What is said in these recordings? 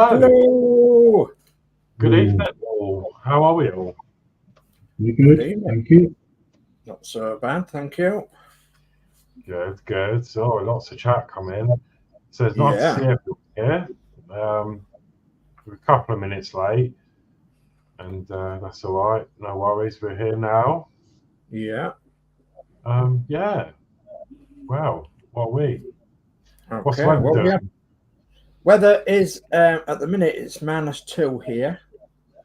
Hello. Good evening, all. How are we all? You're good, thank you. Not so bad, thank you. Good, good. So lots of chat coming. So it's nice to see everyone here. We're a couple of minutes late, and that's all right. No worries. We're here now. Yeah. Yeah. Wow. What are we? Okay. What's the weather doing? Weather is at the minute it's -2 here,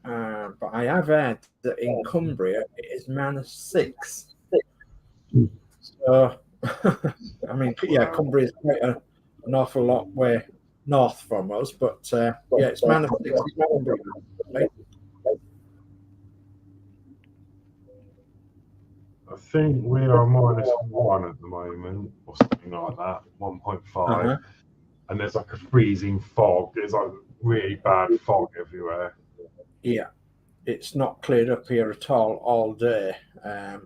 but I have heard that in Cumbria it is -6. So I mean, yeah, Cumbria is quite an awful lot way north from us, but yeah, it's -6 in Cumbria. Right? I think we are -1 at the moment, or something like that, 1.5. And there's like a freezing fog. There's like really bad fog everywhere. Yeah, it's not cleared up here at all day.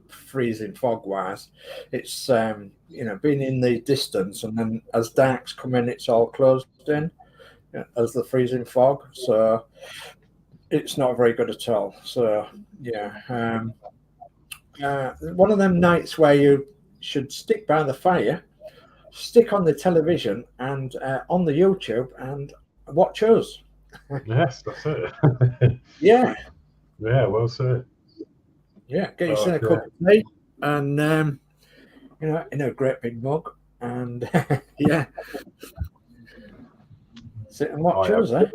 Freezing fog wise, it's been in the distance, and then as dark's come in, it's all closed in as the freezing fog. So it's not very good at all. So yeah, one of them nights where you should stick by the fire, stick on the television and on the YouTube and watch us. Yes, that's it. Yeah. Yeah, well said. Yeah, get yourself a cup of tea and in a great big mug, and yeah, sit and watch us, eh?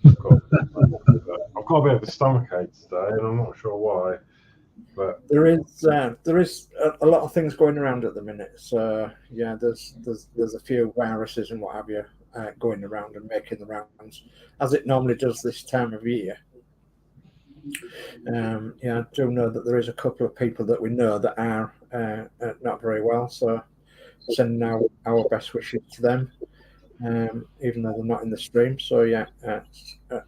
I've got a bit of a stomachache today, and I'm not sure why. But there is a lot of things going around at the minute. So yeah, there's a few viruses and what have you going around and making the rounds, as it normally does this time of year. Yeah, I do know that there is a couple of people that we know that are not very well. So sending our best wishes to them, even though they're not in the stream. So yeah,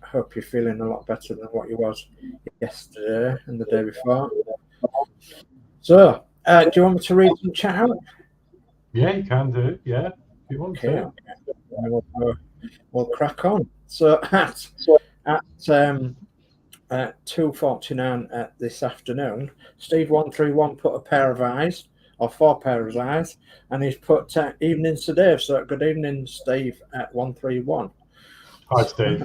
hope you're feeling a lot better than what you was yesterday and the day before. So, do you want me to read some chat out? Yeah, you can do. Yeah, if you want to. We'll crack on. So at 2:49 this afternoon, Steve131 put a pair of eyes, or 4 pairs of eyes, and he's put evening to Dave. So good evening, Steve at 131. Hi, Steve.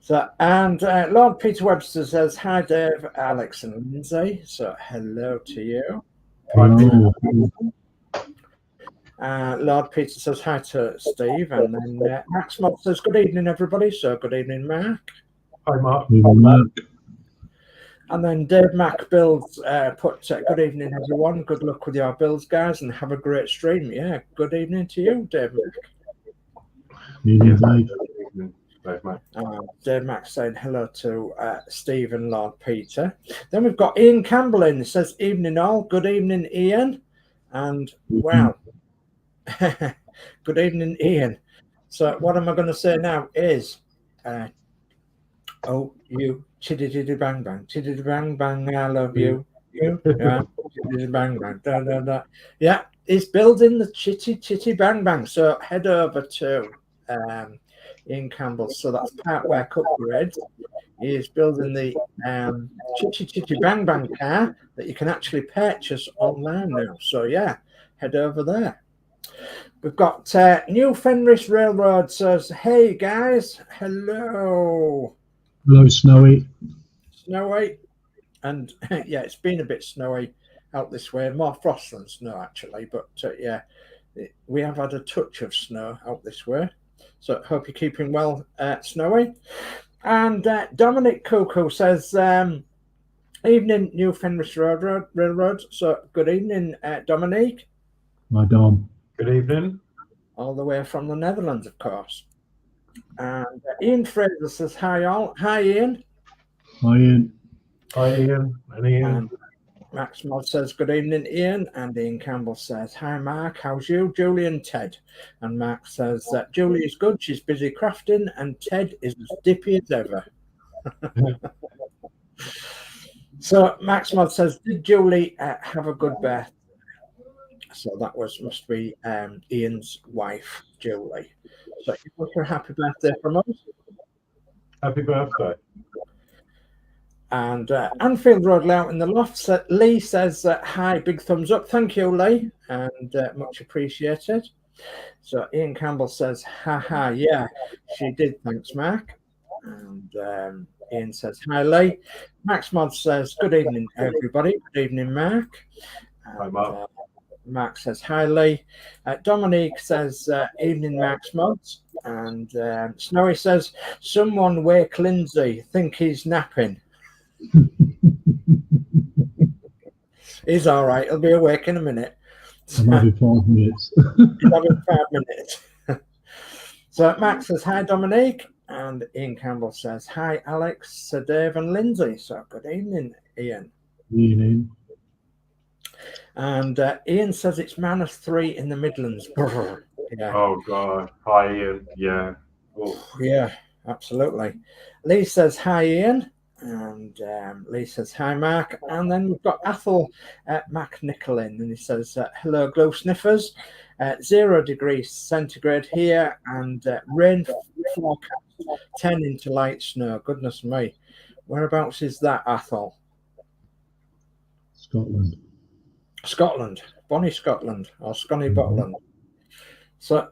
So, and Lord Peter Webster says, hi, Dave, Alex, and Lindsay. So, hello to you. Hello. Lord Peter says, hi to Steve. And then Max Mod says, good evening, everybody. So, good evening, Mark. Hi, Mark. And then Dave Mac Builds put, good evening, everyone. Good luck with your builds, guys, and have a great stream. Yeah, good evening to you, Dave Mac. Dave Mac saying hello to Steve and Lord Peter. Then we've got Ian Campbell in. He says, evening all. Good evening, Ian. And wow. Good evening, Ian. So what am I going to say now is, oh, you chitty bang bang, chitty bang bang, I love you. You, yeah, chitty bang bang, da da da. Yeah, he's building the chitty bang bang. So head over to Ian Campbell. So that's part where Cook Red is building the chitty bang bang car that you can actually purchase online now. So yeah, head over there. We've got New Fenris Railroad says, hey guys, hello. Hello, Snowy. Snowy. And yeah, it's been a bit snowy out this way. More frost than snow, actually. But yeah, we have had a touch of snow out this way. So hope you're keeping well, Snowy. And Dominic Cuckoo says, evening, New Fenris Railroad. So good evening, Dominique. Hi, Dom. Good evening. All the way from the Netherlands, of course. And Ian Fraser says, hi all. Hi, Ian. Hi, Ian. Hi, Ian. And Ian. And Max Mod says, good evening, Ian. And Ian Campbell says, hi, Mark. How's you? Julie and Ted. And Mark says that Julie is good. She's busy crafting. And Ted is as dippy as ever. So Max Mod says, did Julie have a good birthday? So that must be Ian's wife, Julie. So you wish her a happy birthday from us. Happy birthday. And Anfield Road Layout in the Loft, Lee says, hi, big thumbs up. Thank you, Lee, and much appreciated. So Ian Campbell says, haha, yeah, she did. Thanks, Mark. And Ian says, hi, Lee. Max Mod says, good evening, everybody. Good evening, Mark. And, Hi, Mark. Mark says, hi, Lee. Dominique says, evening, Max Mods. And Snowy says, someone wake Lindsay. Think he's napping. He's all right. He'll be awake in a minute. I'm having 5 minutes. He's having 5 minutes. So Max says, hi, Dominique. And Ian Campbell says, hi, Alex, Sir Dave, and Lindsay. So good evening, Ian. Evening. And Ian says it's -3 in the Midlands. Yeah. Oh, God. Hi, Ian. Yeah. Oh. Yeah, absolutely. Lee says, hi, Ian. And Lee says, hi, Mark. And then we've got Athol McNicholin. And he says, hello, glow sniffers. 0 degrees centigrade here. And rain forecast 10 into light snow. Goodness me. Whereabouts is that, Athol? Scotland. Bonnie Scotland. Or Scotty Botland. So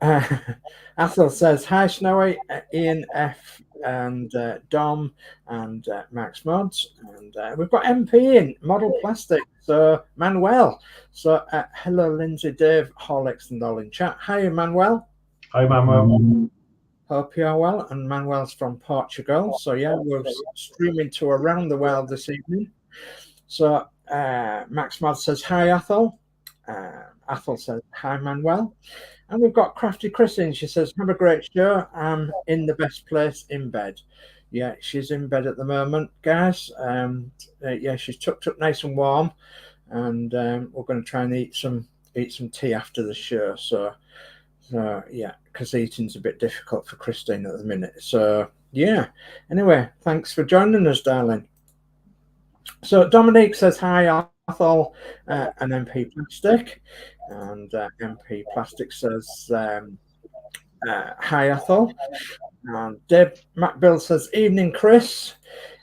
Athol says, hi, Snowy, Ian F, and Dom, and Max Mods. And we've got MP in, Model Plastic, so Manuel. So hello, Lindsay, Dave, Horlix, and all in chat. Hi, Manuel. Hi, Manuel. Hope you're well. And Manuel's from Portugal. So, yeah, we're streaming to around the world this evening. So Max Mods says, hi, Athol. Athol says, hi, Manuel. And we've got Crafty Chris in. She says, have a great show. I'm in the best place in bed. Yeah, she's in bed at the moment, guys. Yeah, she's tucked up nice and warm. And we're going to try and eat some tea after the show. So yeah, because eating's a bit difficult for Christine at the minute. So, yeah. Anyway, thanks for joining us, darling. So Dominique says, hi, Athol, and MP Plastic. And MP Plastic says, hi, Athol. And Dave McBill says, evening, Chris.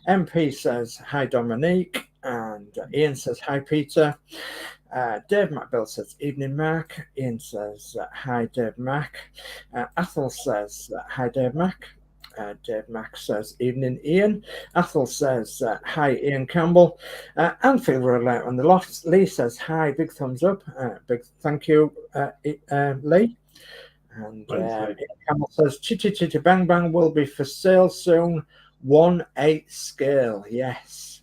MP says, hi, Dominique. And Ian says, hi, Peter. Dave McBill says, evening, Mark. Ian says, hi, Dave Mac. Athol says, hi, Dave Mac. Dave Mac says, evening, Ian. Athol says, hi, Ian Campbell. Anfield Road Layout on the Loft. Lee says, hi, big thumbs up. Big thank you, Lee. And Ian Campbell says, Chitty Chitty Bang Bang will be for sale soon. 1/8 scale. Yes.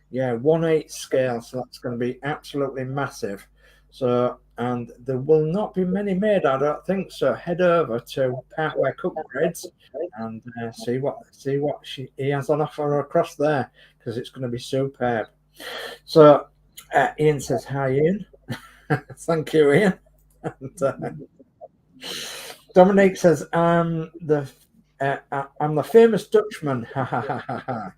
Yeah, 1/8 scale. So that's going to be absolutely massive. So, and there will not be many made, I don't think. So head over to Partway Cookbreads and see what he has on offer across there, because it's going to be superb. So Ian says, hi, Ian. Thank you, Ian. And, Dominique says, I'm the famous Dutchman. Ha ha ha ha ha.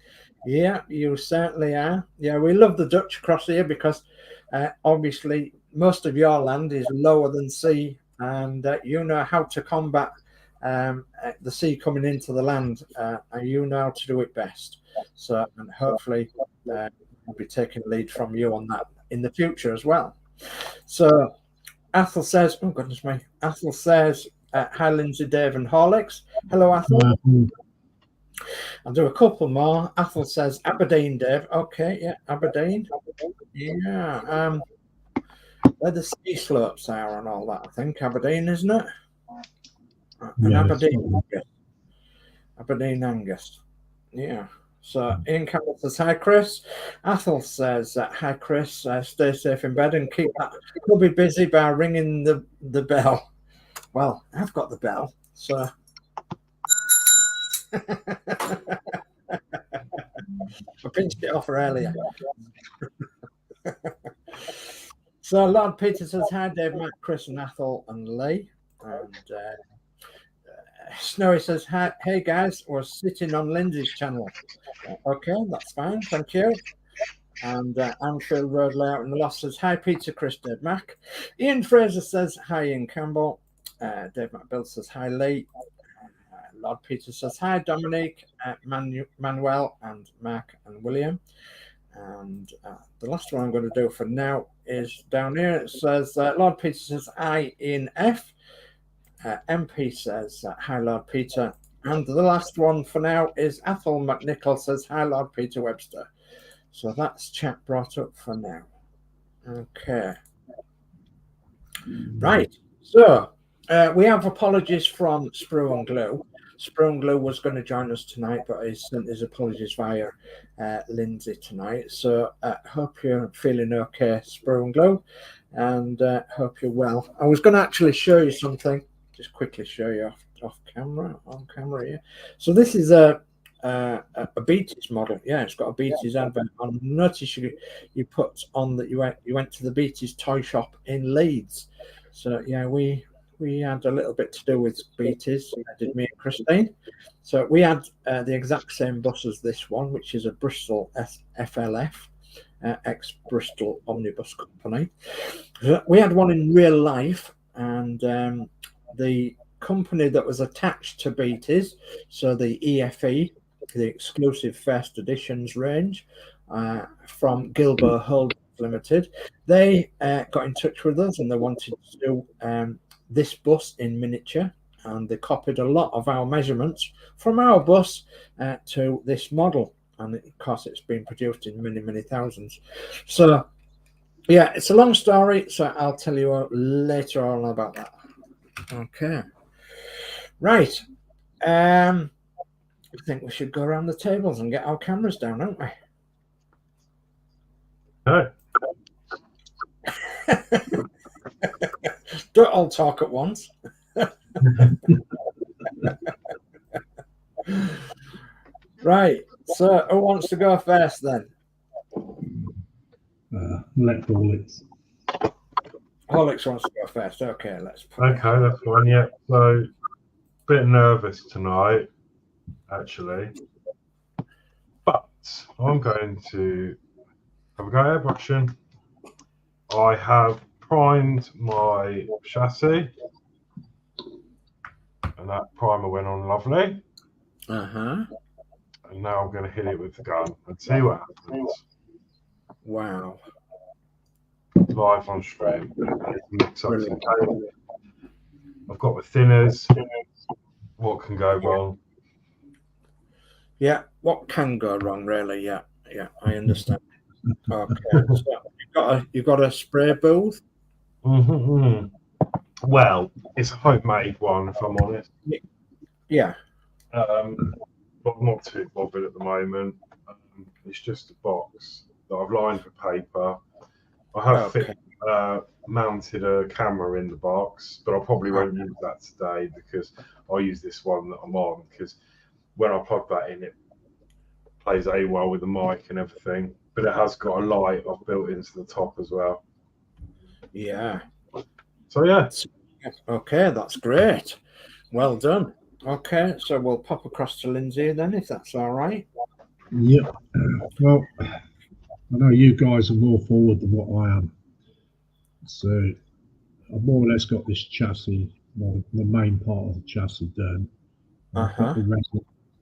Yeah, you certainly are. Yeah, we love the Dutch across here because obviously most of your land is lower than sea, and you know how to combat the sea coming into the land, and you know how to do it best. So, and hopefully we'll be taking lead from you on that in the future as well. So Athol says, oh goodness me, Athol says, hi, Lindsay, Dave, and Horlix. Hello, Athol. I'll do a couple more. Athol says, Aberdeen, Dave. Okay, yeah, Aberdeen. Yeah, where the ski slopes are and all that, I think. Aberdeen, isn't it? And Aberdeen, Angus. Yeah. So Ian Campbell says, hi, Chris. Athol says, hi, Chris. Stay safe in bed and keep that. We'll be busy by ringing the bell. Well, I've got the bell, so. I pinched it off earlier. So Lord Peter says, hi, Dave, Matt, Chris, and Athol, and Lee. And Snowy says, hey, guys, we're sitting on Lindsay's channel. Okay, that's fine, thank you. And Anfield Road Layout and the Loft says, hi, Peter, Chris, Dave Mac. Ian Fraser says, hi, Ian Campbell. Dave Mac Bill says, hi, Lee. Lord Peter says, hi, Dominique, Manuel, and Mark and William. And the last one I'm going to do for now is down here. It says, Lord Peter says, hi, Ian F. MP says, hi, Lord Peter. And the last one for now is Ethel McNichol says, hi, Lord Peter Webster. So that's chat brought up for now. Okay. Right. So we have apologies from Sprue and Glue. Sprue and Glue was going to join us tonight, but he sent his apologies via Lindsay tonight. So hope you're feeling okay, Sprue and Glue, and hope you're well. I was going to actually show you something, just quickly show you on camera here. So this is a Beatties model. Yeah, it's got a Beatties advert on. Notice you put on that you went to the Beatties toy shop in Leeds. So yeah, we had a little bit to do with Beatties. Did me and Christine. So we had the exact same bus as this one, which is a Bristol FLF, ex-Bristol Omnibus Company. So we had one in real life, and the company that was attached to Beatties, so the EFE, the exclusive first editions range from Gilbert Holdings Limited, they got in touch with us and they wanted to do this bus in miniature, and they copied a lot of our measurements from our bus to this model, and of course it's been produced in many thousands. So yeah, it's a long story, so I'll tell you later on about that. Okay, right. I think we should go around the tables and get our cameras down, don't we? No. Don't all talk at once. Right. So who wants to go first then? Let Horlix. Horlix wants to go first. Okay, let's put Okay, that's fine. Yeah. So, bit nervous tonight, actually, but I'm going to have a go at airbrushing. I have primed my chassis, and that primer went on lovely. And now I'm going to hit it with the gun and see what happens. Wow. Live on stream. Mix up some paint. I've got my thinners. What can go wrong? Yeah, what can go wrong, really? Yeah, I understand. Okay, so you've got a spray booth. Well, it's a homemade one, if I'm honest. Yeah. But I'm not too bothered at the moment. It's just a box that I've lined with paper. I have mounted a camera in the box, but I probably won't use that today because I'll use this one that I'm on, because when I plug that in, it plays well with the mic and everything. But it has got a light I've built into the top as well. Yeah. So yeah. Okay, that's great. Well done. Okay, so we'll pop across to Lindsay then, if that's all right. Yep. Well, I know you guys are more forward than what I am. So I've more or less got this chassis, well, the main part of the chassis done. I've got the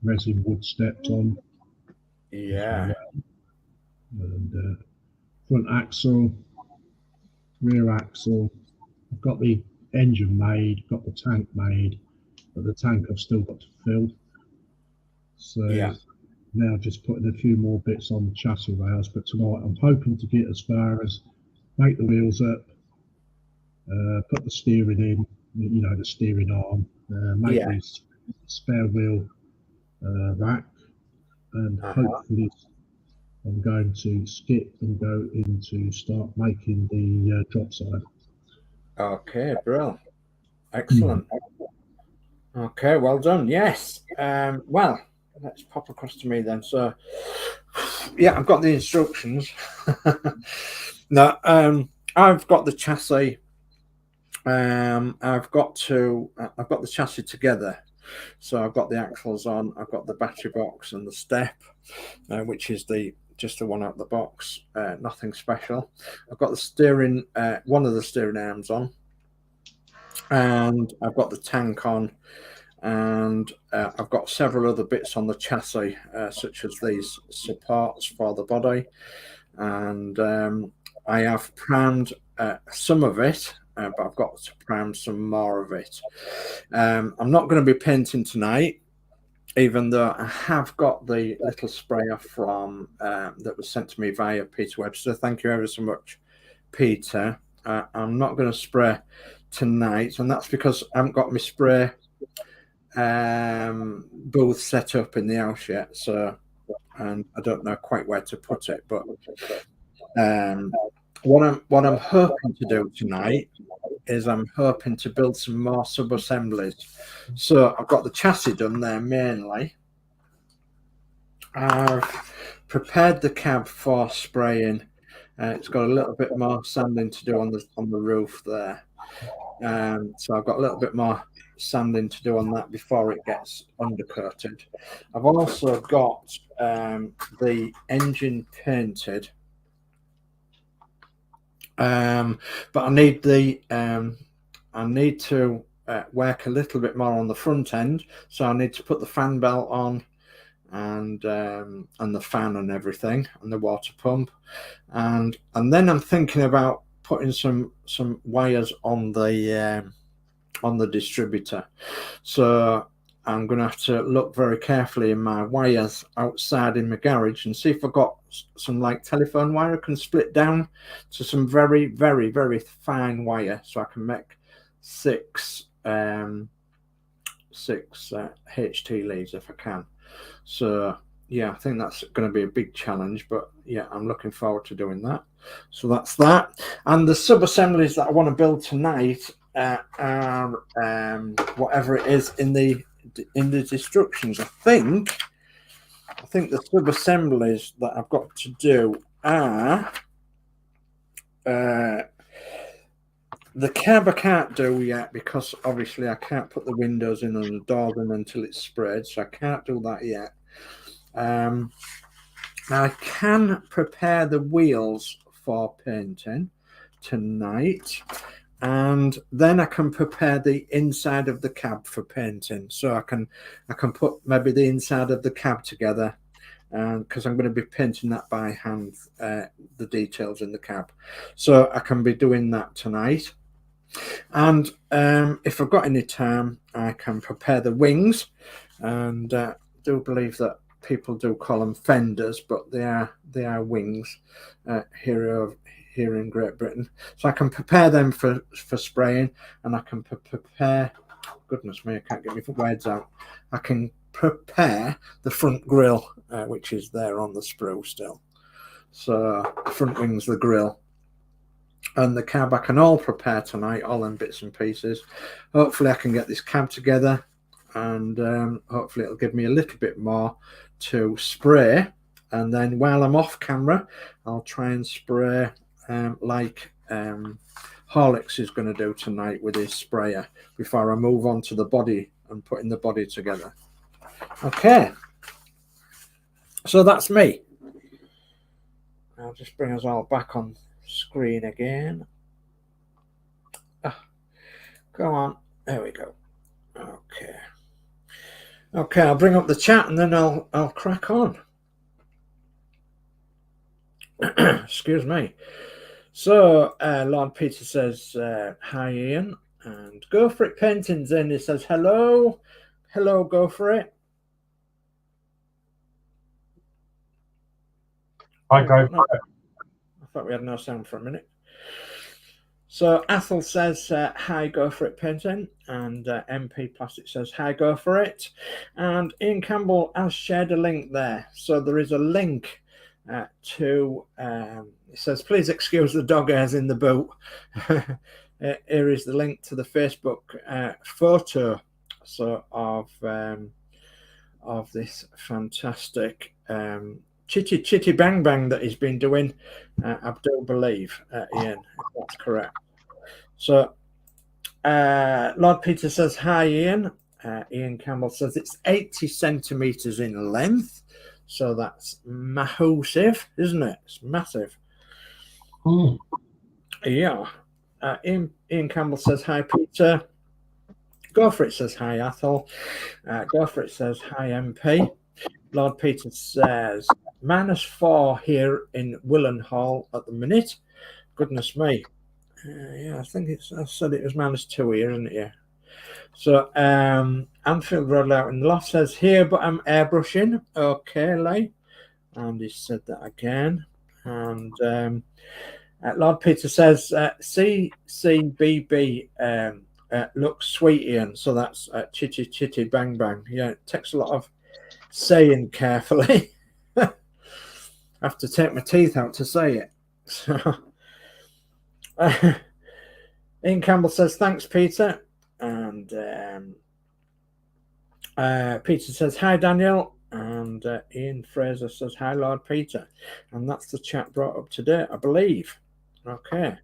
resin wood stepped on. Yeah. And front axle, rear axle. I've got the engine made, got the tank made, but the tank I've still got to fill. So now just putting a few more bits on the chassis rails. But tonight I'm hoping to get as far as make the wheels up, put the steering in, the steering arm, make this spare wheel rack, and hopefully I'm going to skip and go into start making the DROPSIDE. Okay, brilliant. Excellent. Okay, well done. Yes. Well, let's pop across to me then. So, yeah, I've got the instructions. No, I've got the chassis. I've got the chassis together. So I've got the axles on. I've got the battery box and the step. which is just the one out the box, nothing special. I've got the steering, one of the steering arms on, and I've got the tank on, and I've got several other bits on the chassis, such as these supports for the body, and I have primed some of it, but I've got to prime some more of it. I'm not going to be painting tonight, even though I have got the little sprayer from that was sent to me via Peter Webster. Thank you ever so much, Peter. I'm not going to spray tonight, and that's because I haven't got my spray booth set up in the house yet, so, and I don't know quite where to put it. But what I'm hoping to do tonight is I'm hoping to build some more sub-assemblies. So I've got the chassis done there mainly. I've prepared the cab for spraying. It's got a little bit more sanding to do on the roof there. So I've got a little bit more sanding to do on that before it gets undercoated. I've also got the engine painted. But I need to work a little bit more on the front end, so I need to put the fan belt on, and the fan and everything, and the water pump, and then I'm thinking about putting some wires on the distributor. So I'm going to have to look very carefully in my wires outside in my garage and see if I've got some like telephone wire I can split down to some very, very, very fine wire, so I can make six HT leads if I can. So yeah, I think that's going to be a big challenge, but yeah, I'm looking forward to doing that. So that's that. And the sub-assemblies that I want to build tonight are whatever it is in the instructions. I think the sub-assemblies that I've got to do are the cab I can't do yet, because obviously I can't put the windows in and the doors in until it's sprayed, so I can't do that yet. I can prepare the wheels for painting tonight, and then I can prepare the inside of the cab for painting. So I can put maybe the inside of the cab together, because I'm going to be painting that by hand, the details in the cab. So I can be doing that tonight. And if I've got any time, I can prepare the wings, and I do believe that people do call them fenders, but they are wings here in Great Britain. So I can prepare them for spraying, and I can prepare, goodness me, I can't get my words out. I can prepare the front grille, which is there on the sprue still. So the front wing's the grille, and the cab I can all prepare tonight, all in bits and pieces. Hopefully I can get this cab together, and hopefully it'll give me a little bit more to spray, and then while I'm off camera I'll try and spray like Horlix is going to do tonight with his sprayer, before I move on to the body and putting the body together. Okay, so that's me. I'll just bring us all back on screen again. Go on, there we go. Okay, I'll bring up the chat and then I'll crack on. Excuse me. So Lord Peter says hi Ian, and Go For It Paintings in. He says hello, go for it. I go for it. I thought we had no sound for a minute. So Athel says hi, Go For It Painting, and MP Plastic says hi, Go For It, and Ian Campbell has shared a link there. So there is a link to it says please excuse the dog hairs in the boot. Here is the link to the Facebook photo of this fantastic chitty bang bang that he's been doing, I do believe, Ian, if that's correct. So Lord Peter says hi Ian. Ian Campbell says it's 80 centimeters in length, So that's massive, isn't it? It's massive. Yeah. Ian Campbell says, hi, Peter. Go for it says, hi, Athol. Go for it says, hi, MP. Lord Peter says, -4 here in Willenhall at the minute. Goodness me. Yeah, I think I said it was -2 here, isn't it? Yeah. So Anfield Road out in the loft says, here, but I'm airbrushing. Okay, Lee. And he said that again. And Lord Peter says, CCBB looks sweet, Ian. So that's chitty chitty bang bang. Yeah, it takes a lot of saying carefully. I have to take my teeth out to say it. So Ian Campbell says, thanks, Peter. And Peter says, hi, Daniel. And Ian Fraser says, hi, Lord Peter. And that's the chat brought up today, I believe. Okay.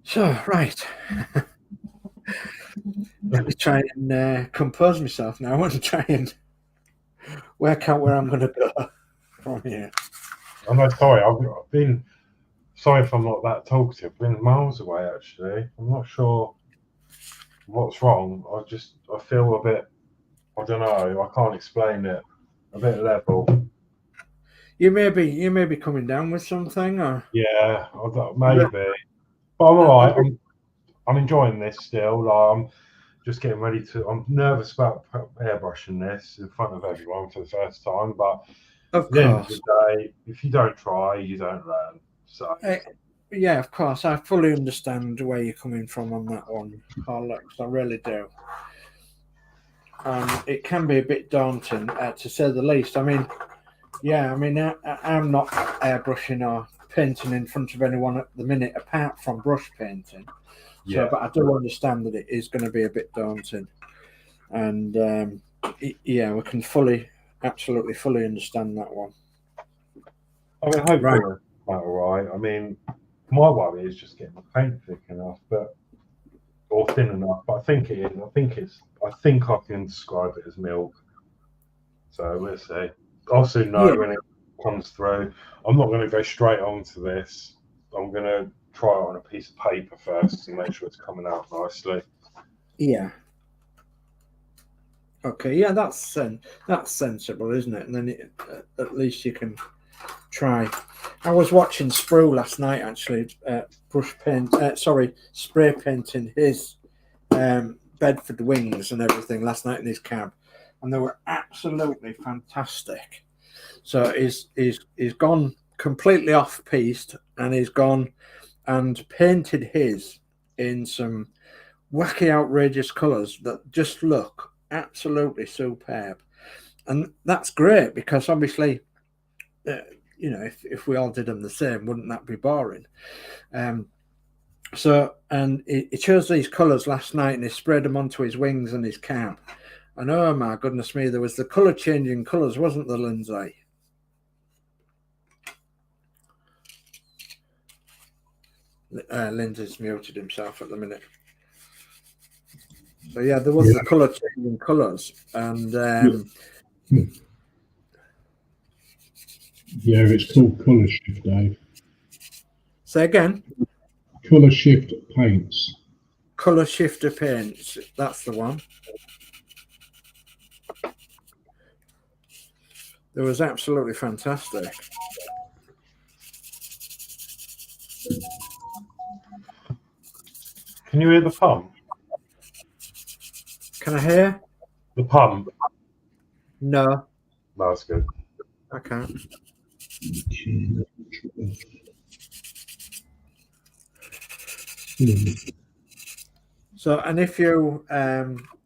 So, right. Let me try and compose myself now and try and work out where I'm going to go from here. I'm not sorry. I've been sorry if I'm not that talkative. I've been miles away, actually. I'm not sure what's wrong. I feel a bit, I don't know, I can't explain it. A bit level. You may be coming down with something, or yeah, maybe. But I'm all right. I'm enjoying this still. Like, I'm just getting ready to. I'm nervous about airbrushing this in front of everyone for the first time. But of at the end of course, the day, if you don't try, you don't learn. So yeah, of course, I fully understand where you're coming from on that one, Horlix. I really do. It can be a bit daunting, to say the least. I mean, yeah, I mean, I'm not airbrushing or painting in front of anyone at the minute, apart from brush painting. So, but I do understand that it is going to be a bit daunting, and yeah, we can absolutely fully understand that one. I mean, hopefully it's all right. I mean, my worry is just getting the paint thick enough, or thin enough. But I think it is. I think I can describe it as milk. So we'll see. I'll soon know when it comes through. I'm not going to go straight onto this. I'm going to try it on a piece of paper first to make sure it's coming out nicely. Yeah. Okay. Yeah, that's sensible, isn't it? And then at least you can try. I was watching Sprue last night, actually. Spray painting his Bedford wings and everything last night in his cab, and they were absolutely fantastic. So he's gone completely off piste, and he's gone and painted his in some wacky, outrageous colours that just look absolutely superb. And that's great, because obviously, you know, if we all did them the same, wouldn't that be boring? So, and he chose these colours last night, and he sprayed them onto his wings and his cab. And oh my goodness me, there was the colour changing colours, wasn't there, Lindsay? Lindsay's muted himself at the minute. So yeah, there was the colour changing colours, and yeah, it's called colour shift, Dave. Say again. Colour shift paints. Colour shifter paints. That's the one. It was absolutely fantastic. Can you hear the pump? Can I hear? The pump? No. No, that's good. I can't. So, and if you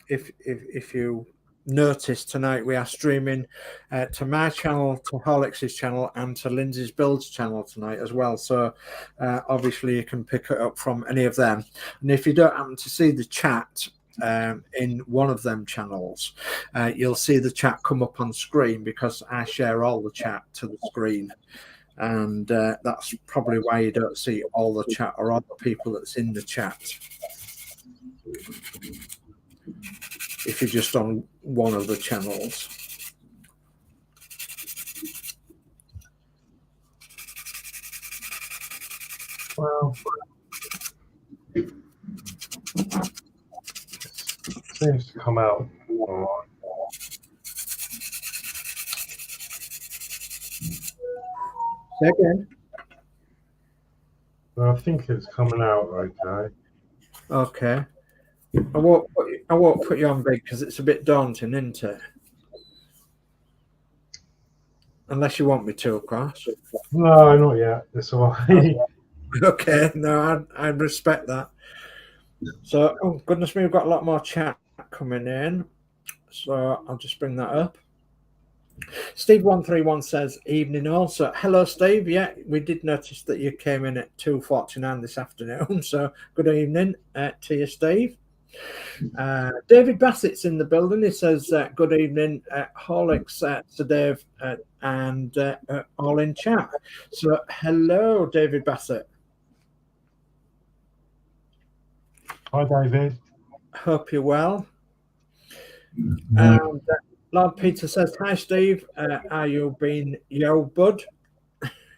if you notice tonight, we are streaming to my channel, to Horlix's channel, and to Lindsay's Builds channel tonight as well. So obviously you can pick it up from any of them. And if you don't happen to see the chat in one of them channels, you'll see the chat come up on screen, because I share all the chat to the screen. And that's probably why you don't see all the chat or all the people that's in the chat. if you're just on one of the channels. Well, seems to come out all right. Again. Well, I think it's coming out okay. Okay. I won't put you on big because it's a bit daunting, isn't it? Unless you want me to, of course. No, not yet. It's all right. Okay, no, I respect that. So, oh goodness me, we've got a lot more chat coming in. So I'll just bring that up. Steve131 says, evening also. Hello, Steve. Yeah, we did notice that you came in at 2:49 this afternoon. So good evening to you, Steve. David Bassett's in the building. He says, good evening, Horlix to Dave and all in chat. So hello, David Bassett. Hi, David. Hope you're well. And Lord Peter says, hi, Steve. Are you been yo, bud?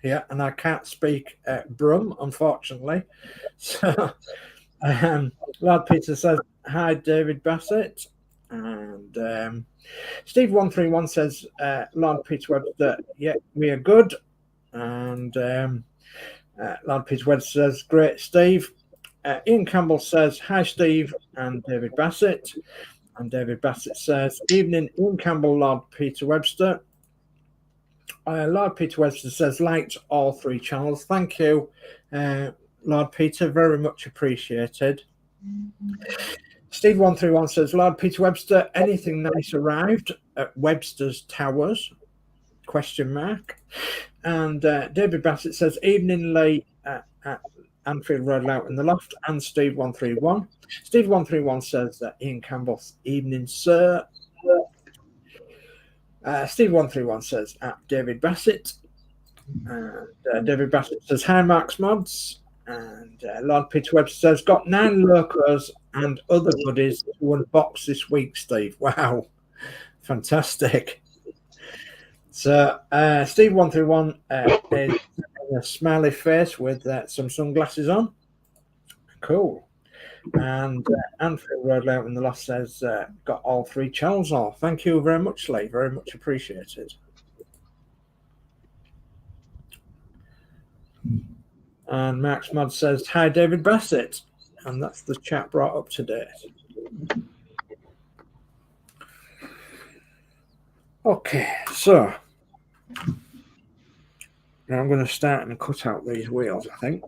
Yeah, and I can't speak Brum, unfortunately. So Lord Peter says, hi, David Bassett. And Steve131 says, Lord Peter Webster, yeah, we are good. And Lord Peter Webster says, great, Steve. Ian Campbell says, hi, Steve and David Bassett. And David Bassett says, evening, Ian Campbell, Lord Peter Webster. Lord Peter Webster says, liked all three channels. Thank you, Lord Peter, very much appreciated. Steve131 says, Lord Peter Webster, anything nice arrived at Webster's Towers? Question mark. And David Bassett says, evening late at Anfield Road out in the loft. And Steve131. Steve131 says that Ian Campbell's evening, sir. Steve131 says at David Bassett. And David Bassett says, hi, Mark's Mods. And Lord Peter Webster says, got 9 locos and other goodies to unbox this week, Steve. Wow. Fantastic. So Steve131 is a smiley face with some sunglasses on. Cool. And Anfield Road out in the loft says, got all three channels off. Thank you very much, Lee. Very much appreciated. And Max Mod says, hi, David Bassett. And that's the chat brought up to date. Okay, so now I'm going to start and cut out these wheels, I think.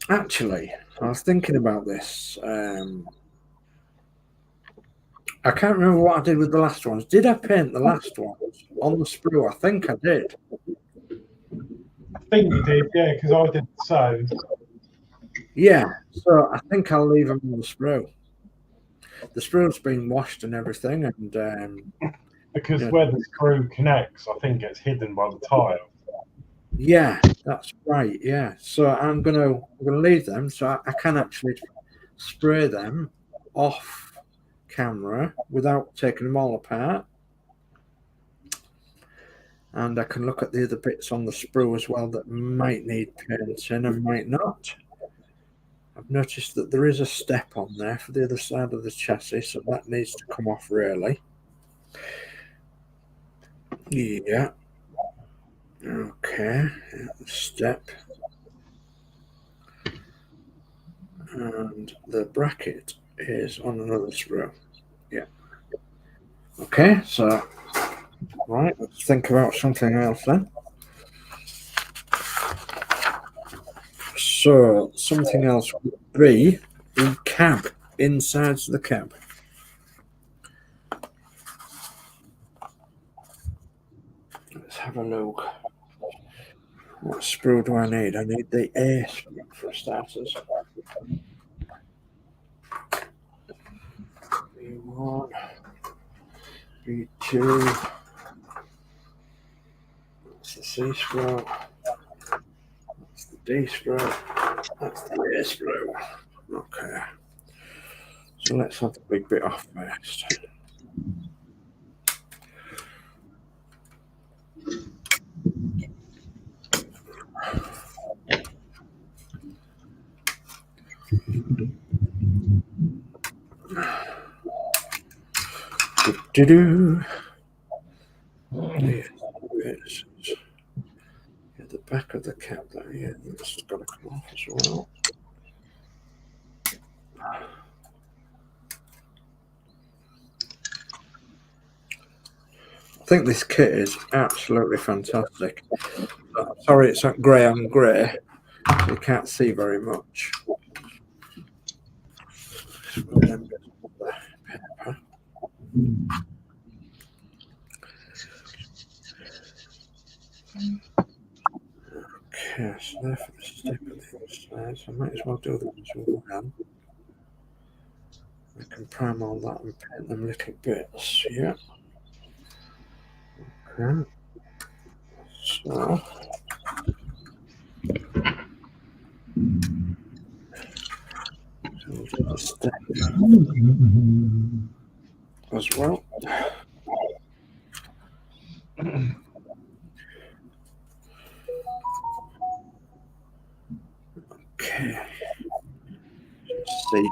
Actually, I was thinking about this. I can't remember what I did with the last ones. Did I paint the last ones on the sprue? I think I did. I think you did, yeah, because I did so. Yeah, so I think I'll leave them on the sprue. The sprue's been washed and everything, and because where the screw connects, I think it's hidden by the tile. Yeah, that's right. Yeah, so I'm gonna leave them so I can actually spray them off camera without taking them all apart, and I can look at the other bits on the sprue as well that might need painting and might not. I've noticed that there is a step on there for the other side of the chassis, so that needs to come off really. Yeah. Okay, step. And the bracket is on another sprue. Yeah. Okay, so, right, let's think about something else then. So, something else would be the cab, insides the cab. Let's have a look. What sprue do I need? I need the A sprue for starters. B1, B2. That's the C sprue. That's the D sprue. That's the ace blue. Okay. So let's have the big bit off first. Do-do-do. Yes, yeah, the back of the cap there, yeah, that's got to come off as well. I think this kit is absolutely fantastic. Sorry, it's not grey on grey. You can't see very much. Okay, so there for the step of the inside, so I might as well do them as well. I can prime all that and paint them little bits, yeah. Okay. So we'll do the step as well. Okay. See.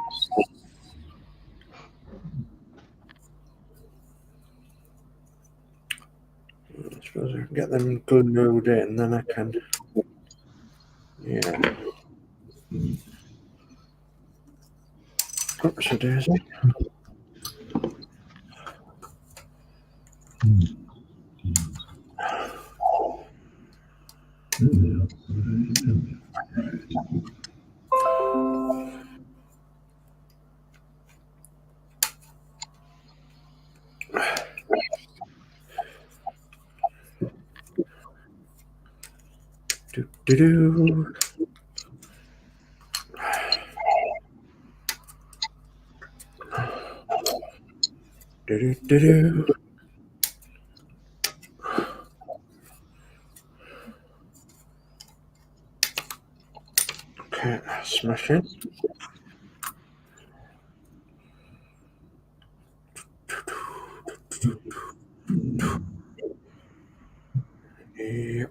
I suppose I can get them glued in, then I can. Yeah. Oops, a daisy. Do-do-do. Do-do-do-do. Okay, smash it. Yep.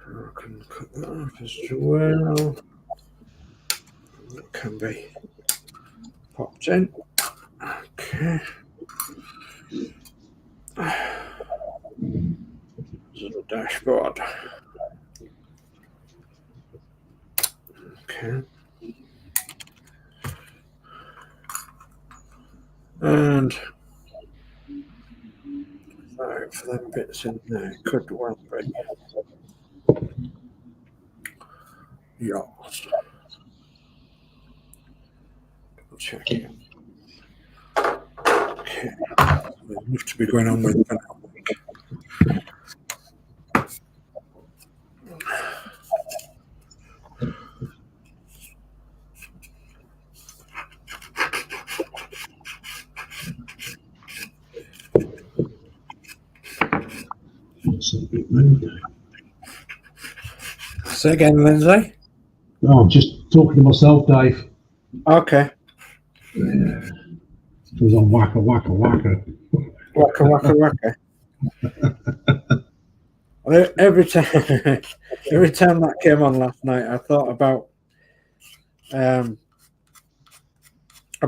I can cut that off as well. That can be popped in. Okay. This is the dashboard. Okay. And sorry for them bits in there. Could well be yours. Double check it. Okay. There's enough to be going on with that. Say again, Lindsay. Oh, I'm just talking to myself, Dave. Okay. Yeah. It was on whacker, whacker, whacker. Waka waka waka. Every time that came on last night, I thought about. I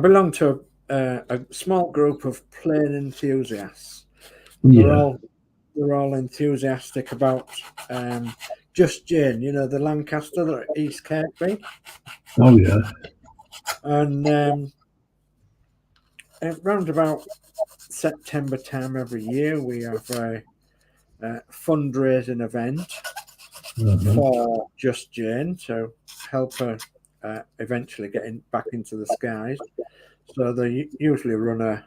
belong to a small group of plane enthusiasts. Yeah. They're all enthusiastic about Just Jane. You know, the Lancaster, the East Kirkby. Oh yeah. And around about September time every year, we have a fundraising event for Just Jane to help her eventually get back into the skies. So they usually run a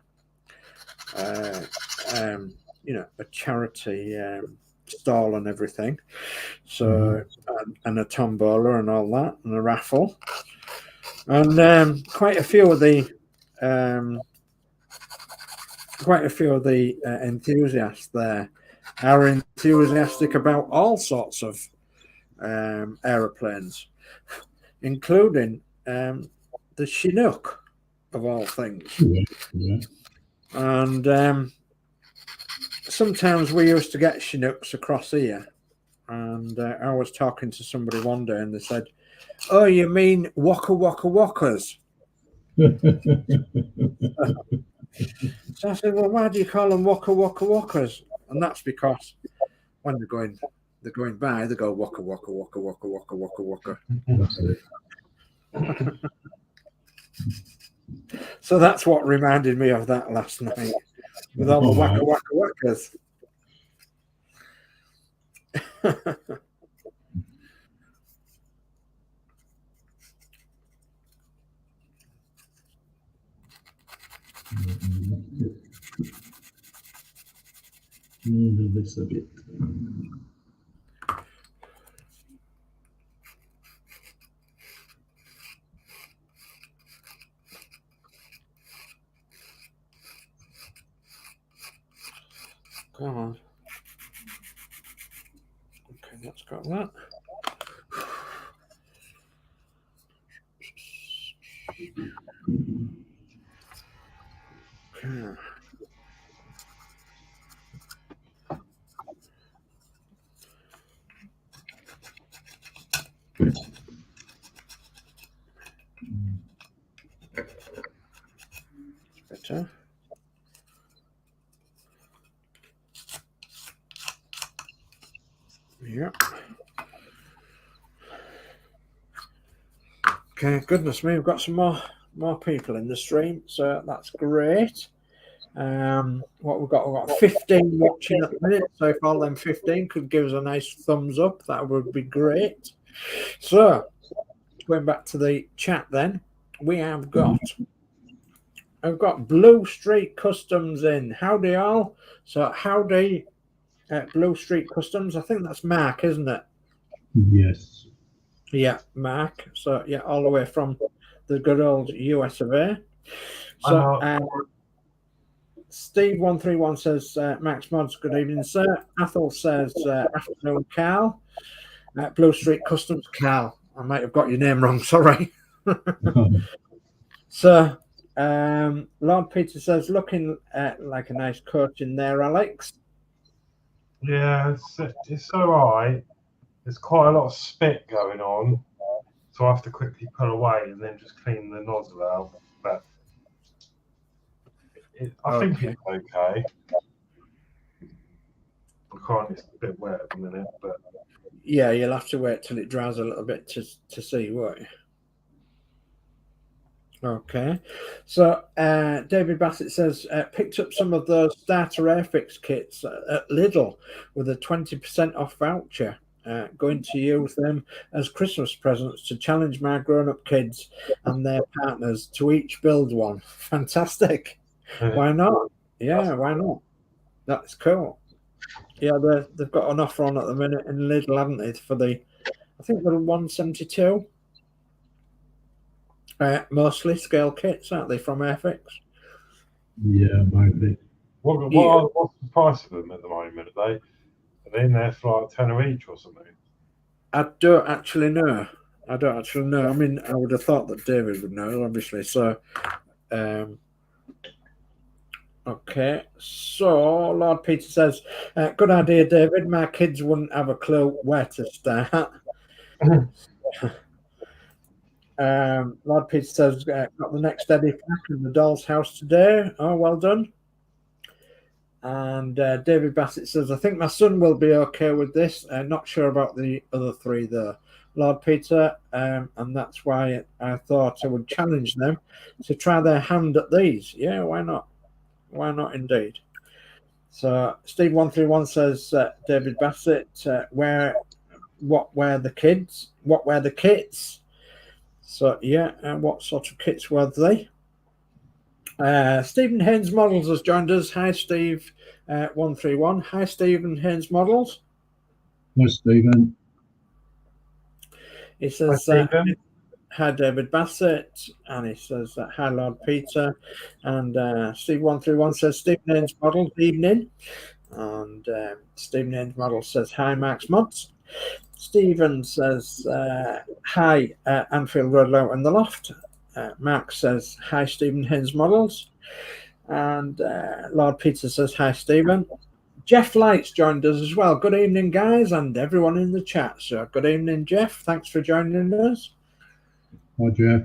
charity stall and everything. So and a tombola and all that, and a raffle, and quite a few of the enthusiasts there are enthusiastic about all sorts of aeroplanes, including the Chinook, of all things. Yeah. And sometimes we used to get Chinooks across here. And I was talking to somebody one day and they said, "Oh, you mean Waka Waka Wakas?" So I said, "Well, why do you call them Waka Waka Wakas?" And that's because when they're going by, they go Waka Waka Waka Waka Waka Waka Waka. That's it. So that's what reminded me of that last night with all the Waka Waka Wakas. Move this a bit. Come on. Okay, that's got that. Okay. Better. Yep. Okay, goodness me, we've got some more people in the stream, so that's great. What we've got 15 watching at the minute, so if all them 15 could give us a nice thumbs up, that would be great. So going back to the chat then, I've got Blue Street Customs in. Howdy all. So howdy Blue Street Customs. I think that's Mark, isn't it? Yes. Yeah, Mark. So yeah, all the way from the good old US of A. So Steve131 says, Max Mods, good evening, sir. Athol says, afternoon, Carl. Blue Street Customs, Carl. I might have got your name wrong, sorry. So, Lord Peter says, looking like a nice coach in there, Alex. Yeah, it's all right. There's quite a lot of spit going on, so I have to quickly pull away and then just clean the nozzle out. But I think it's okay. It's a bit wet at the minute, but yeah, you'll have to wait till it dries a little bit to see what. Okay, so David Bassett says picked up some of those starter Airfix kits at Lidl with a 20% off voucher. Going to use them as Christmas presents to challenge my grown-up kids and their partners to each build one. Fantastic. Why not? Yeah, why not? That's cool. Yeah, they've got an offer on at the minute in Lidl, haven't they? For I think they're 172. Mostly scale kits, aren't they, from Airfix? Yeah, maybe. What's the price of them at the moment? Are they in there for like 10 each or something? I don't actually know. I mean, I would have thought that David would know, obviously. So, okay. So, Lord Peter says, good idea, David. My kids wouldn't have a clue where to start. Lord Peter says, got the next Eddie pack in the doll's house today. Oh, well done. And David Bassett says, I think my son will be okay with this. Not sure about the other three, though. Lord Peter, and that's why I thought I would challenge them to try their hand at these. Yeah, why not? Why not, indeed? So Steve131 says, David Bassett, what were the kids? What were the kits? So, yeah, and what sort of kits were they? Stephen Haynes Models has joined us. Hi, Steve 131. Hi, Stephen Haynes Models. Hi, Stephen. He says, hi, David Bassett. And he says, hi, Lord Peter. And Steve 131 says, Stephen Haynes Models, evening. And Stephen Haynes Models says, hi, Max Mods. Stephen says, hi, Anfield Road Low in the Loft. Mark says, hi, Stephen Haynes Models. And Lord Peter says, hi, Stephen. Jeff Light's joined us as well. Good evening, guys, and everyone in the chat. So good evening, Jeff. Thanks for joining us. Hi, Jeff.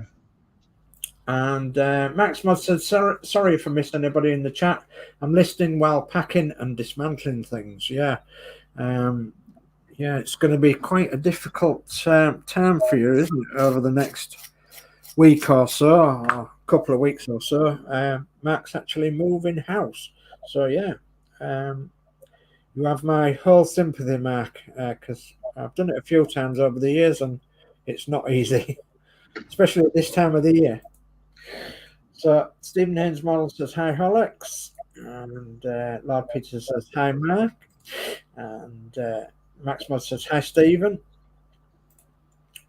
And Max Mod said, sorry if I missed anybody in the chat. I'm listening while packing and dismantling things. Yeah. Yeah, it's going to be quite a difficult time for you, isn't it, over the next week or so, or a couple of weeks or so. Mark's actually moving house. So, yeah, you have my whole sympathy, Mark, because I've done it a few times over the years and it's not easy, especially at this time of the year. So, Stephen Haynes Model says, hi, Horlix. And Lord Peter says, hi, Mark. And Max Mod says, hi, Stephen.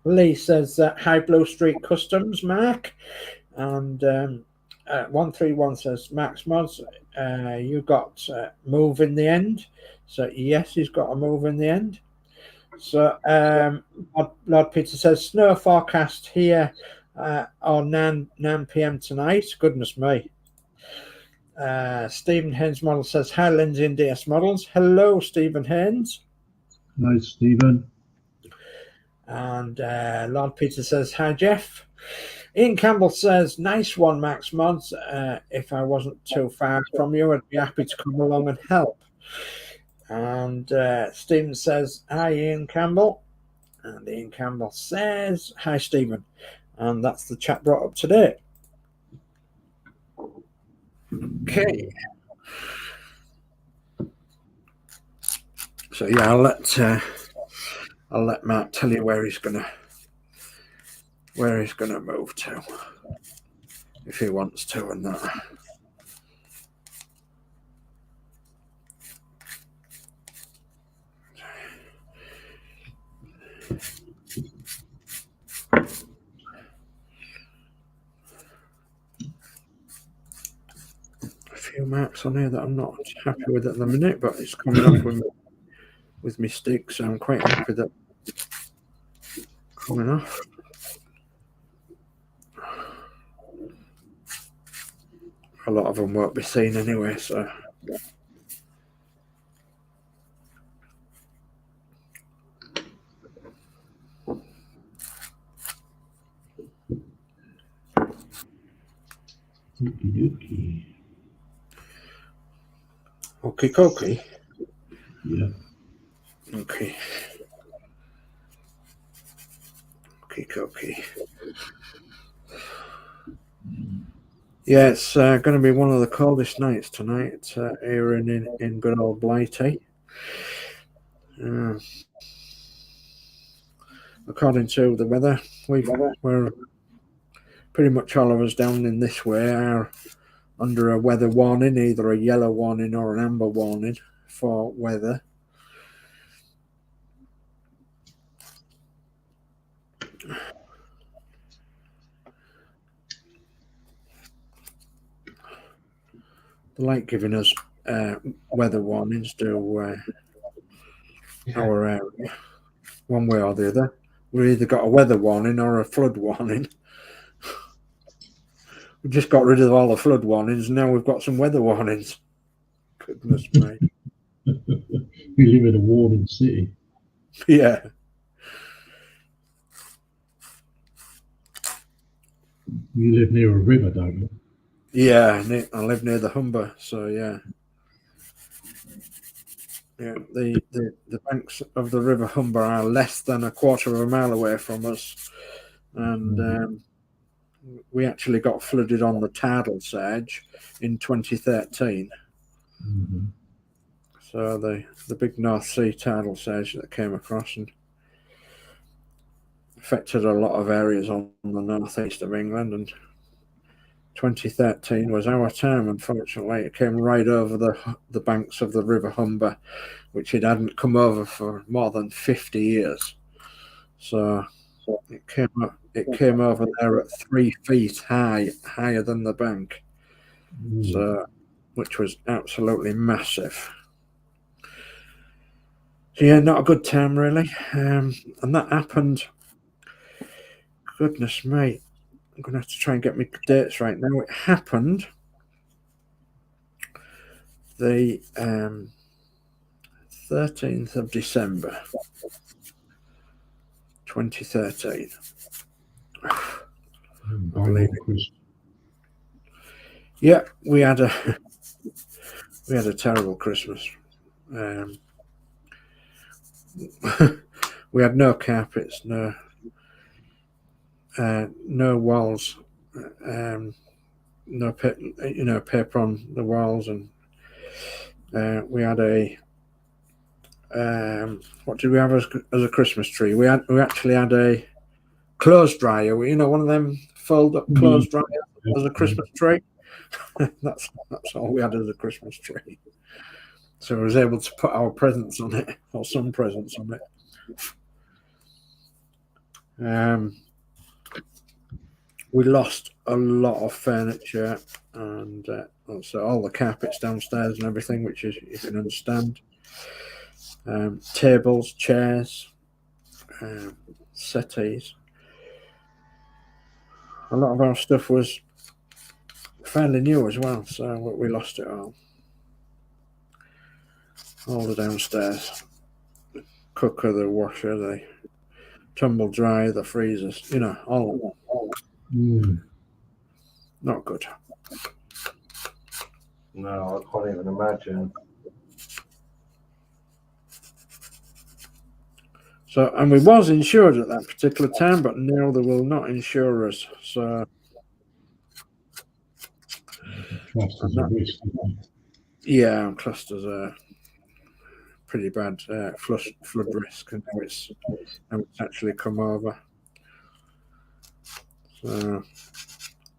Lee says, hi, Blue Street Customs, Mark. And 131 says, Max Mods, you got move in the end. So, yes, he's got a move in the end. So, Lord Peter says, snow forecast here on 9 p.m. tonight. Goodness me. Stephen Haynes Model says, hi, Lindsay and DS Models. Hello, Stephen Haynes. Hi, Stephen. And Lord Peter says, hi, Jeff. Ian Campbell says, nice one, Max Mods. If I wasn't too far from you, I'd be happy to come along and help. And Stephen says, hi, Ian Campbell. And Ian Campbell says, hi, Stephen. And that's the chat brought up today. Okay. So, yeah, I'll let Mark tell you where he's gonna move to, if he wants to, and that. A few marks on here that I'm not happy with at the minute, but it's coming up with my stick, so I'm quite happy that coming off. A lot of them won't be seen anyway, so. Okay. Yeah. Okay. Yeah, it's going to be one of the coldest nights tonight here in good old Blighty. According to the weather, we're pretty much all of us down in this way are under a weather warning, either a yellow warning or an amber warning for weather. They like giving us weather warnings to our area, one way or the other. We either got a weather warning or a flood warning. We just got rid of all the flood warnings, and now we've got some weather warnings. Goodness me. We live in a warning city. Yeah. You live near a river, don't you? Yeah, I live near the Humber, so yeah. Yeah, the banks of the River Humber are less than a quarter of a mile away from us, and we actually got flooded on the tidal surge in 2013. Mm-hmm. So the big North Sea tidal surge that came across and affected a lot of areas on the northeast of England, and 2013 was our time. Unfortunately, it came right over the banks of the River Humber, which it hadn't come over for more than 50 years. So it came over there at 3 feet high, higher than the bank. So, which was absolutely massive. Yeah, not a good time really. And that happened. Goodness me, I'm gonna have to try and get my dates right now. It happened the 13th of December 2013. Believe it. Yeah, we had a terrible Christmas. We had no carpets, no walls, no paper on the walls, and we had a what did we have as a Christmas tree? We actually had a clothes dryer. One of them fold up clothes dryer as a Christmas tree. that's all we had as a Christmas tree. So I was able to put our presents on it, or some presents on it. We lost a lot of furniture, and also all the carpets downstairs and everything, which is, you can understand. Tables, chairs, settees. A lot of our stuff was fairly new as well, so we lost it all. All the downstairs, the cooker, the washer, the tumble dryer, the freezers, all of them. Not good. No, I can't even imagine. So, and we was insured at that particular time, but now they will not insure us. So, yeah, I'm classed as a pretty bad flood risk, and now it's actually come over. So,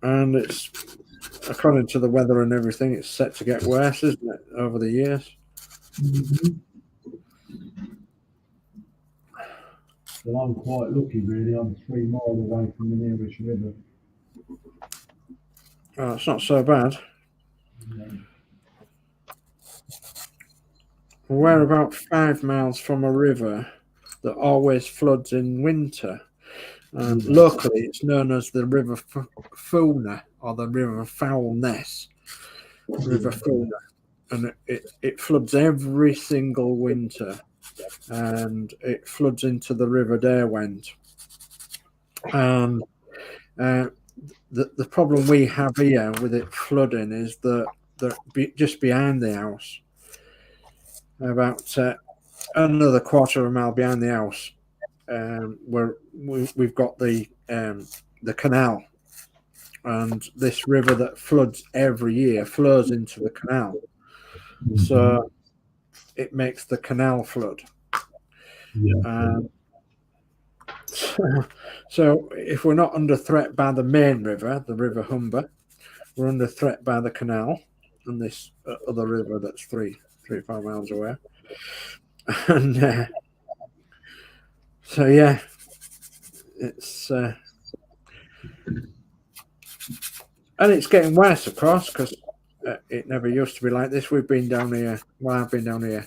and it's, according to the weather and everything, it's set to get worse, isn't it, over the years? Well, I'm quite lucky, really. I'm 3 miles away from the nearest river. Oh, it's not so bad. No. We're about 5 miles from a river that always floods in winter. And locally, it's known as the River Funa, or the River Foulness. River Funa. And it floods every single winter. And it floods into the River Derwent. And the problem we have here with it flooding is that just behind the house, about another quarter of a mile behind the house, where we've got the canal, and this river that floods every year flows into the canal. So it makes the canal flood. So if we're not under threat by the main river, the River Humber, we're under threat by the canal and this other river that's 3 or 4 miles away. And so yeah, it's and it's getting worse, of course, because it never used to be like this. We've been down here. Well, I've been down here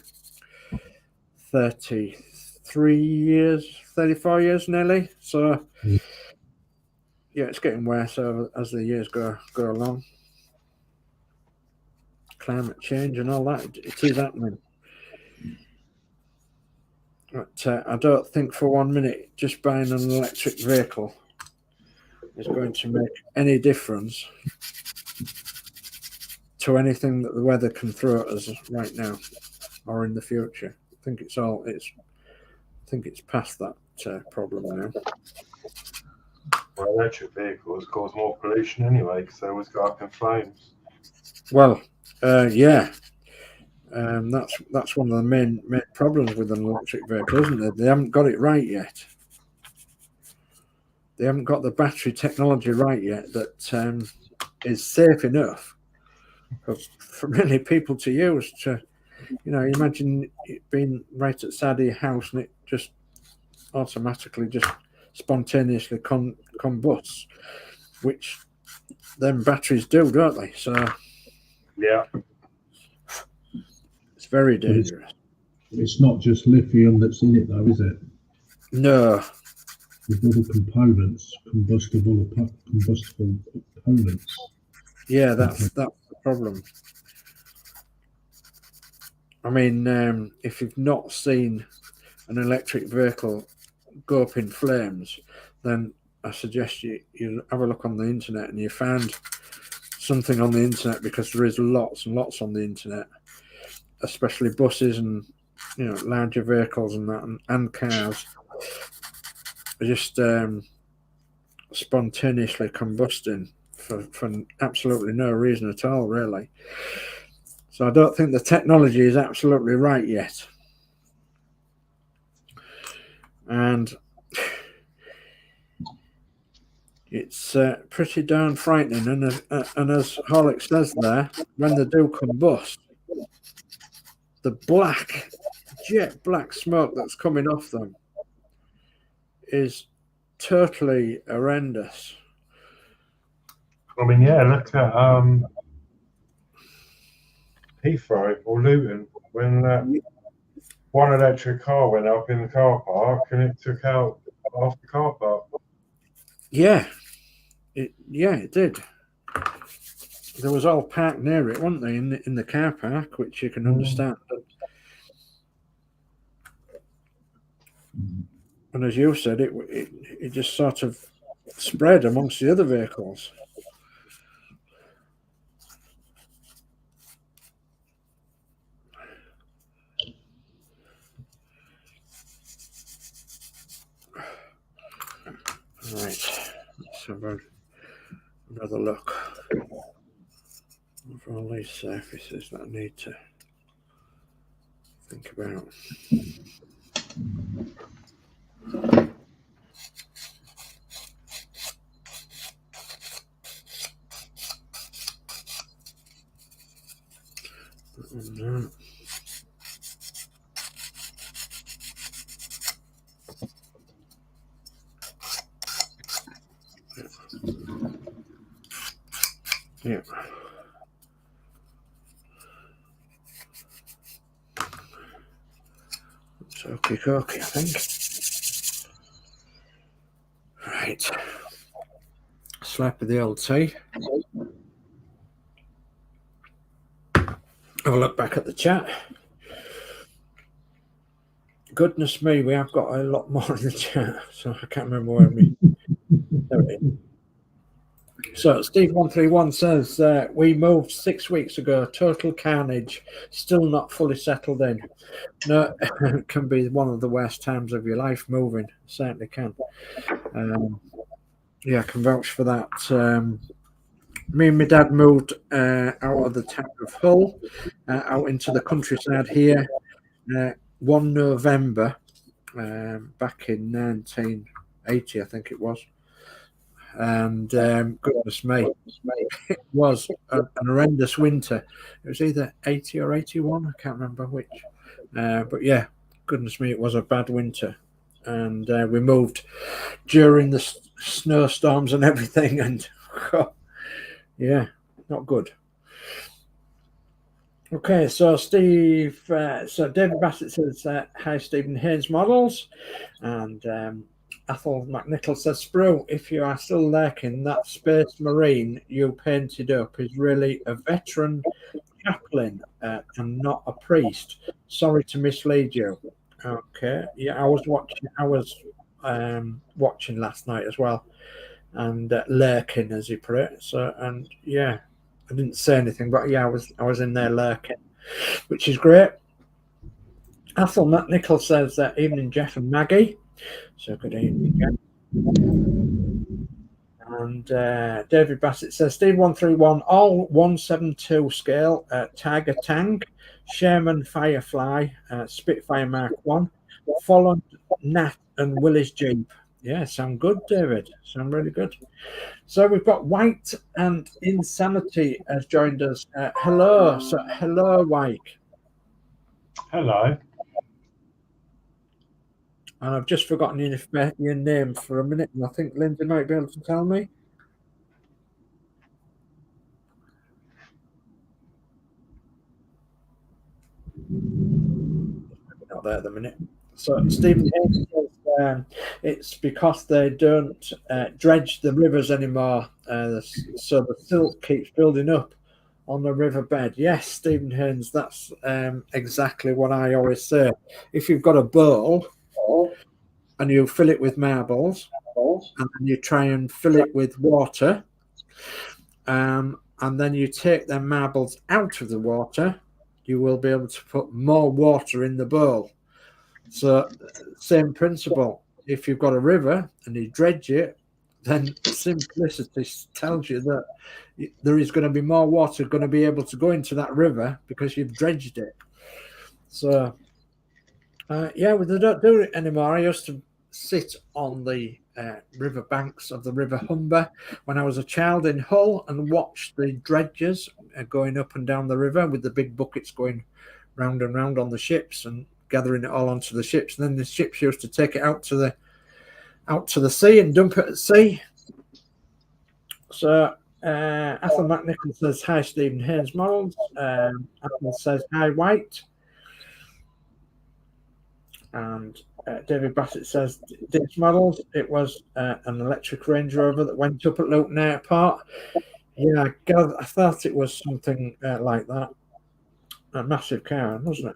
33 years, 34 years nearly. So yeah, it's getting worse as the years go along. Climate change and all that, it is happening. But I don't think for 1 minute just buying an electric vehicle is going to make any difference to anything that the weather can throw at us right now or in the future. I think it's past that problem now. Well, electric vehicles cause more pollution anyway, because they always go up in flames. Well, yeah. That's one of the main problems with an electric vehicle, isn't it? They haven't got it right yet. They haven't got the battery technology right yet that is safe enough for many people to use. To, imagine it being right at the side of your house and it just automatically, just spontaneously combusts, which them batteries do, don't they? So yeah. Very dangerous. It's not just lithium that's in it, though, is it? No. With all the components, combustible components. Yeah, that's the problem. I mean, if you've not seen an electric vehicle go up in flames, then I suggest you have a look on the internet, and you found something on the internet, because there is lots and lots on the internet, especially buses and larger vehicles and that, and cars are just spontaneously combusting for absolutely no reason at all, really. So I don't think the technology is absolutely right yet. And it's pretty darn frightening. And as Horlix says there, when they do combust, the jet black smoke that's coming off them is totally horrendous. I mean, yeah, look at Heathrow or Luton when one electric car went up in the car park and it took out half the car park. Yeah, it did. There was all parked near it, weren't they, in the car park, which you can understand. And as you said, it just sort of spread amongst the other vehicles. Right, let's have another look over all these surfaces that I need to think about. No. Yeah. It's okay, I think. Right. Slap of the old tea. Have a look back at the chat. Goodness me, we have got a lot more in the chat, so I can't remember where we. There it is. So Steve131 says we moved 6 weeks ago. Total carnage. Still not fully settled in. No, it can be one of the worst times of your life moving. Certainly can. Yeah, I can vouch for that. Me and my dad moved out of the town of Hull, out into the countryside here, 1 November, back in 1980, I think it was. And goodness me, it was an horrendous winter. It was either 80 or 81, I can't remember which. But yeah, goodness me, it was a bad winter. And we moved during the snowstorms and everything, and yeah, not good. Okay, so Steve, so David Bassett says, hi, Stephen, Haynes Models. And Athol McNichol says, Sprue, if you are still lurking, that Space Marine you painted up is really a veteran chaplain and not a priest. Sorry to mislead you. Okay, yeah, I was watching last night as well, and lurking, as you put it. So, and yeah, I didn't say anything, but yeah, I was in there lurking, which is great. Athol McNichol says evening, Jeff and Maggie. So good evening, Jeff. And David Bassett says Steve131 all 172 scale Tiger Tank, Sherman Firefly, Spitfire Mark 1, Folland Nat and Willys Jeep. Yeah, sound good, David. Sound really good. So we've got White and Insanity has joined us. Hello. So hello, White. Hello. And I've just forgotten your name for a minute, and I think Lindsay might be able to tell me. out there at the minute. So Stephen Haynes says it's because they don't dredge the rivers anymore, so the silt keeps building up on the riverbed. Yes, Stephen Haynes, that's exactly what I always say. If you've got a bowl and you fill it with marbles, and then you try and fill it with water, and then you take them marbles out of the water, you will be able to put more water in the bowl. So, same principle. If you've got a river and you dredge it, then simplicity tells you that there is going to be more water going to be able to go into that river because you've dredged it. So, yeah, well, they don't do it anymore. I used to sit on the river banks of the River Humber when I was a child in Hull and watch the dredgers going up and down the river with the big buckets going round and round on the ships and gathering it all onto the ships. And then the ships used to take it out to the sea and dump it at sea. So Athel McNichol says, hi, Stephen Haynes Models. Athel says, hi, White. And David Bassett says, Dick's Models, it was an electric Range Rover that went up at Luton Airport. Yeah, I thought it was something like that. A massive car, wasn't it?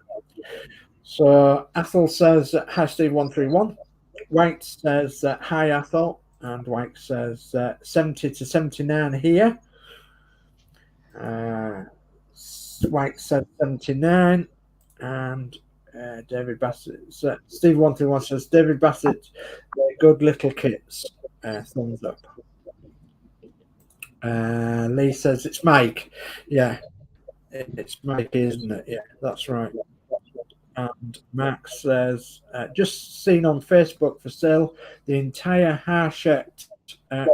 So Athel says, hi, Steve 131. White says, hi, Athel. And White says, 70 to 79 here. White said 79. And David Bassett, Steve 131 says, David Bassett, good little kits. Thumbs up. Lee says, it's Mike. Yeah, it's Mike, isn't it? Yeah, that's right. And Max says, just seen on Facebook for sale, the entire Harshett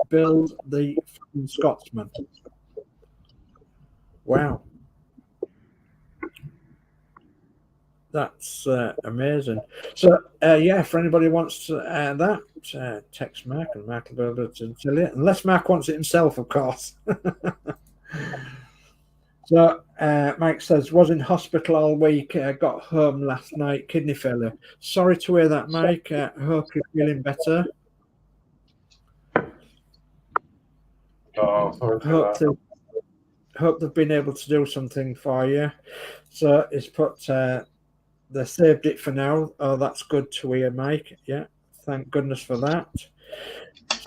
build, the Scotsman. Wow. That's amazing. So, yeah, for anybody who wants that, text Mark and Mark will be able to tell you. Unless Mark wants it himself, of course. So, Mike says, was in hospital all week, got home last night, kidney failure. Sorry to hear that, Mike. I hope you're feeling better. Oh, sorry for that. Hope they've been able to do something for you. So, it's put, they saved it for now. Oh, that's good to hear, Mike. Yeah, thank goodness for that.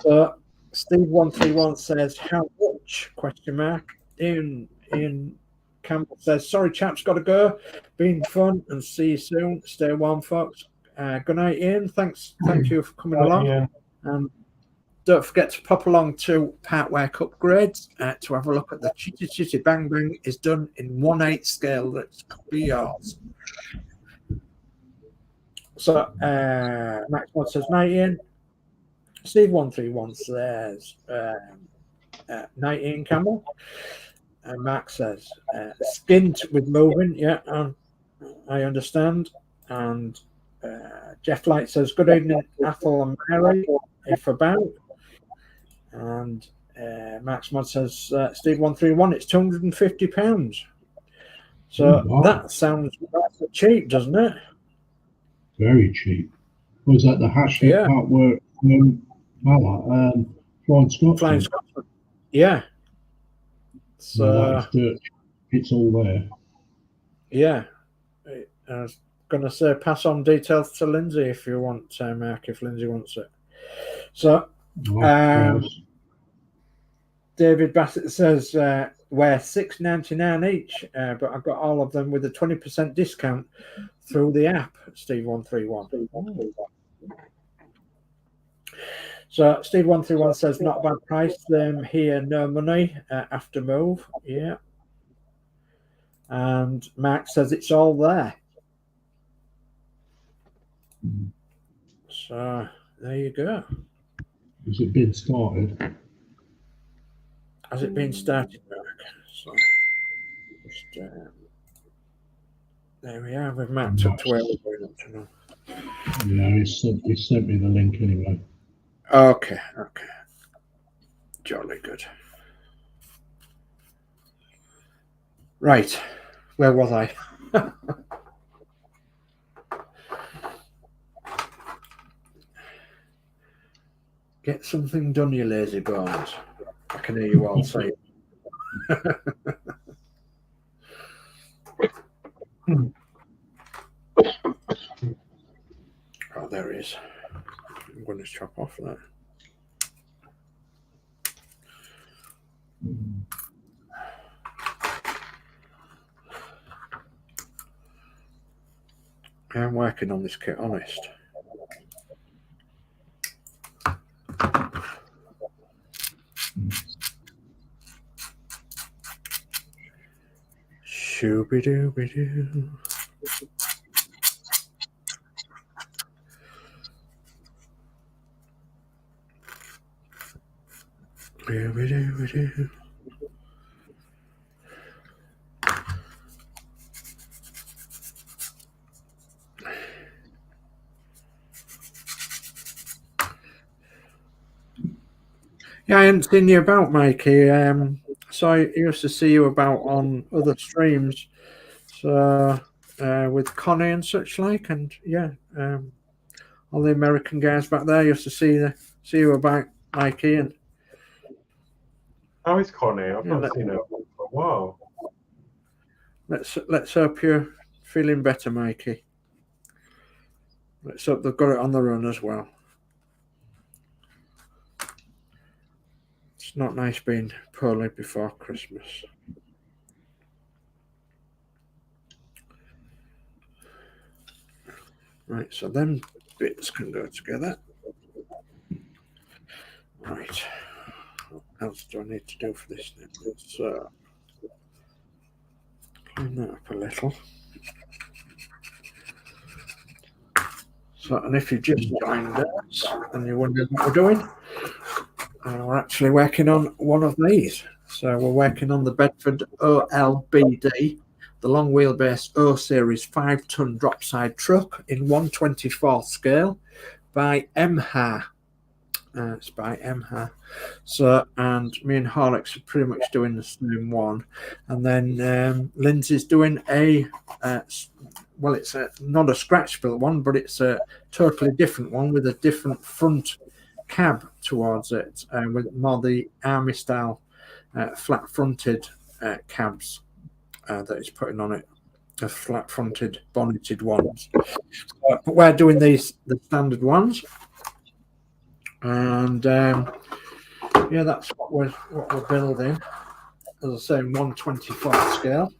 So, Steve131 says, how much? Question mark. Ian Campbell says, sorry, chaps, got to go. Been fun and see you soon. Stay warm, folks. Good night, Ian. Thank you for coming along. And don't forget to pop along to Partwork Upgrades to have a look at the Chitty Chitty Bang Bang is done in 1/8 scale. That could be yours. So, Max Mod says, night, Ian. Steve131 says, night, Ian Campbell. And Mark says, skint with moving. Yeah, I understand. And Jeff Light says, good evening, Athel and Mary, if about. And Max Mod says, Steve131, it's £250. So that sounds cheap, doesn't it? Very cheap. Was that the Harshett Partwork Flying Scotsman? Flying Scotsman. Yeah. So it's all there. Yeah. I was going to say, pass on details to Lindsay if you want, Mark, if Lindsay wants it. So, David Bassett says, we're $6.99 each, but I've got all of them with a 20% discount through the app, Steve131. So Steve131 says, not a bad price. Them here, no money after move. Yeah. And Mark says it's all there. So there you go. Has it been started? Has it been started, Mark? So just, there we are. We've mapped up to where we're going up to now. Yeah, he sent me the link anyway. Okay. Jolly good. Right. Where was I? Get something done, you lazy bones. I can hear you all say it. Oh, there he is. I'm going to chop off that. I'm working on this kit, honest. Shooby-dooby-doo. Dooby-dooby-doo. Yeah, I hadn't seen you about, Mikey. So I used to see you about on other streams, so with Connie and such like, and yeah, all the American guys back there used to see you about, Mikey, and How is Connie? I've yeah, not seen her for a while. let's hope you're feeling better, Mikey. Let's hope they've got it on the run as well. It's not nice being poorly before Christmas. Right, so them bits can go together. Right. What else do I need to do for this then? Let's clean that up a little. So, and if you just joined us and you're wondering what we're doing, we're actually working on one of these. So we're working on the Bedford OLBD, the long wheelbase O series 5-ton dropside truck in 1/24 scale by MHA. It's by MHA. So, and me and Horlix are pretty much doing the same one. And then Lindsay's doing a, well, it's not a scratch built one, but it's a totally different one with a different front cab towards it, with more the army style flat fronted cabs that he's putting on it. The flat fronted bonneted ones. But we're doing the standard ones. And yeah, that's what we're building. As I say, 1/24 scale.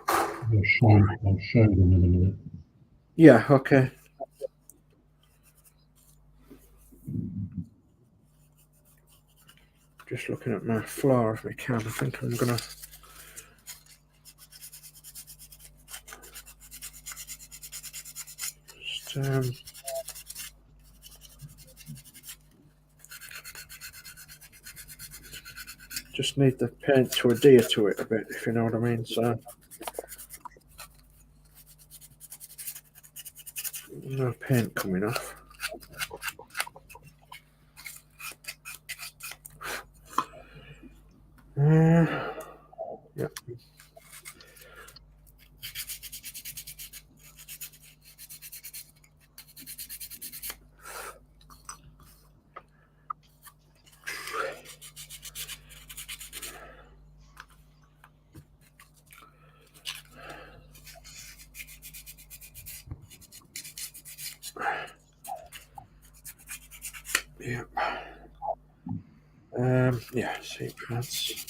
I'll show them in a minute. Yeah, okay. Just looking at my floor if we can. I think I'm gonna just just need the paint to adhere to it a bit, if you know what I mean. So no paint coming off. Yeah. Yeah. Yeah, seat pads.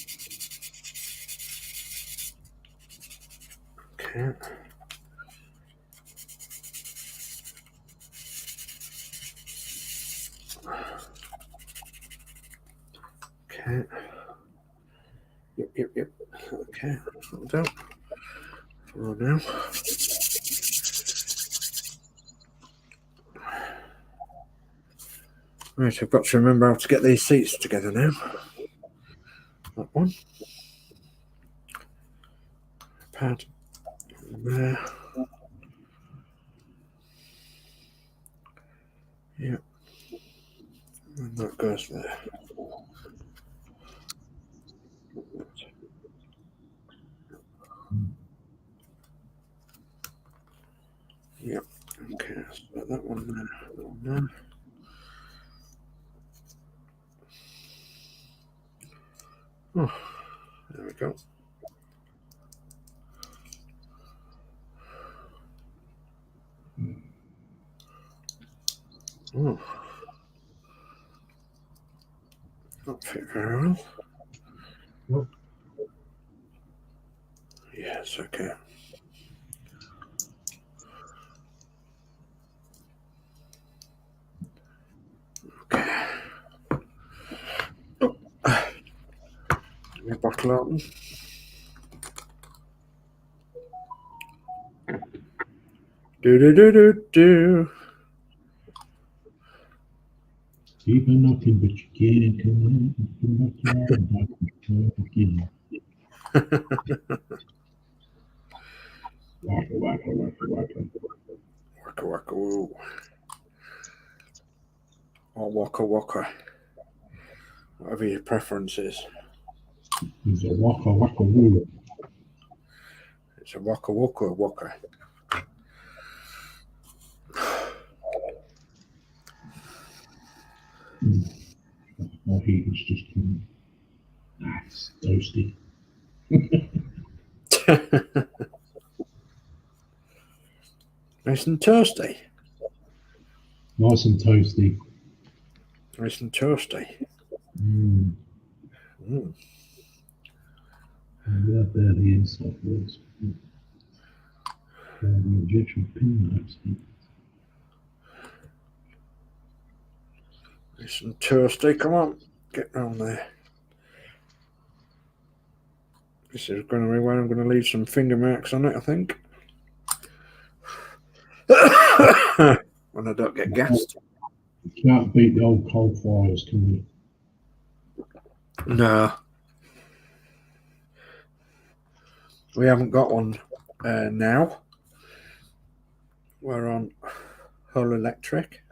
Okay. Okay. Yep. Okay, that'll do. For now. Right, I've got to remember how to get these seats together now. That one. Pad. There. Yep. And that goes there. Yep. Okay, so that one there. That one there. Oh, there we go. Oh, not fit very well. Oh. Yes, okay. Okay. Oh. Let me bottle open. Do. Keep on knocking, but you can't come in. Waka, waka, waka, waka. Waka waka woo. Or waka waka. Whatever your preference is. It's a waka, waka, woo. It's a waka waka waka. My heat is just coming. Nice, toasty. Nice and toasty. Nice and toasty. Nice and toasty. Mm. Mm. Yeah, there the inside was. The injection pin actually. Nice and toasty. Come on, get round there. This is going to be where I'm going to leave some finger marks on it, I think. When I don't get gassed. You can't beat the old coal fires, can you? No. We haven't got one now. We're on whole electric.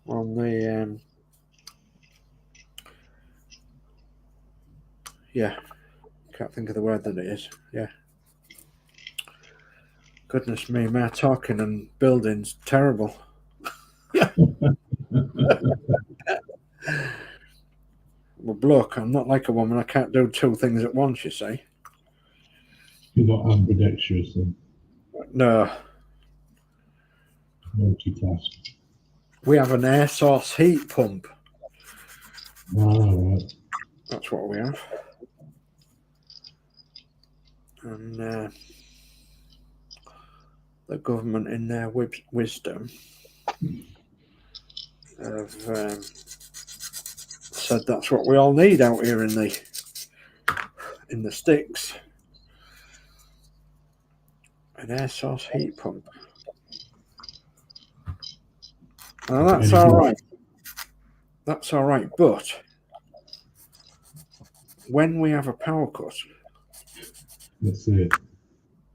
We're on the yeah, can't think of the word that it is. Yeah. Goodness me, my talking and building's terrible. I'm a bloke. I'm not like a woman. I can't do two things at once, you see. You're not ambidextrous and No. multitask. We have an air source heat pump. Right. That's what we have. And the government, in their wisdom, have said that's what we all need out here in the sticks. An air source heat pump. Now that's all right. That's all right, but when we have a power cut, That's it.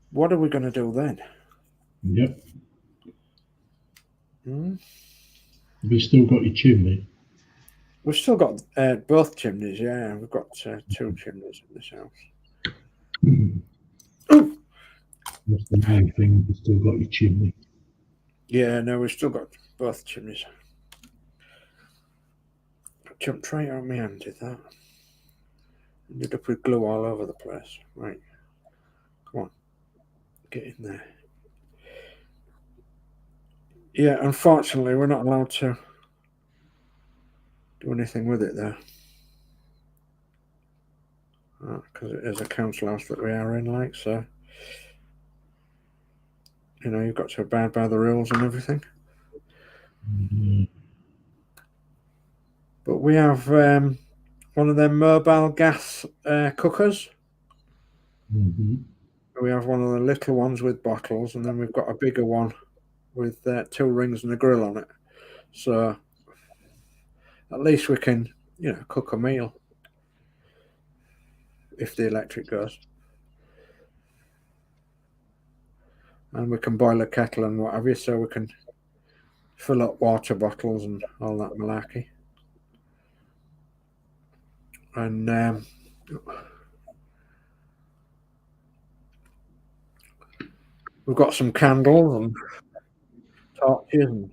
what are we going to do then? Yep. Hmm? Have you still got your chimney? We've still got both chimneys, yeah. We've got two chimneys in this house. That's the main thing. You've still got your chimney. Yeah, no, we've still got both chimneys. Jumped right on my hand, did that. Ended up with glue all over the place. Right. Come on. Get in there. Yeah, unfortunately, we're not allowed to do anything with it there. Because it is a council house that we are in, like, so. You know, you've got to abide by the rules and everything. Mm-hmm. But we have one of them mobile gas cookers. Mm-hmm. We have one of the little ones with bottles, and then we've got a bigger one with 2 rings and a grill on it. So at least we can, you know, cook a meal if the electric goes. And we can boil a kettle and what have you, so we can fill up water bottles and all that malarkey. And we've got some candles and torches, and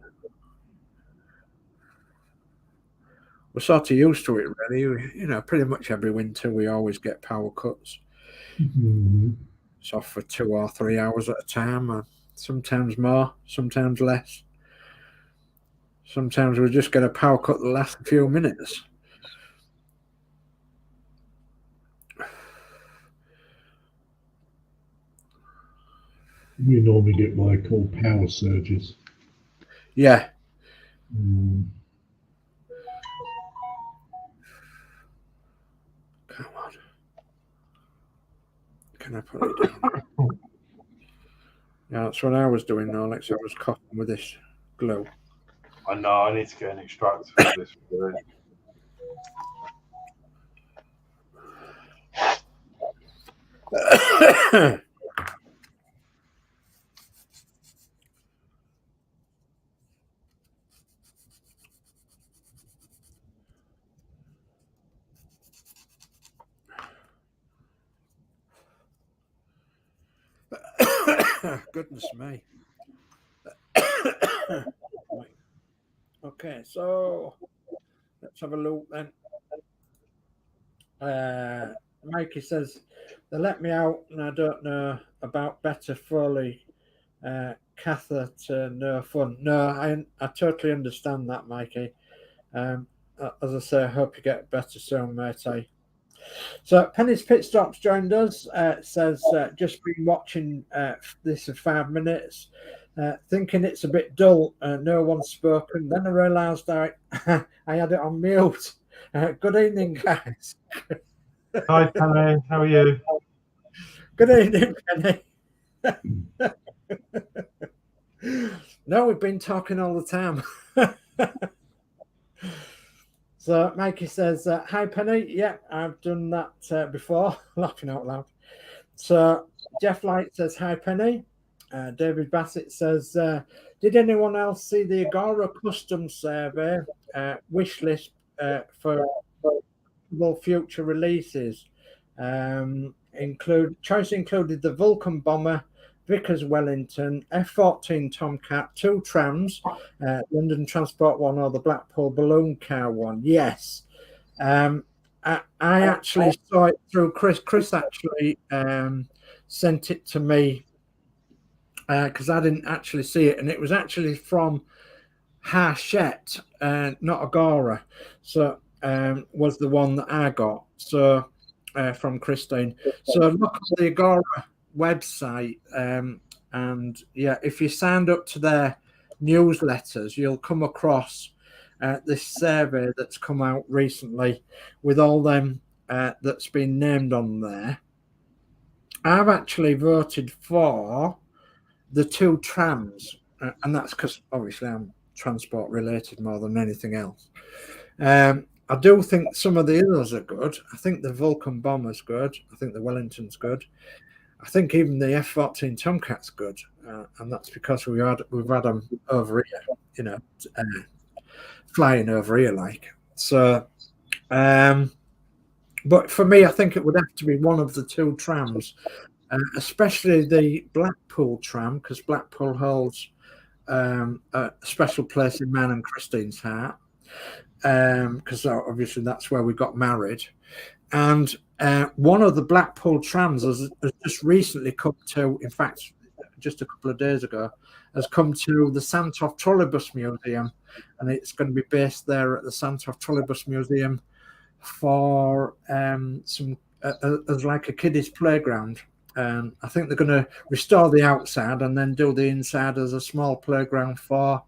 we're sort of used to it, really. You know, pretty much every winter we always get power cuts. Mm-hmm. It's off for 2 or 3 hours at a time, sometimes more, sometimes less. Sometimes we just get a power cut that lasts a few minutes. You normally get what I call power surges. Yeah. Mm. Come on. Can I put it down? Yeah, that's what I was doing, Alex. I was coughing with this glue. I know, I need to get an extractor for this. Goodness me. Okay, so let's have a look then. Mikey says they let me out and I don't know about better Foley. Catheter, no fun. No, I totally understand that, Mikey. As I say, I hope you get better soon, mate. So Penny's Pit Stops joined us. Says just been watching this for 5 minutes, thinking it's a bit dull. No one's spoken. Then I realised I had it on mute. Good evening, guys. Hi, Penny. How are you? Good evening, Penny. No, we've been talking all the time. So Mikey says, hi, Penny. Yeah, I've done that before. Laughing out loud. So Jeff Light says, hi, Penny. David Bassett says, did anyone else see the Agora custom survey wish list for future releases? Choice included the Vulcan Bomber, Vickers Wellington, F-14 Tomcat, 2 trams, London Transport 1 or the Blackpool Balloon Car 1. Yes. I actually saw it through Chris. Chris actually sent it to me because I didn't actually see it. And it was actually from Hachette, not Agora. So was the one that I got. So from Christine. So look at the Agora website, and yeah, if you signed up to their newsletters, you'll come across this survey that's come out recently with all them that's been named on there. I've actually voted for the 2 trams, and that's because obviously I'm transport related more than anything else. I do think some of the others are good. I think the Vulcan Bomber's good. I think the Wellington's good. I think even the F-14 Tomcat's good, and that's because we've had them over here, you know, flying over here like. So, but for me, I think it would have to be one of the 2 trams, especially the Blackpool tram, because Blackpool holds a special place in mine and Christine's heart, because obviously that's where we got married. And one of the Blackpool trams has just recently come to, in fact, just a couple of days ago, has come to the Santov Trolleybus Museum, and it's going to be based there at the Santov Trolleybus Museum for some as like a kiddies playground. I think they're going to restore the outside and then do the inside as a small playground for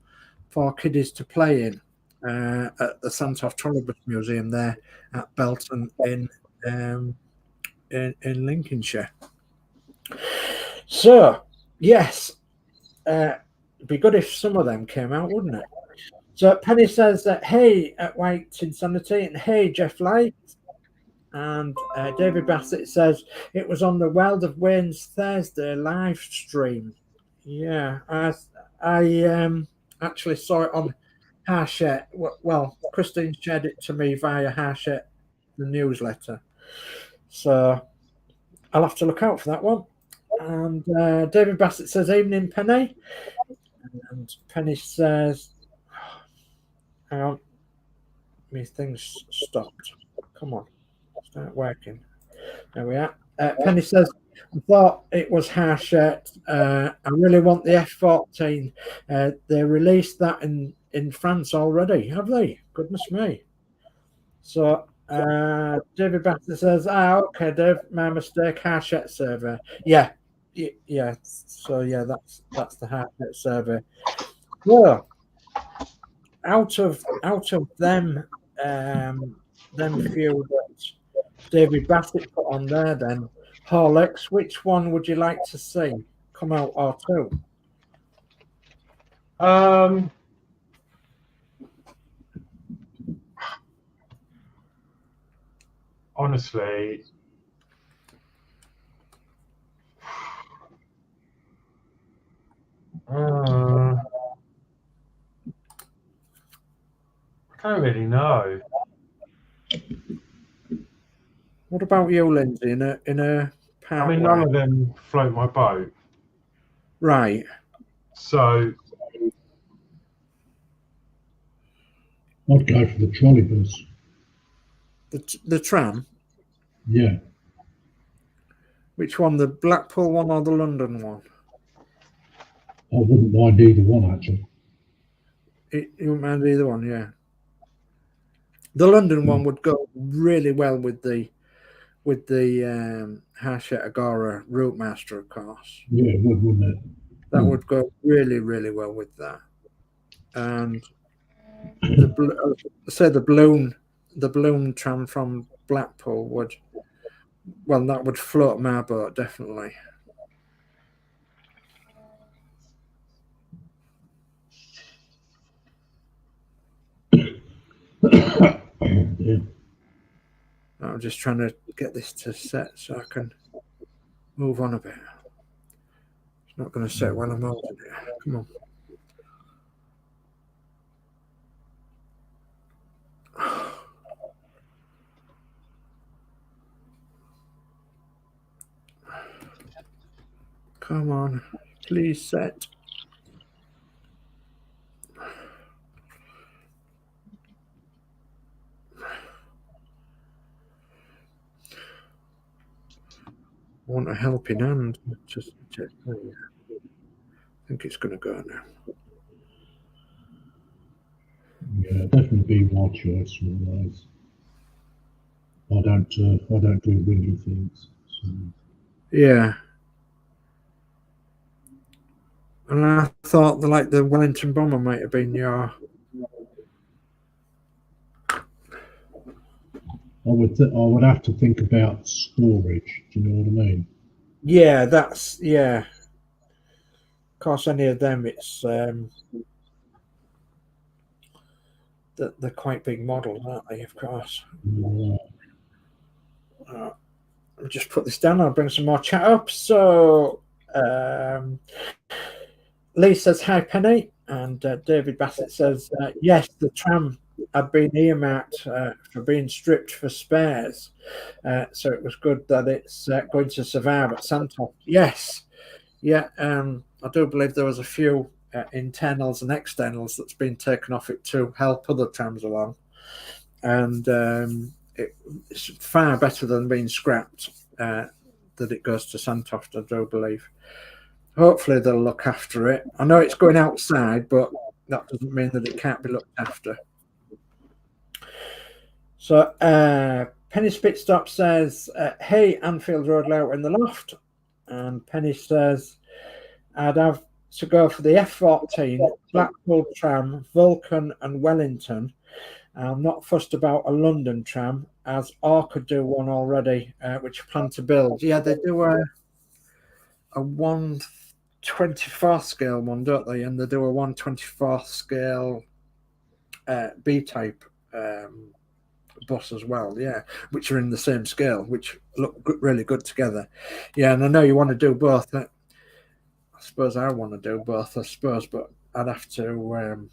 kiddies to play in. At the Santov Trolleybus Museum there at Belton in Lincolnshire. So yes, it'd be good if some of them came out, wouldn't it? So Penny says that hey at White Insanity and hey Jeff Light, and David Bassett says it was on the Wild of Wayne's Thursday live stream. Yeah, I actually saw it on Hachette. Well, Christine shared it to me via Hachette, the newsletter. So I'll have to look out for that one. And David Bassett says, evening, Penny. And Penny says, hang on, me things stopped. Come on, start working. There we are. Penny says, I thought it was Hachette. I really want the F-14. They released that in France already, have they? Goodness me. So David Batter says, okay, Dave, my mistake, Hachette server. Yeah. So yeah, that's the Hachette server. Well, out of them few that David Bassett put on there, then Horlicks, which one would you like to see come out or two? Honestly, I don't really know. What about you, Lindsay? In a I mean, none of them float my boat. Right. So I'd go for the trolleybus. The tram? Yeah. Which one? The Blackpool one or the London one? I wouldn't mind either one, actually. You wouldn't mind either one, yeah. The London one would go really well with the Hachette Agora Route Master, of course. Yeah, it would, wouldn't it? That would go really, really well with that. And the balloon tram from Blackpool would, well, that would float my boat, definitely. Yeah. I'm just trying to get this to set so I can move on a bit. It's not going to set when I'm holding it. Come on. Come on, please set. I want a helping hand. Just check. I think it's going to go now. Yeah, definitely be my choice for those. I don't do windy things. So. Yeah. And I thought the Wellington bomber might have been your. I would have to think about storage. Do you know what I mean? Yeah, yeah. Of course, any of them, it's they're quite big models, aren't they? Of course. Yeah. I'll just put this down. I'll bring some more chat up. So, Lee says hi, Penny, and David Bassett says yes. The tram had been earmarked for being stripped for spares, so it was good that it's going to survive at Santoff. Yes, yeah. I do believe there was a few internals and externals that's been taken off it to help other trams along, and it's far better than being scrapped. That it goes to Santoft, I do believe. Hopefully they'll look after it. I know it's going outside, but that doesn't mean that it can't be looked after. So Penny Spitstop says, hey, Anfield Road layout in the loft. And Penny says, I'd have to go for the F-14, Blackpool tram, Vulcan and Wellington. I'm not fussed about a London tram, as R could do one already, which I plan to build. Yeah, they do a 1/24 scale one, don't they? And they do a 1/24 scale B-type bus as well, yeah, which are in the same scale, which look really good together. Yeah, and I know you want to do both. I suppose I want to do both, I suppose, but I'd have to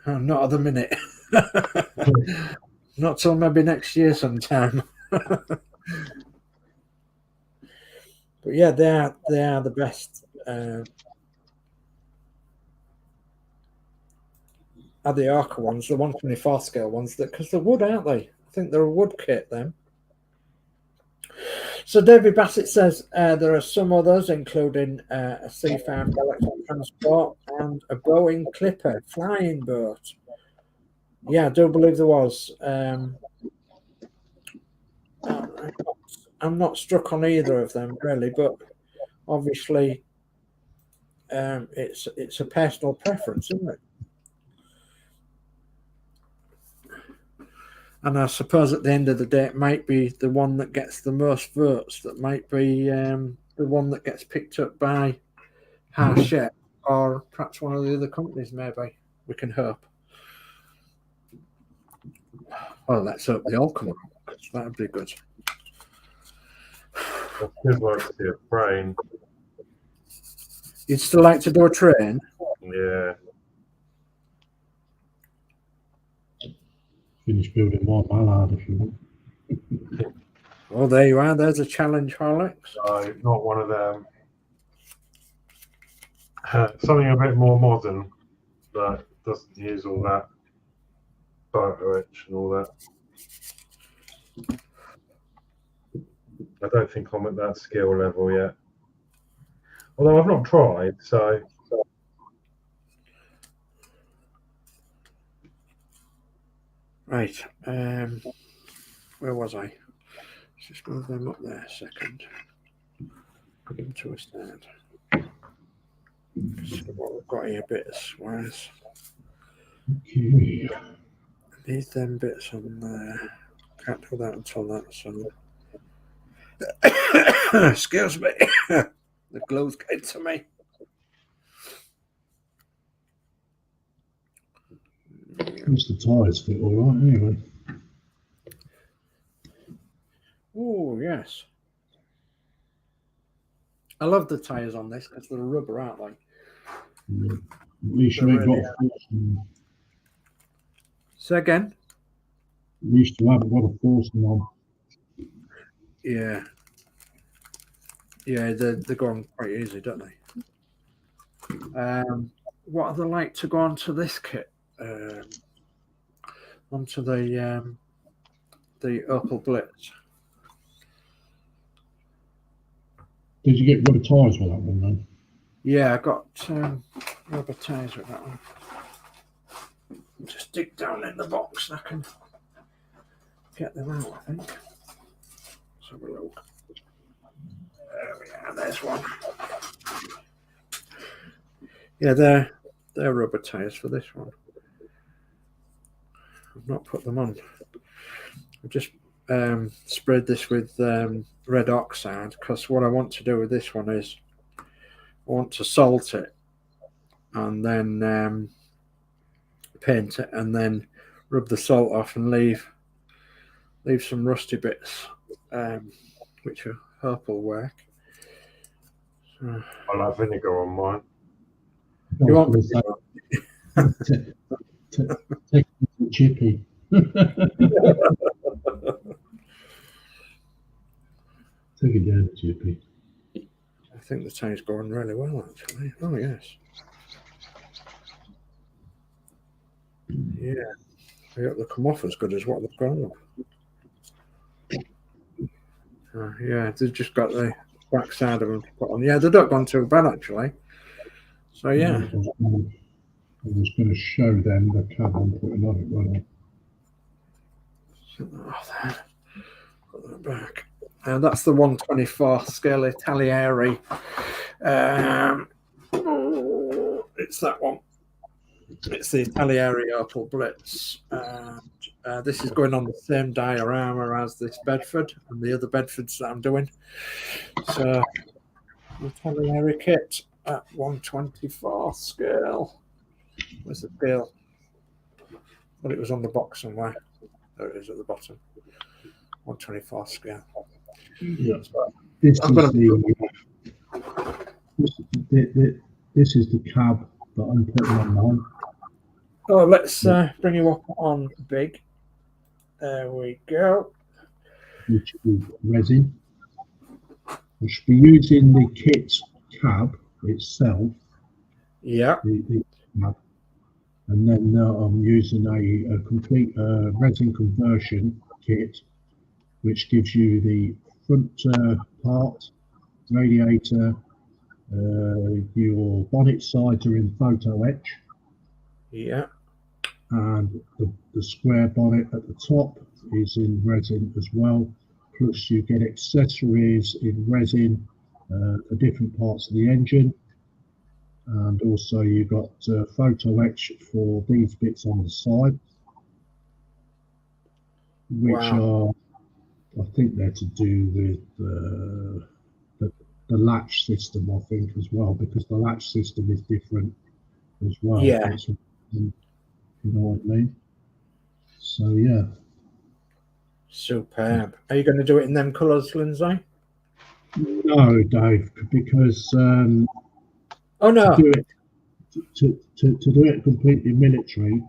not at the minute. Not till maybe next year sometime. But yeah, they are the best. are the Arca ones, the 124 scale ones, because they're wood, aren't they? I think they're a wood kit, them. So David Bassett says there are some others, including a C5 Galaxy Transport and a Boeing Clipper flying boat. Yeah, I do believe there was. I'm not struck on either of them, really, but obviously it's a personal preference, isn't it? And I suppose at the end of the day, it might be the one that gets the most votes that might be the one that gets picked up by Harshep or perhaps one of the other companies, maybe. We can hope. Well, let's hope they all come up, because that would be good. I still like to see a train. You'd still like to do a train? Yeah. Finish building my mallard if you want. Well, there you are. There's a challenge, Horlix. No, not one of them. Something a bit more modern that doesn't use all that photo etch and all that. I don't think I'm at that skill level yet. Although I've not tried, so. Right. Where was I? Let's just move them up there a second. Put them to a stand. See what we've got here, bits. Where's Okay. need them bits on there? Can't do that until that's on. Excuse me. The glue's getting to me. Once the tyres fit all right, anyway. Oh, yes. I love the tyres on this because they're rubber, aren't they? Yeah. At least you ain't got a forcing. Say again? At least you haven't got a forcing on. Yeah. Yeah, they go on quite easy, don't they? What are they like to go onto this kit? Onto the Opel Blitz. Did you get rubber tyres with that one then? Yeah, I got rubber tyres with that one. Just dig down in the box and I can get them out, I think. Let's have a look. There we are, there's one. Yeah, they're rubber tyres for this one. I've not put them on. I've just sprayed this with red oxide because what I want to do with this one is I want to salt it and then paint it and then rub the salt off and leave some rusty bits, which I hope will work. So, I'll have vinegar on mine. you want Take it chippy. Take it down, chippy. I think the tire's going really well, actually. Oh, yes. Yeah. I hope they come off as good as what they've gone off. Yeah, they've just got the back side of them to put on. Yeah, they've not gone too bad, actually. So, yeah. I was going to show them the cab I'm putting on it, wasn't I? Oh, there. Put that back. That's the 124 scale Italieri. It's that one. It's the Italieri Opel Blitz. This is going on the same diorama as this Bedford and the other Bedfords that I'm doing. So, the Italieri kit at 124 scale. Where's the scale? Well, it was on the box somewhere. There it is at the bottom. 124 scale. Yeah. This is the cab that I'm putting on mine. Oh, let's bring you up on big. There we go. Which is resin. I should be using the kit cab itself. Yeah. The cab. And then I'm using a complete resin conversion kit, which gives you the front part, radiator, your bonnet sides are in photo etch, Yeah. and the square bonnet at the top is in resin as well. Plus, you get accessories in resin for different parts of the engine, and also you've got photo etch for these bits on the side, which Wow. are, I think they're to do with the latch system, I think, as well, because the latch system is different as well. Yeah. It's, you know what I mean? So yeah. Superb. Are you going to do it in them colours, Lindsay? No, Dave, because Oh to no. do it to do it completely military,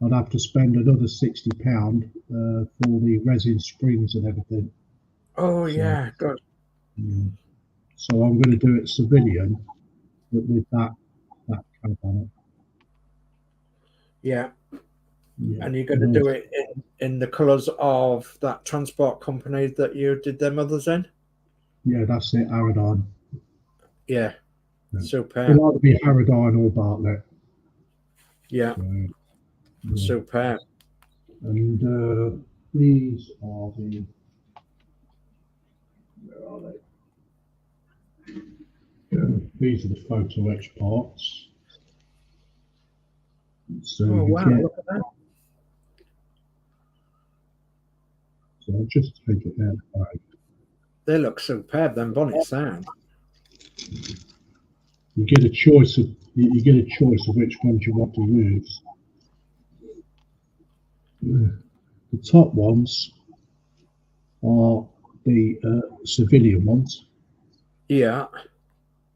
I'd have to spend another £60 for the resin springs and everything. Oh So, yeah, good. so I'm going to do it civilian, but with that cab on it. Yeah. Yeah. And you're going to do it in the colours of that transport company that you did them others in? Yeah, that's it, Aradine. Yeah. Yeah. Superb. It'll either be Aradine or Bartlett. Yeah. So, yeah. Superb. And these are the, where are they? These are the photo etch parts. So Oh you wow, get, look at that. so I'll just take it out. Right. They look superb, them bonnets sound. You get a choice of which ones you want to use. The top ones are the civilian ones, Yeah.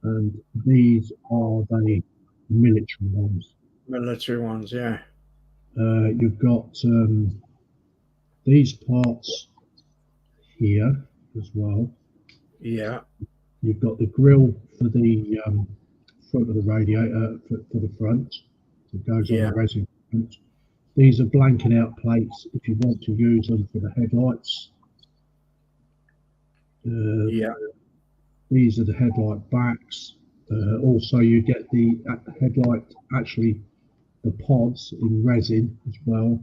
and these are the military ones. Military ones, yeah. You've got these parts here as well. Yeah. You've got the grill for the front of the radiator for the front. It goes on Yeah. the resin front. These are blanking out plates if you want to use them for the headlights. Yeah. These are the headlight backs. Also, you get the headlight, actually, the pods in resin as well.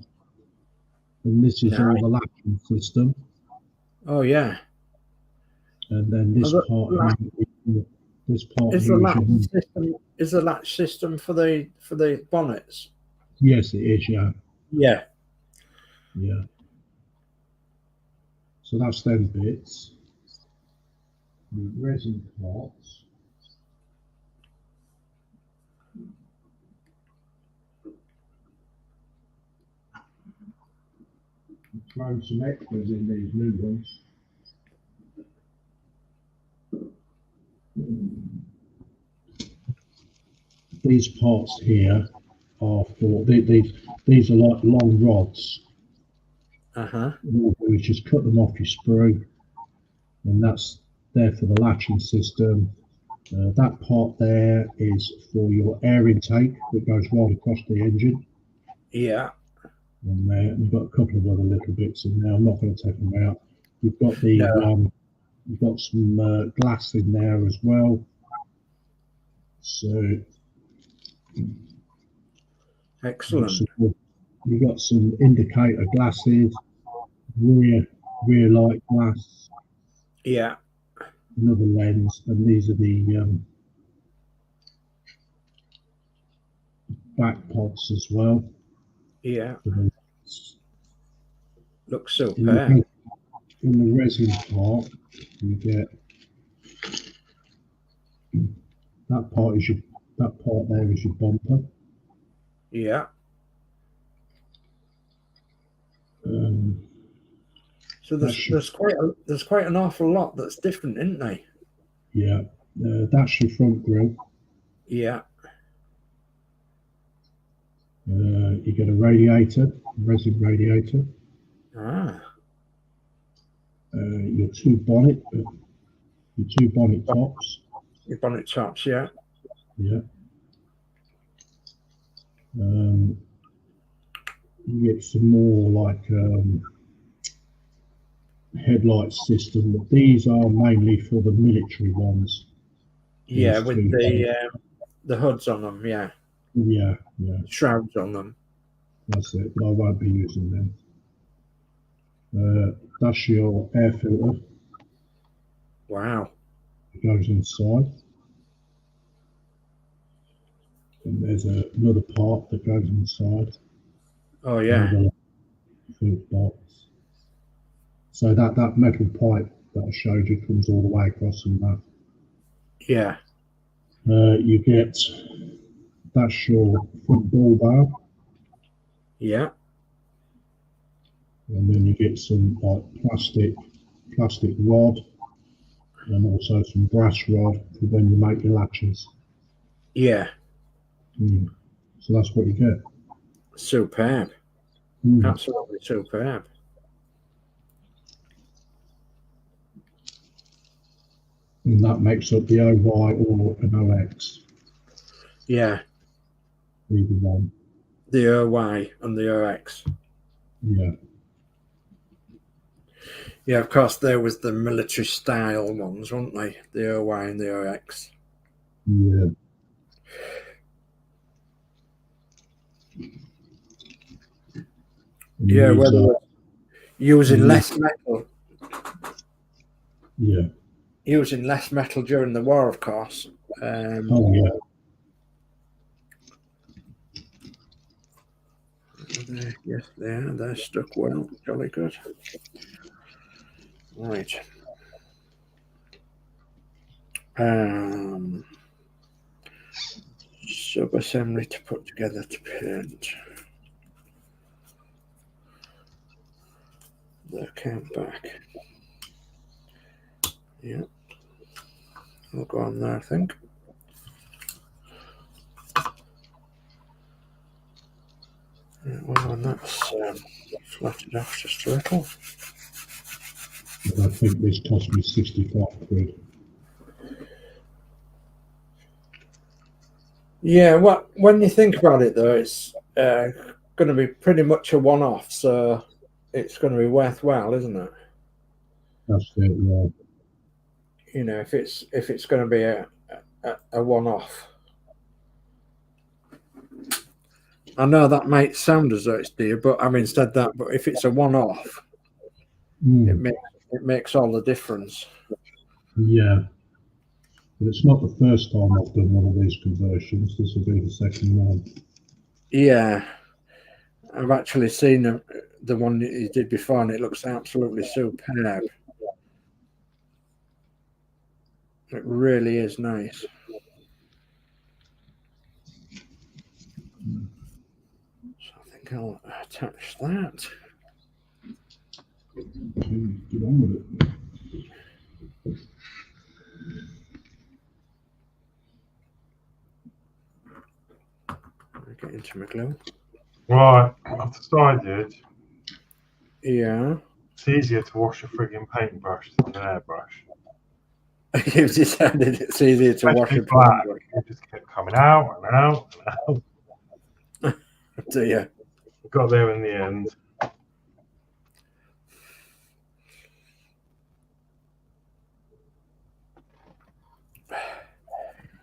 And this is all Nice. the latching system. Oh yeah. And then this Oh, part here, this part is the here is latch your, system for the bonnets? yes, it is, yeah. Yeah. Yeah. So that's them bits. The resin parts. Throw some extras in these new ones. These parts here are for these are like long rods. Uh-huh. What you do is just cut them off your sprue, and that's there for the latching system. That part there is for your air intake that goes right across the engine. Yeah. And you've got a couple of other little bits in there. I'm not going to take them out. You've got the No. you've got some glass in there as well. So Excellent. you've got some indicator glasses, rear light glass, Yeah. another lens, and these are the back pods as well. Yeah. Looks In superb. the resin part, you get that part there is your bumper. Yeah. So there's quite an awful lot that's different, isn't there? Yeah, that's your front grille. Yeah. You get a radiator, resin radiator. Ah. Your two bonnet tops. Your bonnet tops, yeah. Yeah. You get some more like headlight system, but these are mainly for the military ones. Yeah, These with two. the hoods on them. Yeah, Yeah, shrouds on them. that's it. But I won't be using them. That's your air filter. Wow. It goes inside. And there's another part that goes inside. Oh yeah. The filter box. So that metal pipe that I showed you comes all the way across and that. Yeah. You get, that's your front ball bar. Yeah. And then you get some like plastic rod and also some brass rod for when you make your latches. Yeah. So that's what you get. Superb. Absolutely superb. And that makes up the OY or an OX. Yeah. Either one. The OY and the OX. Yeah. Yeah, of course, there was the military style ones, weren't they? The OY and the OX. Yeah. Yeah, whether using less metal. Yeah. Using less metal during the war, of course. Oh yeah. Yes, they are. They're stuck well. Jolly good. Right. Sub-assembly to put together to paint. The count back. Yeah. I'll go on there, I think. Yeah, well, and that's flattened off just a little. I think this cost me 65 quid. Yeah, well, when you think about it, though, it's going to be pretty much a one-off, so it's going to be worthwhile, isn't it? That's it, yeah. You know, if it's going to be a one-off. I know that might sound as though it's dear, but I mean, said that. But if it's a one-off, it makes all the difference. Yeah, but it's not the first time I've done one of these conversions. This will be the second one. Yeah, I've actually seen the one that you did before, and it looks absolutely superb. It really is nice. So I think I'll attach that. Okay, get on with it. Get into my glue. Right, I've decided. Yeah. It's easier to wash a frigging paintbrush than an airbrush. You've decided it's easier to wash a black. It just kept coming out and out and out. Do you? Got there in the end.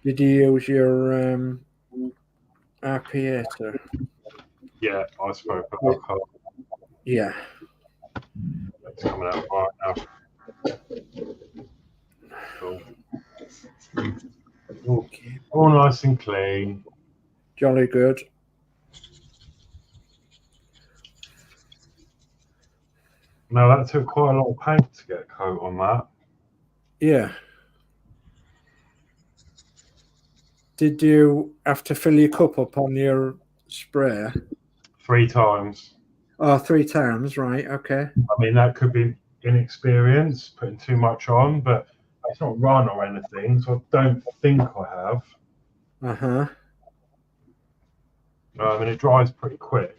Did you use your arpeator? Yeah, I spoke about that. Yeah. It's coming out right now. Cool. Okay. All nice and clean. Jolly good. No, that took quite a lot of paint to get a coat on that. Yeah. Did you have to fill your cup up on your sprayer? 3 times. Oh, 3 times, right, okay. I mean, that could be inexperience, putting too much on, but it's not run or anything, so I don't think I have. Uh-huh. I mean, it dries pretty quick.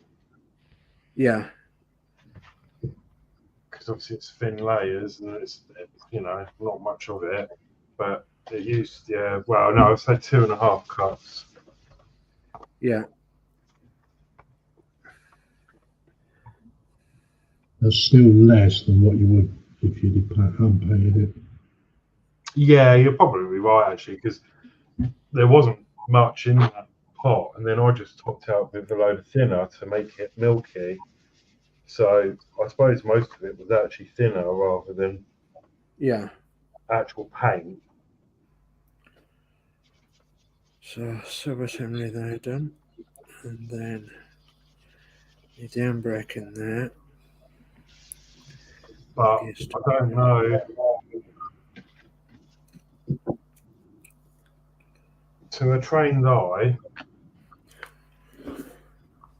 Yeah. Because obviously it's thin layers and it's, you know, not much of it. But it used, yeah, well, no, I'd say 2.5 cups. Yeah. That's still less than what you would if you did hand painted it. Yeah, you're probably right actually, because there wasn't much in that pot, and then I just topped out with a load of thinner to make it milky. So I suppose most of it was actually thinner rather than actual paint. So subassembly there done, and then your down brake in there. But I don't know. To a trained eye,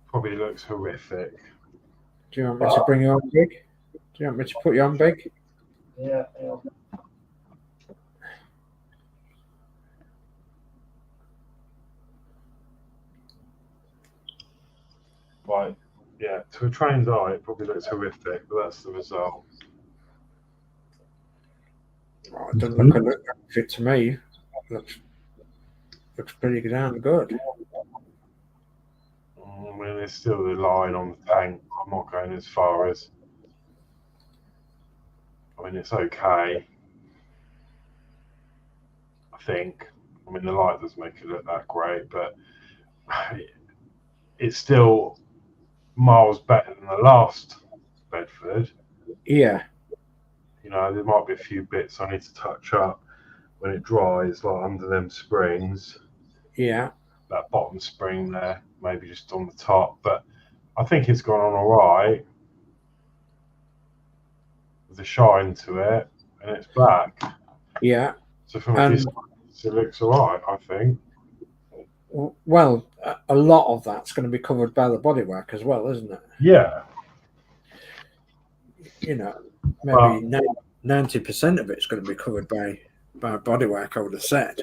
probably looks horrific. Do you want me to bring you on big? Do you want me to put you on big? Yeah. Right. Yeah. To a trained eye, it probably looks horrific, but that's the result. Oh, it doesn't look fit to me. Looks pretty damn good. I mean, there's still the line on the tank. I'm not going as far as. I mean, it's okay. I think. I mean, the light doesn't make it look that great, but it's still miles better than the last Bedford. Yeah. You know, there might be a few bits I need to touch up when it dries, like under them springs. Yeah. That bottom spring there, maybe just on the top, but I think it's gone on all right. With a shine to it, and it's black. Yeah. So from a distance, it looks all right, I think. Well, a lot of that's going to be covered by the bodywork as well, isn't it? Yeah. You know, maybe 90% of it's going to be covered by bodywork, I would have said.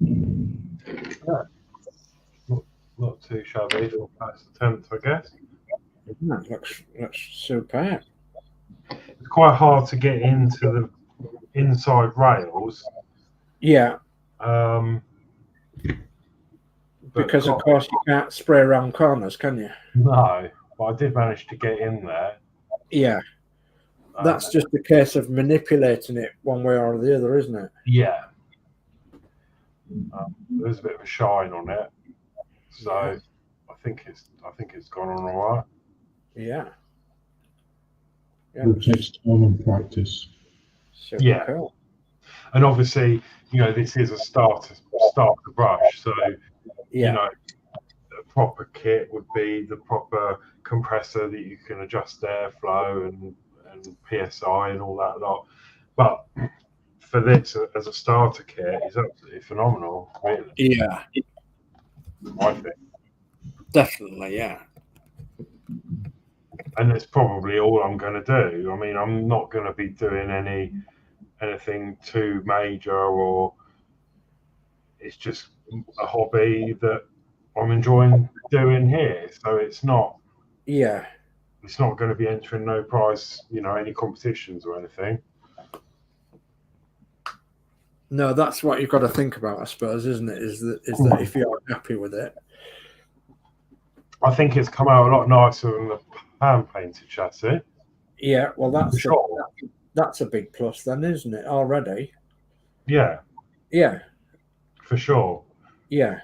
Yeah. Not too shabby. Little past attempt, I guess. That looks superb. It's quite hard to get into the inside rails. Yeah. Because of course you can't spray around corners, can you? No, but I did manage to get in there. Yeah. That's just a case of manipulating it one way or the other, isn't it? Yeah. There's a bit of a shine on it, so I think it's gone on all right. Yeah. It takes time and practice. Super cool. And obviously, you know, this is a start the brush, so you know, a proper kit would be the proper compressor that you can adjust airflow and PSI and all that lot. But for this as a starter kit is absolutely phenomenal, really. Yeah. I think. Definitely, yeah. And that's probably all I'm going to do. I mean, I'm not going to be doing anything too major, or it's just a hobby that I'm enjoying doing here. So it's not. Yeah. It's not going to be entering no prize, you know, any competitions or anything. No, that's what you've got to think about, I suppose, isn't it? Is that if you're happy with it. I think it's come out a lot nicer than the hand painted chassis. Yeah, well, that's a big plus then, isn't it? Already. Yeah. Yeah. For sure. Yeah.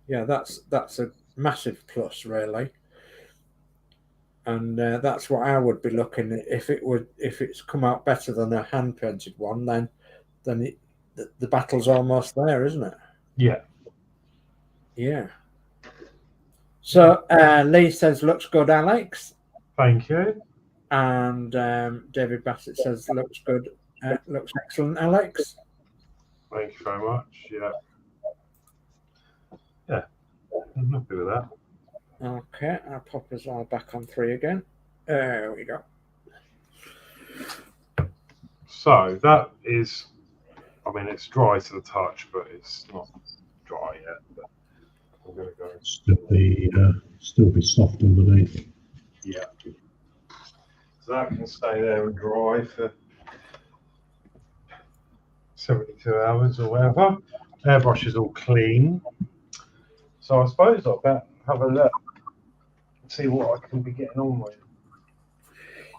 Yeah, that's a massive plus, really. And that's what I would be looking at. If it's come out better than a hand painted one, then the battle's almost there, isn't it? Yeah. Yeah. So Lee says looks good, Alex. Thank you. And David Bassett says looks good, looks excellent, Alex. Thank you very much. Yeah. Yeah. I'm happy with that. Okay, our pop us all back on 3 again. There we go. So that is, I mean, it's dry to the touch, but it's not dry yet. But I'm going to go. Still be soft underneath. Yeah. So that can stay there and dry for 72 hours or whatever. Airbrush is all clean. So I suppose I'll have a look see what I can be getting on with.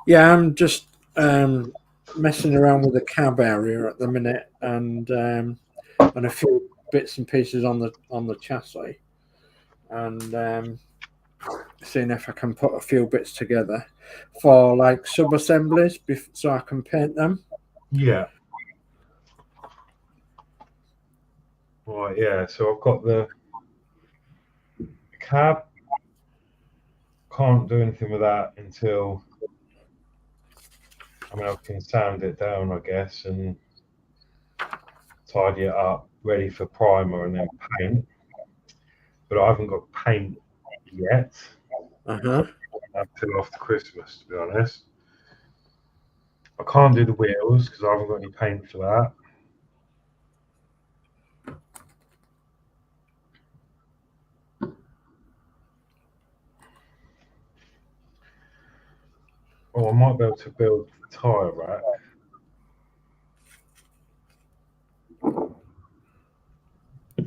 Yeah, I'm just messing around with the cab area at the minute, and a few bits and pieces on the chassis, and seeing if I can put a few bits together for like sub assemblies, so I can paint them. Yeah. Right. Yeah. So I've got the cab. Can't do anything with that until, I mean, I can sand it down, I guess, and tidy it up, ready for primer and then paint. But I haven't got paint yet. Until after Christmas, to be honest. I can't do the wheels because I haven't got any paint for that. Oh, I might be able to build the tyre rack.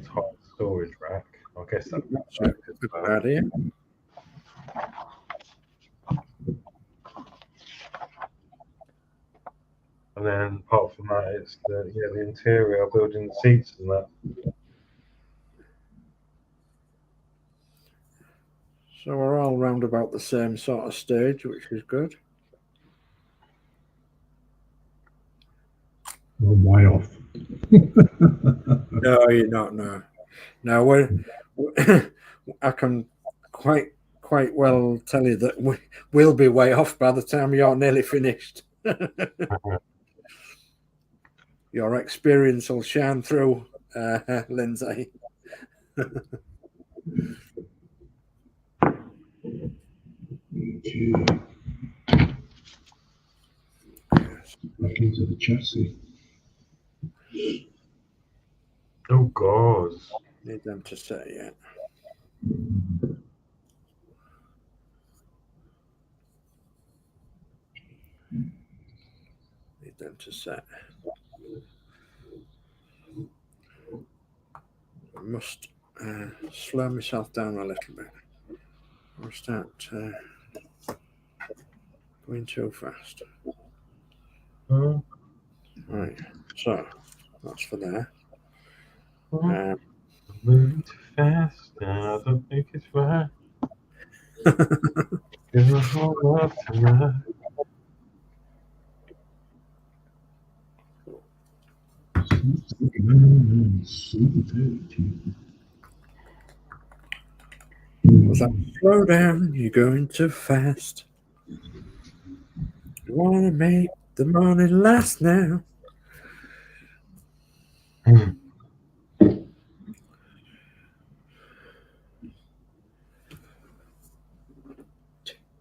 Tyre storage rack. I guess that's a good idea. And then apart from that, it's the interior, building the seats and that. So we're all round about the same sort of stage, which is good. We're way off. No, you're not. No, I can quite well tell you that we'll be way off by the time you're nearly finished. Your experience will shine through, Lindsay. Okay. Back into the chassis. Oh God. Need them to set yet. Need them to set. I must slow myself down a little bit. I'll start going too fast. Right, so that's for there. Moving too fast, I don't think it's right. There's a whole lot tonight. Was that slow down? You're going too fast. You want to make the morning last now.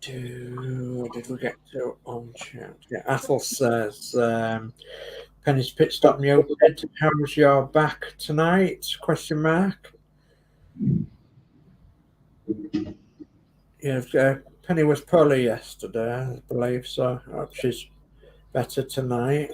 What did we get to on chat? Yeah, Athel says, Penny's pit stop muted. How was your back tonight? Question mark. Yeah, Penny was poorly yesterday, I believe, so I hope she's better tonight.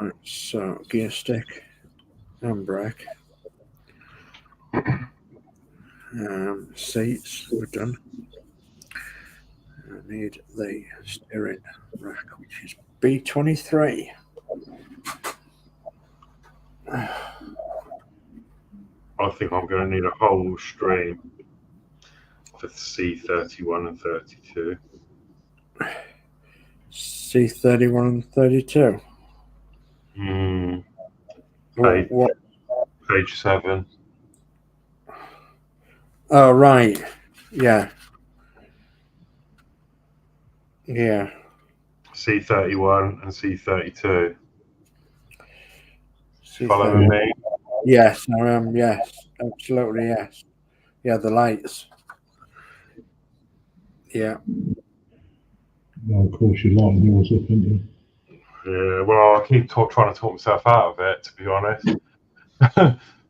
Right, so gear stick and brake. Seats, we're done. I need the steering rack, which is B23. I think I'm going to need a whole stream for C31 and 32. C31 and 32. What? Page 7. Oh, right. Yeah. Yeah. C31 and C32. C31. Follow me? Yes, I am. Yes, absolutely. Yes. Yeah, the lights. Yeah. Well, of course, you lighten yours up, didn't you? Yeah, well, I keep trying to talk myself out of it, to be honest.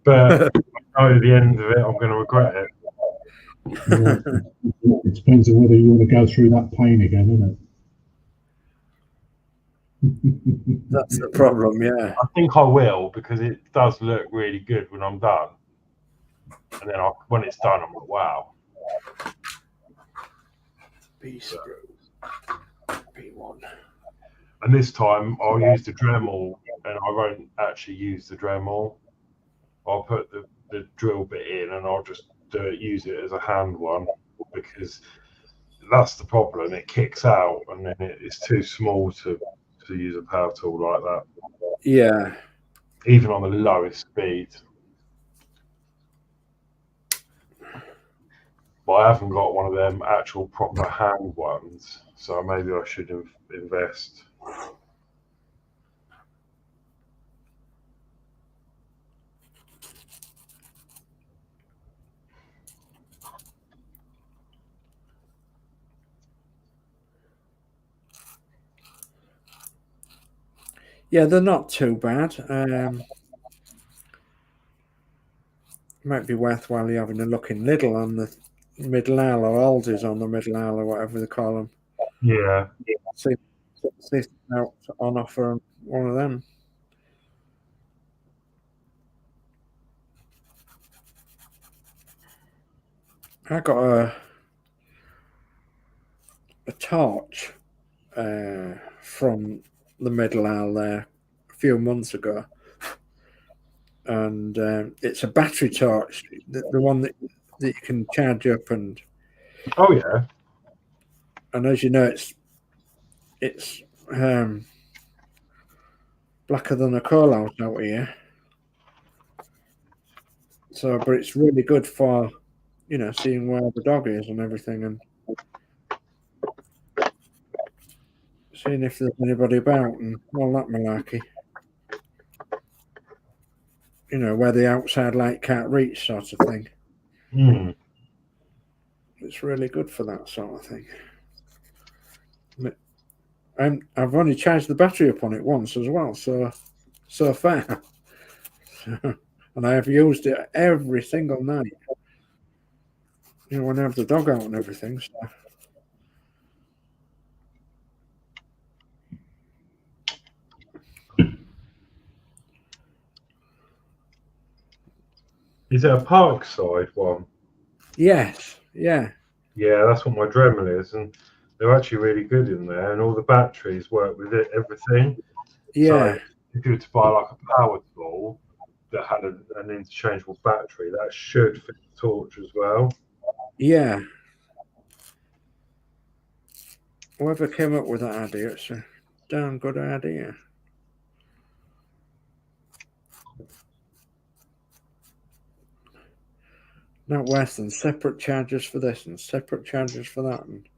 But at the end of it, I'm going to regret it. Yeah. It depends on whether you want to go through that pain again, isn't it? That's the problem, yeah. I think I will, because it does look really good when I'm done. And then when it's done, I'm like, wow. B1. And this time I'll use the Dremel, and I won't actually use the Dremel. I'll put the drill bit in, and I'll just use it as a hand one, because that's the problem. It kicks out, and then it's too small to use a power tool like that. Yeah. Even on the lowest speed. But I haven't got one of them actual proper hand ones, so maybe I should invest. Yeah, they're not too bad. Might be worthwhile you having a look in Lidl on the middle aisle, or Aldi's on the middle aisle, or whatever they call them. Yeah. See out on offer on one of them. I got a torch from the middle aisle there a few months ago, and it's a battery torch, the one that you can charge up, and Oh yeah. And as you know, it's blacker than a coal house out here. So, but it's really good for, seeing where the dog is and everything, and seeing if there's anybody about and all that malarkey. Where the outside light can't reach, sort of thing. Mm. It's really good for that sort of thing. I've only charged the battery up on it once as well, so far. And I have used it every single night. When I have the dog out and everything. So. Is it a Parkside one? Yes. Yeah. Yeah, that's what my Dremel is, and they're actually really good in there, and all the batteries work with it, everything. Yeah. So if you were to buy like a power tool that had an interchangeable battery, that should fit the torch as well. Yeah. Whoever came up with that idea, it's a damn good idea. Not worse than separate chargers for this and separate chargers for that. And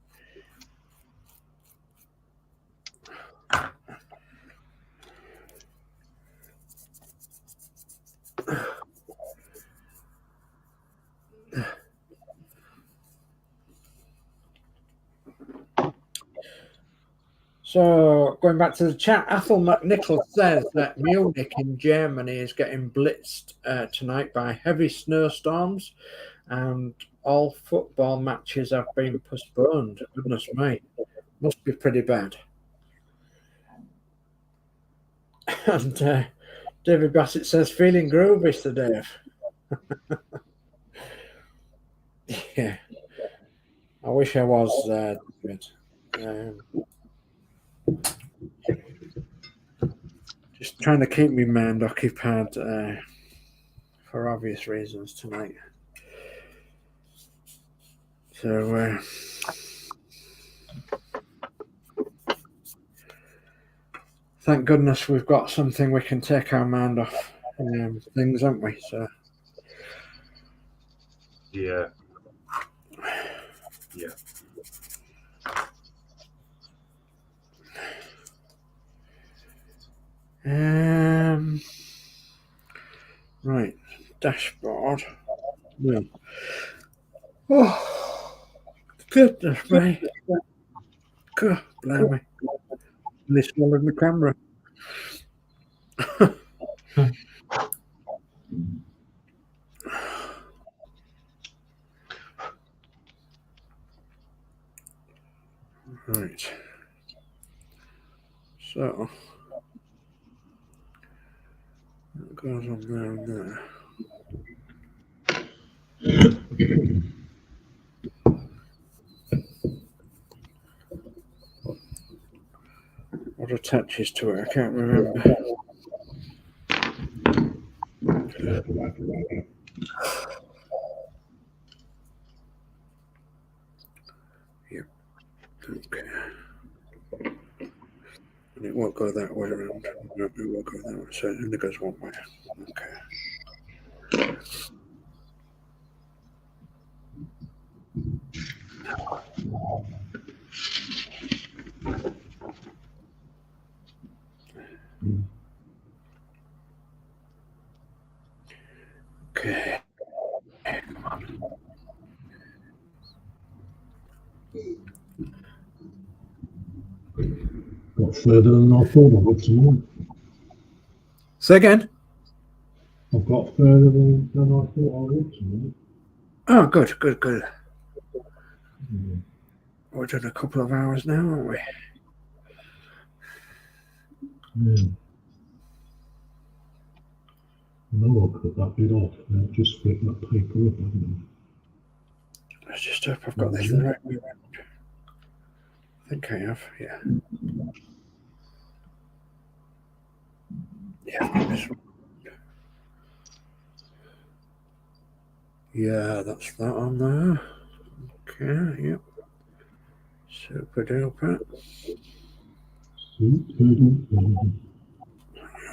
so, going back to the chat, Athel McNichol says that Munich in Germany is getting blitzed tonight by heavy snowstorms, and all football matches have been postponed. Goodness me, must be pretty bad. And David Bassett says, feeling groovy, Sir Dave. Yeah, I wish I was David. Just trying to keep my mind occupied for obvious reasons tonight. So thank goodness we've got something we can take our mind off things, haven't we? So yeah. Yeah. Right, dashboard. Yeah. Oh, goodness me. God, blimey. They swallowed my camera. So it goes on there and there. What attaches to it? I can't remember. Yep. Okay. And it won't go that way around. No, it won't go that way. So it only goes one way. Okay. Okay. Come on. Got further than I thought I would tonight. Say again. I've got further than I thought I would tonight. Oh, good, good, good. Yeah. We're doing a couple of hours now, aren't we? Yeah. No, I'll cut that bit off. I'll just flip that paper up, haven't Let's just hope I've got this the right way around. I think I have, yeah. Yeah, I've got this one. Yeah, that's that on there. Okay, yep. Super duper.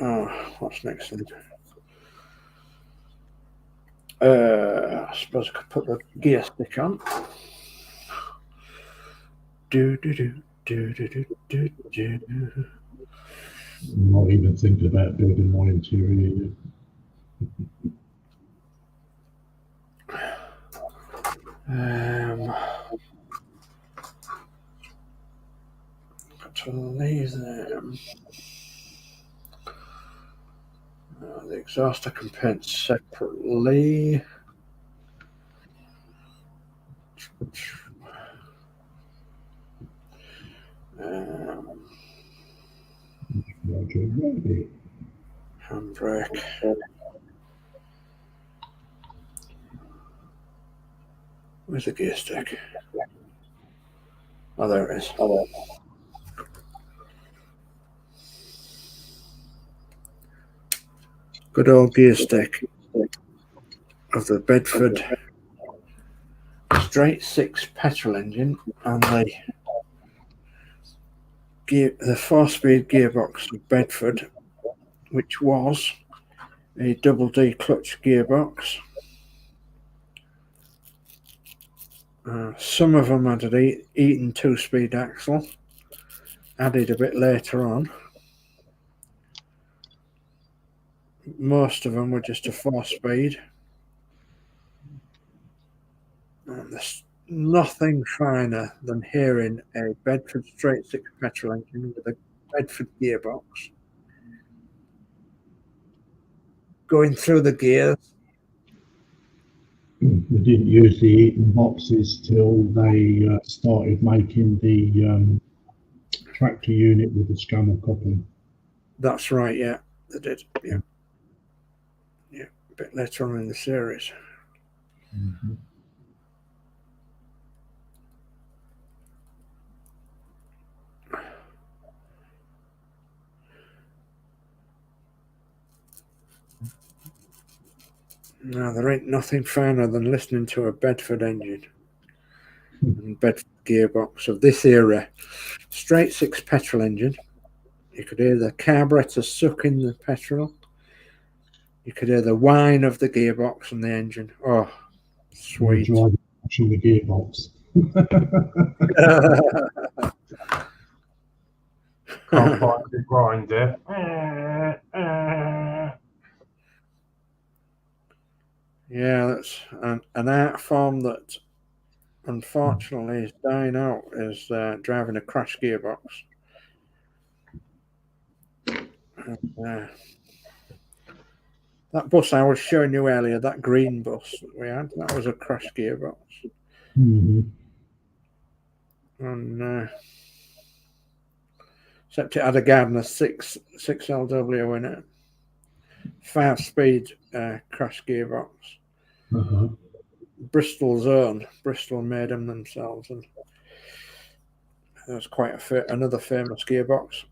Oh, what's next then? I suppose I could put the gear stick on. Do do do do do do do do. I'm not even thinking about building my interior yet. Got to leave them. The exhaust I can paint separately. Handbrake. Where's the gear stick? Oh, there it is. Good old gear stick of the Bedford straight 6 petrol engine and the 4-speed gearbox of Bedford, which was a double D clutch gearbox. Some of them had an Eaton 2-speed axle, added a bit later on. Most of them were just a 4-speed. And there's nothing finer than hearing a Bedford straight 6 petrol engine with a Bedford gearbox going through the gears. They didn't use the Eaton boxes till they started making the tractor unit with the scammer coupling. That's right, yeah, they did. Yeah, yeah, a bit later on in the series. Mm-hmm. No, there ain't nothing finer than listening to a Bedford engine and Bedford gearbox of this era. Straight 6 petrol engine. You could hear the carburetor sucking the petrol. You could hear the whine of the gearbox and the engine. Oh, sweet. Driving the gearbox. Can't find it, grind it. Yeah, that's an art form that unfortunately is dying out, is driving a crash gearbox. That bus I was showing you earlier, that green bus that we had, that was a crash gearbox. Mm-hmm. And except it had a Gardner 6 LW in it. 5-speed crash gearbox. Bristol's own. Bristol made them themselves, and there's quite another famous gearbox.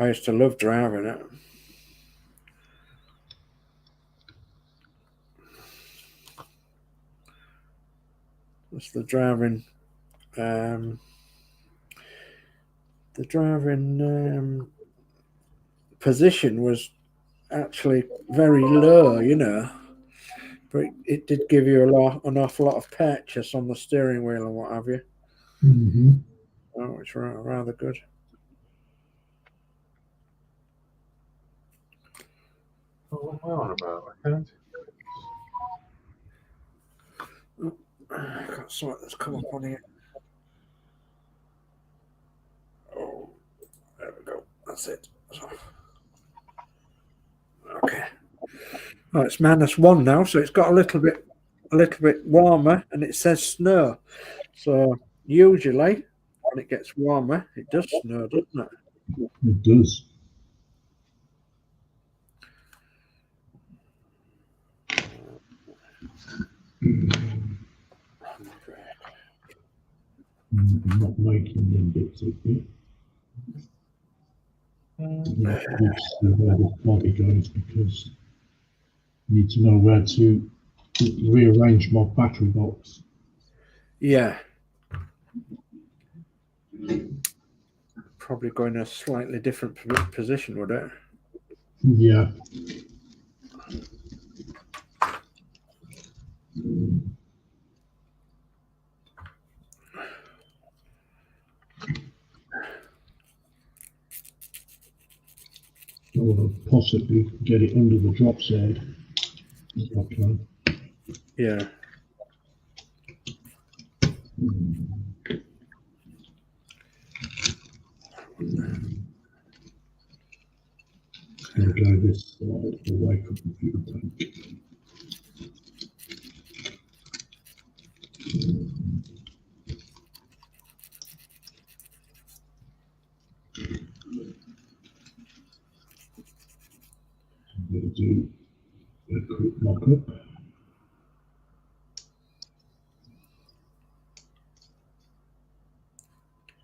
I used to love driving it. That's the driving. The driving position was actually very low, you know, but it did give you an awful lot of purchase on the steering wheel and what have you. Oh, it's rather good. What am I on about? I can't. I got something that's come up on here. Oh, there we go. That's it. Okay. Oh, it's -1 now, so it's got a little bit warmer, and it says snow. So usually, when it gets warmer, it does snow, doesn't it? It does. I'm not making them bits of it. Not where the body goes, because I need to know where to rearrange my battery box. Yeah. Probably go in a slightly different position, would it? Yeah. I want to possibly get it under the DROPSIDE. Okay. Yeah. It's going to go this side away from the fuel tank. I'm going to do a quick mock-up.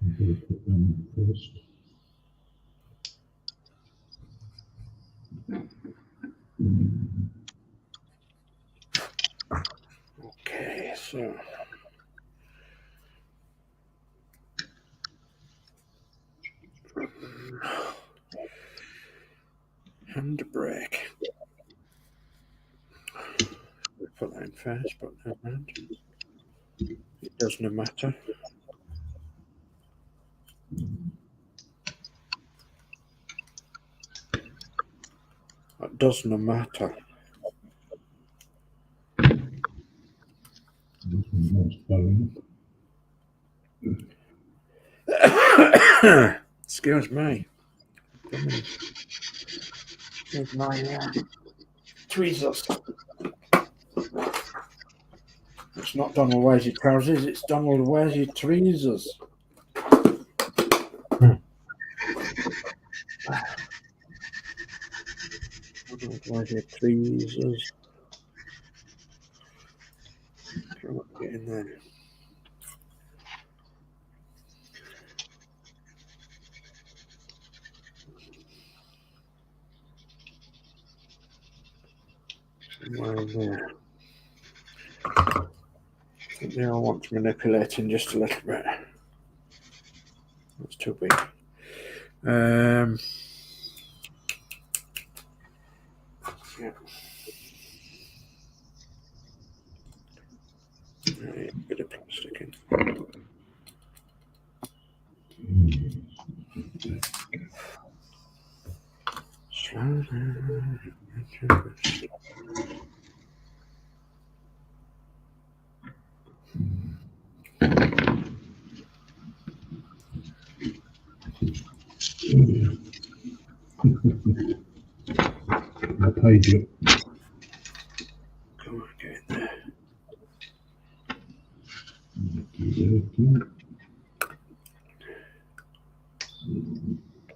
I'm going to put them first. Okay, so handbrake. We'll put that in first, but never mind. It doesn't matter. It doesn't matter. Excuse me. With my tweezers. It's not Donald wears your trousers, it's Donald wears your tweezers. Donald wears your tweezers. Get in there. Somewhere in there. Now I want to manipulate in just a little bit. That's too big. Yeah. Right, bit of plastic in. Slow down. I paid you. Come on, get in there. I'm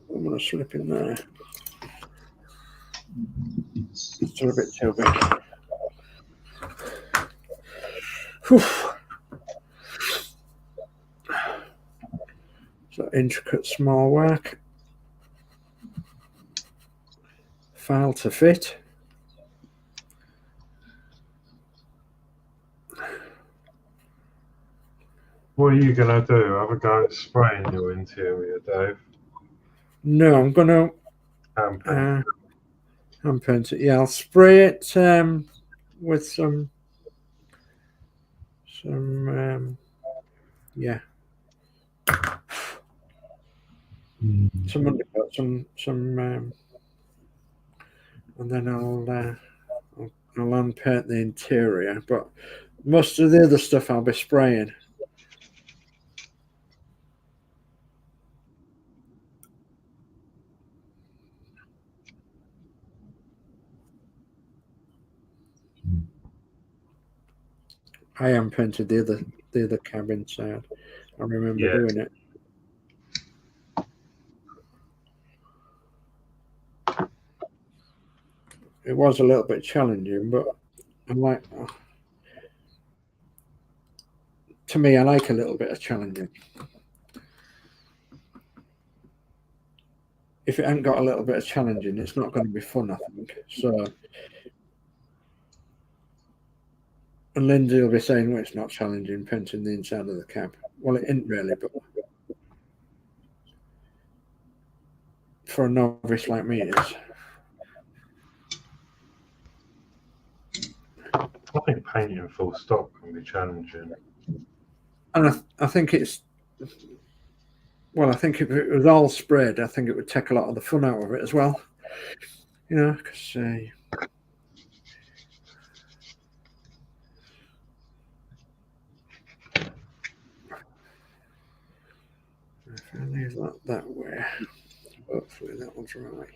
going to slip in there. It's still a bit too big. Whew. So intricate small work. File to fit. What are you going to do? Have a go at spraying your interior, Dave? No, I'm going to hand paint it. Yeah, I'll spray it with some yeah, some undercoat, some and then I'll unpaint the interior. But most of the other stuff I'll be spraying. I am painted the other cabin side. I remember doing it. It was a little bit challenging, but I like. To me, I like a little bit of challenging. If it ain't got a little bit of challenging, it's not going to be fun, I think. So, and Lindsay will be saying, well, it's not challenging painting the inside of the cab. Well, it isn't really, but for a novice like me, it is. I think painting full stop can be challenging. And I think it's, well, I think if it was all sprayed, I think it would take a lot of the fun out of it as well. You know, because if I leave that way, hopefully that one's right.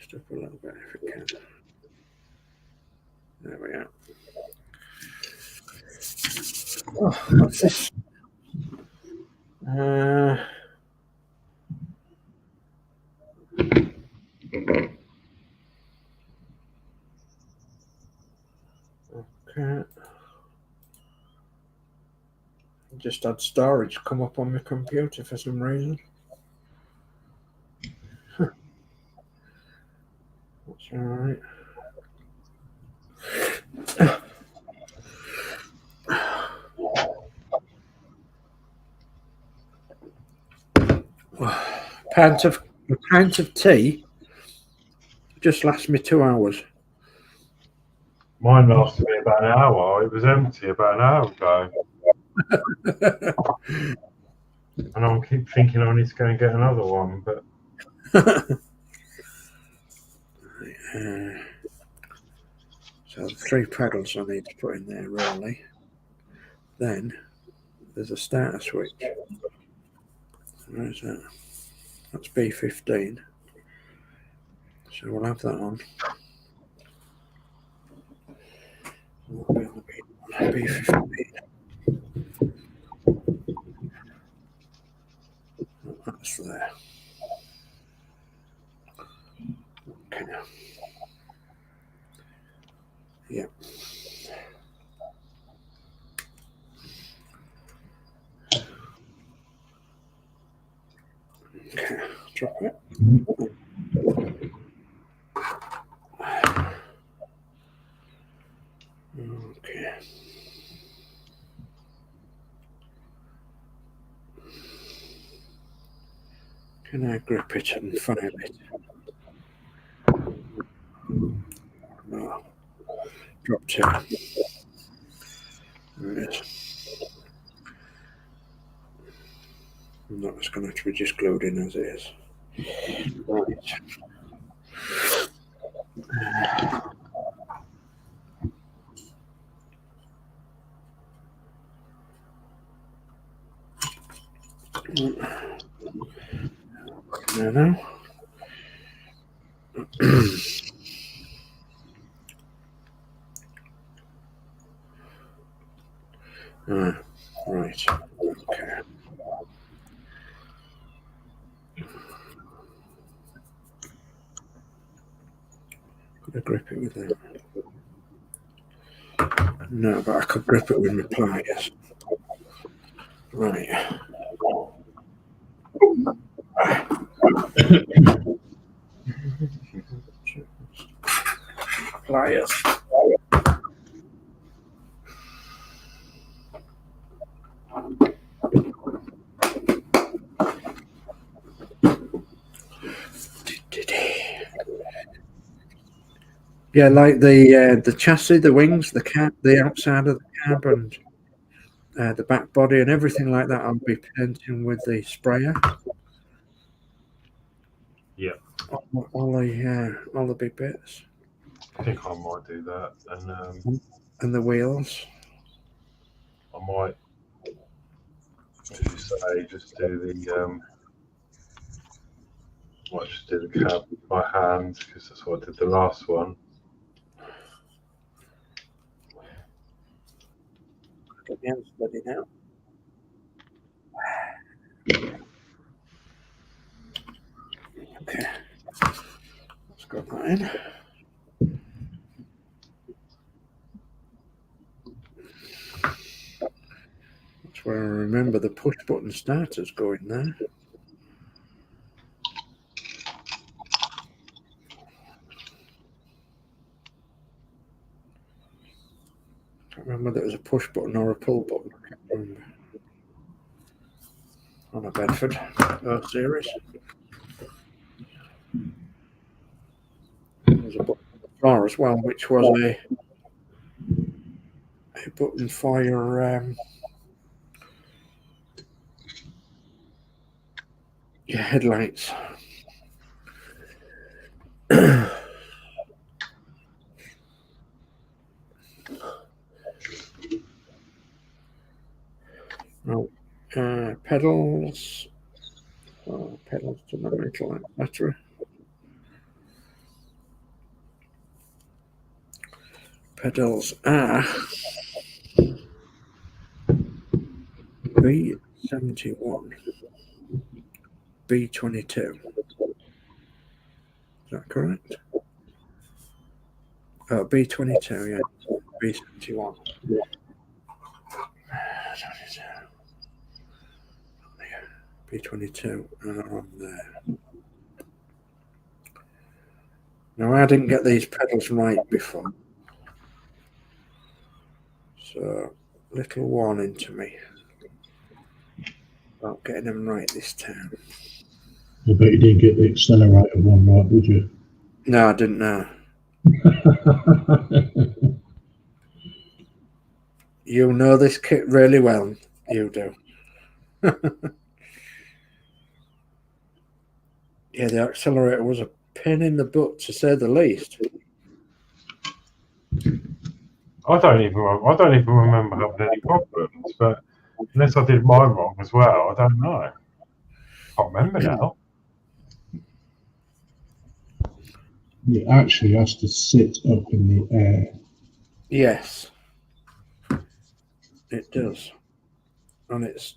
Just up a little bit if it can. There we are. Oh, what's this? Okay. Just had storage come up on my computer for some reason. That's all right. A pint of tea just lasts me 2 hours. Mine lasted me about an hour. It was empty about an hour ago. And I keep thinking I need to go and get another one, but so the 3 pedals I need to put in there really. Then there's a starter switch. Where's that? That's B15. So we'll have that on. B15. That's there. Okay. Yeah. Okay, drop it. Okay. Can I grip it and file it? No. Dropped it. There it is. No, it's going to have to be just glued in as it is. Right. No. Right. Okay. Could I grip it with that? No, but I could grip it with my pliers. Right. Pliers. Yeah, like the chassis, the wings, the cab, the outside of the cab, and the back body and everything like that. I'll be painting with the sprayer. Yeah. All the big bits. I think I might do that, And the wheels. I might, as you say, just do the might just do the cab with my hands because that's what I did the last one. Get the hands ready now. Okay, let's go that in. That's where I remember the push button starters going there. I can't remember whether it was a push button or a pull button. I can't remember. On a Bedford SERIS. There was a button on the floor as well, which was a button for your headlights. Oh, pedals. Pedals to the metal battery. Pedals are B71, B22. Is that correct? Oh, B22, yeah. B71. B22 are on there. Now, I didn't get these pedals right before. So, little warning to me about getting them right this time. I bet you didn't get the accelerator one right, did you? No, I didn't know. You know this kit really well. You do. Yeah, the accelerator was a pain in the butt, to say the least. I don't even remember having any problems, but unless I did mine wrong as well, I don't know. I can't remember now. It actually has to sit up in the air. Yes, it does. And it's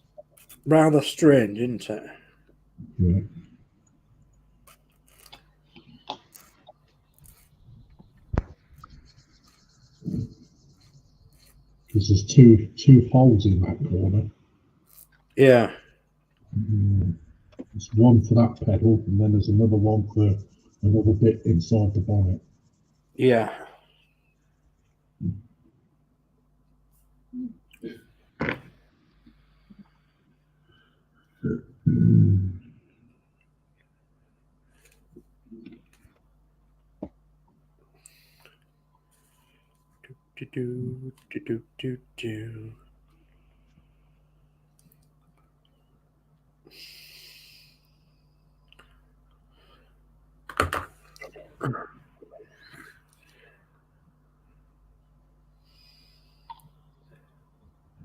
rather strange, isn't it? Yeah. Because there's two holes in that corner. Yeah. There's one for that pedal, and then there's another one for another bit inside the bonnet. Yeah. Do.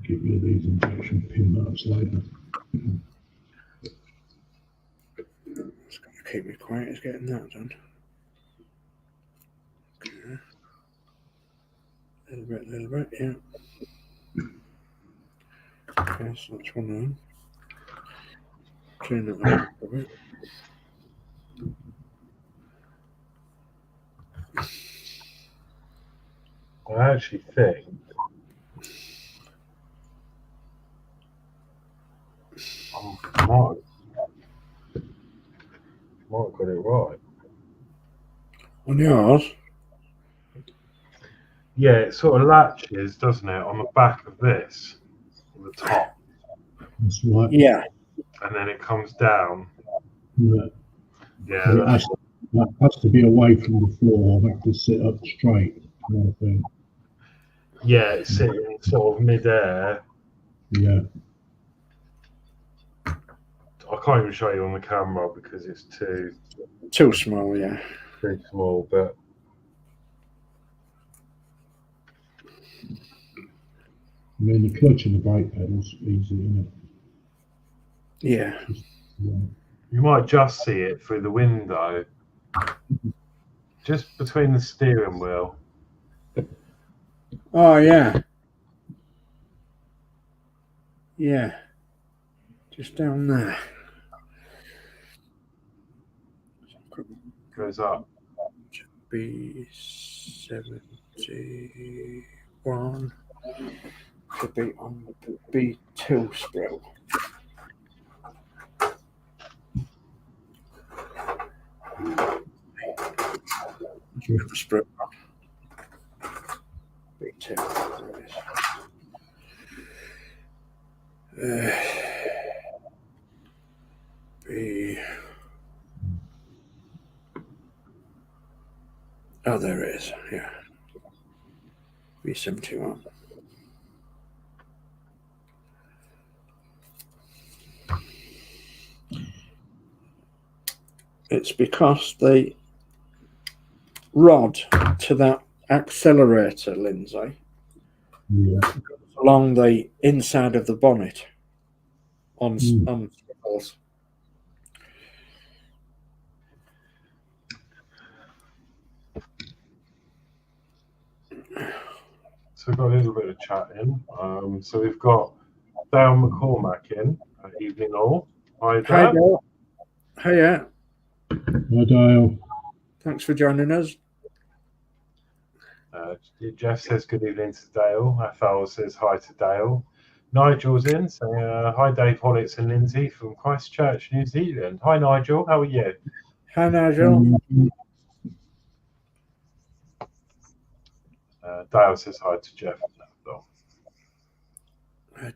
Give you these injection pin marks later. It's going to keep me quiet. It's getting that done. Okay. Little bit, yeah. Okay, so that's one on. Turn it on a bit. I actually think I might have got it right. On yours? Yeah, it sort of latches, doesn't it, on the back of this, on the top, That's right. Yeah. and then it comes down. Yeah. Yeah, But that's that has to be away from the floor. I have to sit up straight, kind of thing. yeah, it's sitting sort of mid-air. Yeah. I can't even show you on the camera because it's too Small, yeah. small, but I mean, the clutch and the brake pedal's easy, isn't it? Yeah. Yeah. you might just see it through the window, just between the steering wheel. Oh, yeah. Yeah. Just down there. Goes up. B71 should be on the B2 sprue. Sprue. B2. There it is. B. Oh, there it is. Yeah. B71. It's because the rod to that accelerator, Lindsay, Yeah. along the inside of the bonnet on swivels. So we've got a little bit of chatting. So we've got Dale McCormack in. Evening all. Hi, Hi, Dale. Dale. Hiya. Hi, Dale. Thanks for joining us. Jeff says good evening to Dale. Athal says hi to Dale. Nigel's in saying hi, Dave, Horlix, and Lindsay from Christchurch, New Zealand. Hi, Nigel. How are you? Hi, Nigel. Dale says hi to Jeff.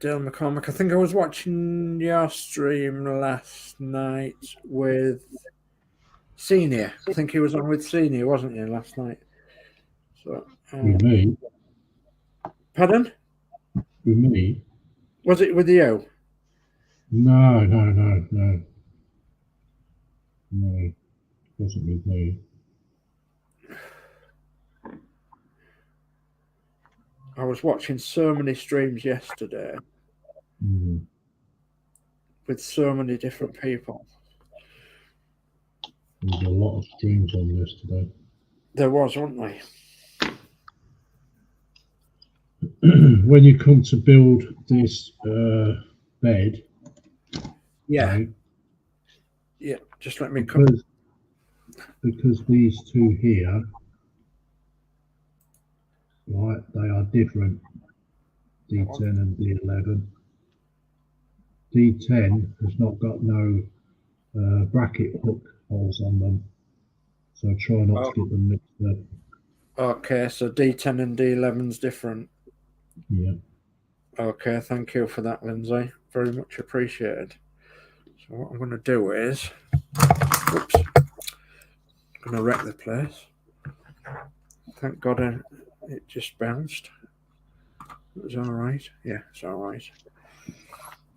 Dale McCormack. I think I was watching your stream last night with Senior. I think he was on with Senior, wasn't he, last night? So, With me? Pardon? With me? Was it with you? No. No, it wasn't with me. I was watching so many streams yesterday with so many different people. There's a lot of streams on yesterday. There was, wasn't there? When you come to build this bed, Yeah. right, Yeah, just let me come. Because these two here, right, they are different. D10 and D11. D10 has not got no bracket hook holes on them, so try not to get them mixed up. Okay, so D10 and D11's different. Yeah. Okay, thank you for that, Lindsay. Very much appreciated. So what I'm going to do is, oops, I'm going to wreck the place. Thank God it just bounced. It was all right. Yeah, it's all right.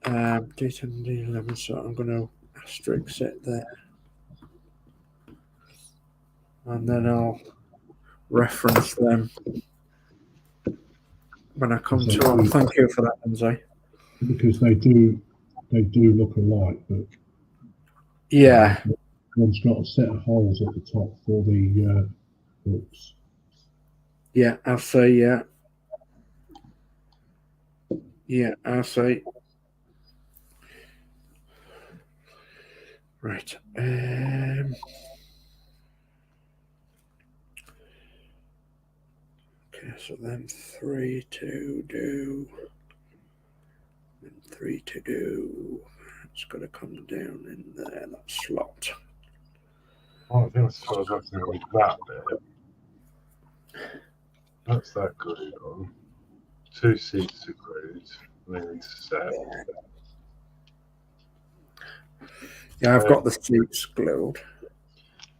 D10 and D11, so I'm going to asterisk it there. And then I'll reference them when I come to them. Thank you for that, Lindsay. Because they do look alike, but yeah, one's got a set of holes at the top for the hooks. Yeah, I'll say yeah. Yeah, I'll say. Right. Okay, so then 3 to do. And 3 to do. It's got to come down in there, that slot. Oh, I think as far as I can read that bit. That's that glued on. 2 seats are glued. They need to set. Yeah, I've got the seats glued.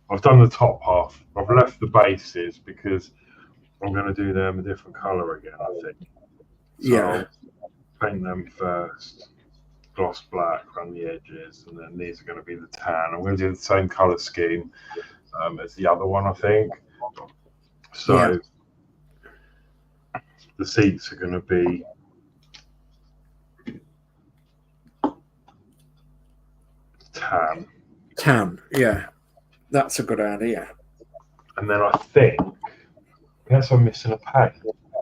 I've done the top half. I've left the bases because I'm going to do them a different colour again, I think. So Yeah. I'll paint them first, gloss black around the edges, and then these are going to be the tan. I'm going to do the same colour scheme as the other one, I think. So the seats are going to be tan. Tan, yeah. That's a good idea. And then I think, unless I'm missing a paint,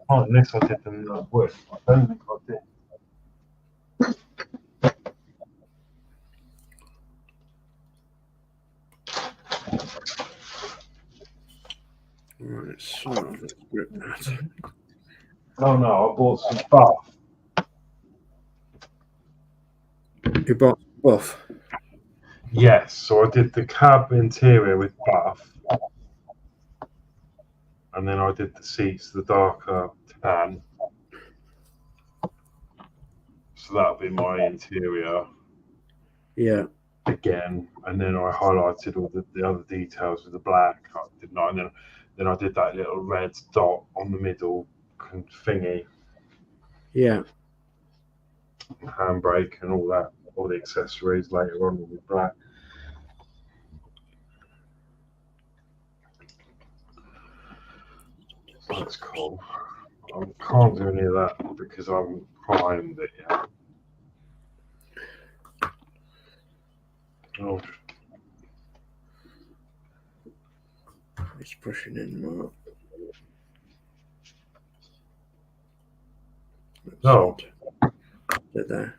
unless I did them in wood, I don't think I did. Right, so let's grip that. Oh no, I bought some buff. You bought buff? Yes, so I did the cab interior with buff, and then I did the seats, the darker tan. So that'll be my interior. Yeah. Again, and then I highlighted all the other details with the black, didn't I? And then I did that little red dot on the middle thingy. Yeah. Handbrake and all that, all the accessories later on with black. That's cool. I can't do any of that because I haven't primed it yet. Oh. It's pushing in more. No. There.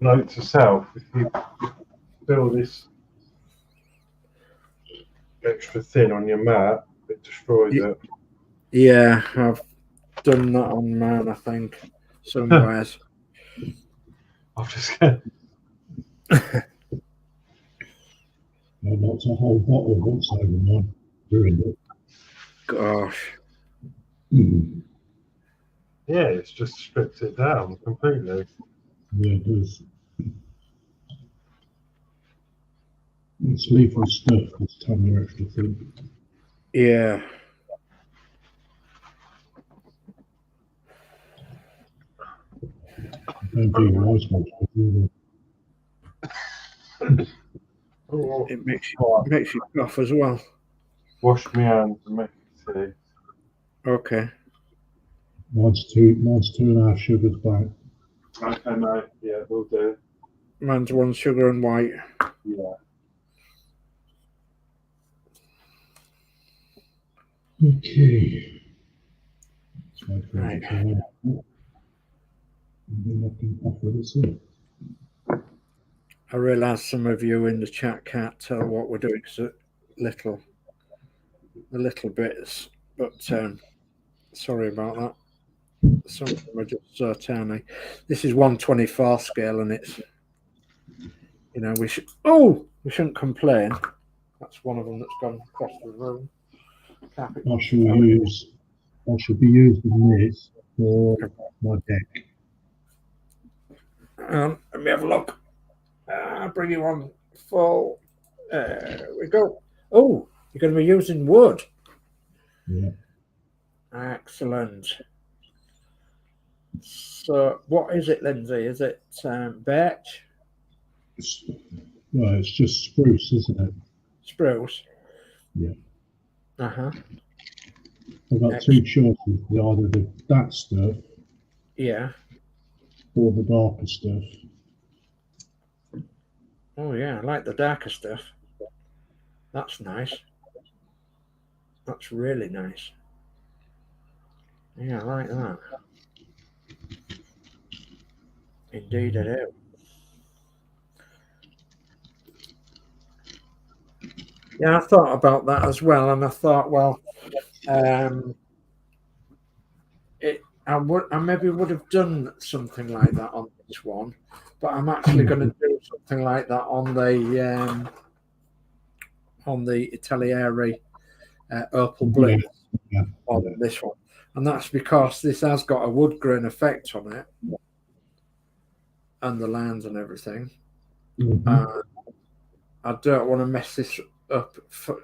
Note to self: if you build this extra thin on your mat, it destroys it. Yeah, I've done that on mine, I think, somewhere. I've just I knocked a whole bottle once over mine doing it. Gosh. yeah, it's just stripped it down completely. Yeah, it does. It's lethal stuff, this time you're extra thin. Yeah. Don't do your eyes much, do It makes you cough as well. Wash my hands and make tea. Okay. Mine's 2.5 sugars back. Okay, mate. Yeah, we'll do. Mine's 1 sugar and white. Yeah. Okay. Right. And then I can offer this up. I realise some of you in the chat can't tell what we're doing because the little bits, but sorry about that. Some of them are just so tiny. This is 1/24 scale, and it's, you know, we shouldn't complain. That's one of them that's gone across the room. I shall be using this for my deck. Let me have a look. Bring you on full. There we go. Oh, you're going to be using wood. Yeah. Excellent. So, what is it, Lindsay? Is it birch? It's just spruce, isn't it? Spruce? Yeah. Uh-huh. I've got two choices, either that stuff, yeah, or the darker stuff. Oh yeah, I like the darker stuff. That's nice. That's really nice. Yeah, I like that. Indeed I do. Yeah, I thought about that as well, and I thought, well, I maybe would have done something like that on this one, but I'm actually going to do something like that on the Italiere Opal Blitz on this one, and that's because this has got a wood grain effect on it, and the lines and everything. I don't want to mess this up, for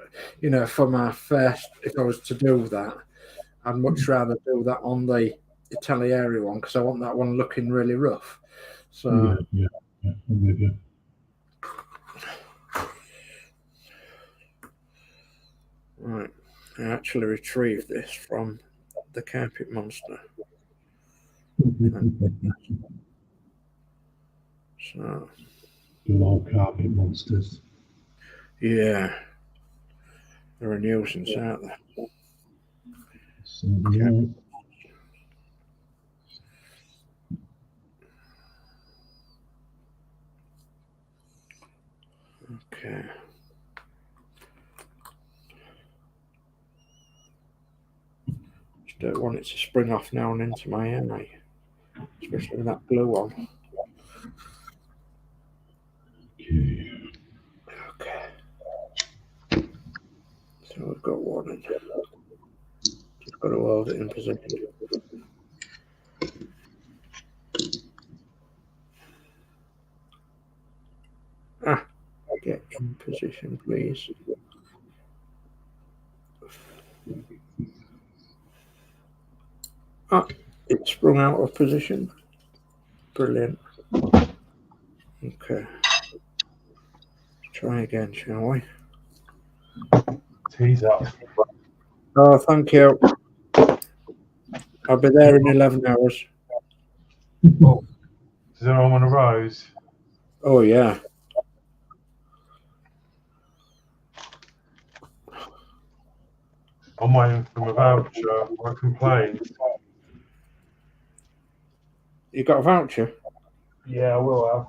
my first. If I was to do that, I'd much rather do that on the Italiere one because I want that one looking really rough. So yeah, I'm with you. right, I actually retrieved this from the Carpet Monster. So The old carpet monsters. yeah, they're a nuisance, aren't they? So, yeah. Okay. Just don't want it to spring off now and into my eye, especially with that glue on. Okay. So we've got one in. Just got to hold it in position. Get in position, please. It sprung out of position. Brilliant. Okay. Let's try again, shall we? Tease up. Oh, thank you. I'll be there in 11 hours. Oh, does anyone want a rose? Oh, yeah. I'm waiting for my voucher. I complained. You got a voucher? Yeah, I will have.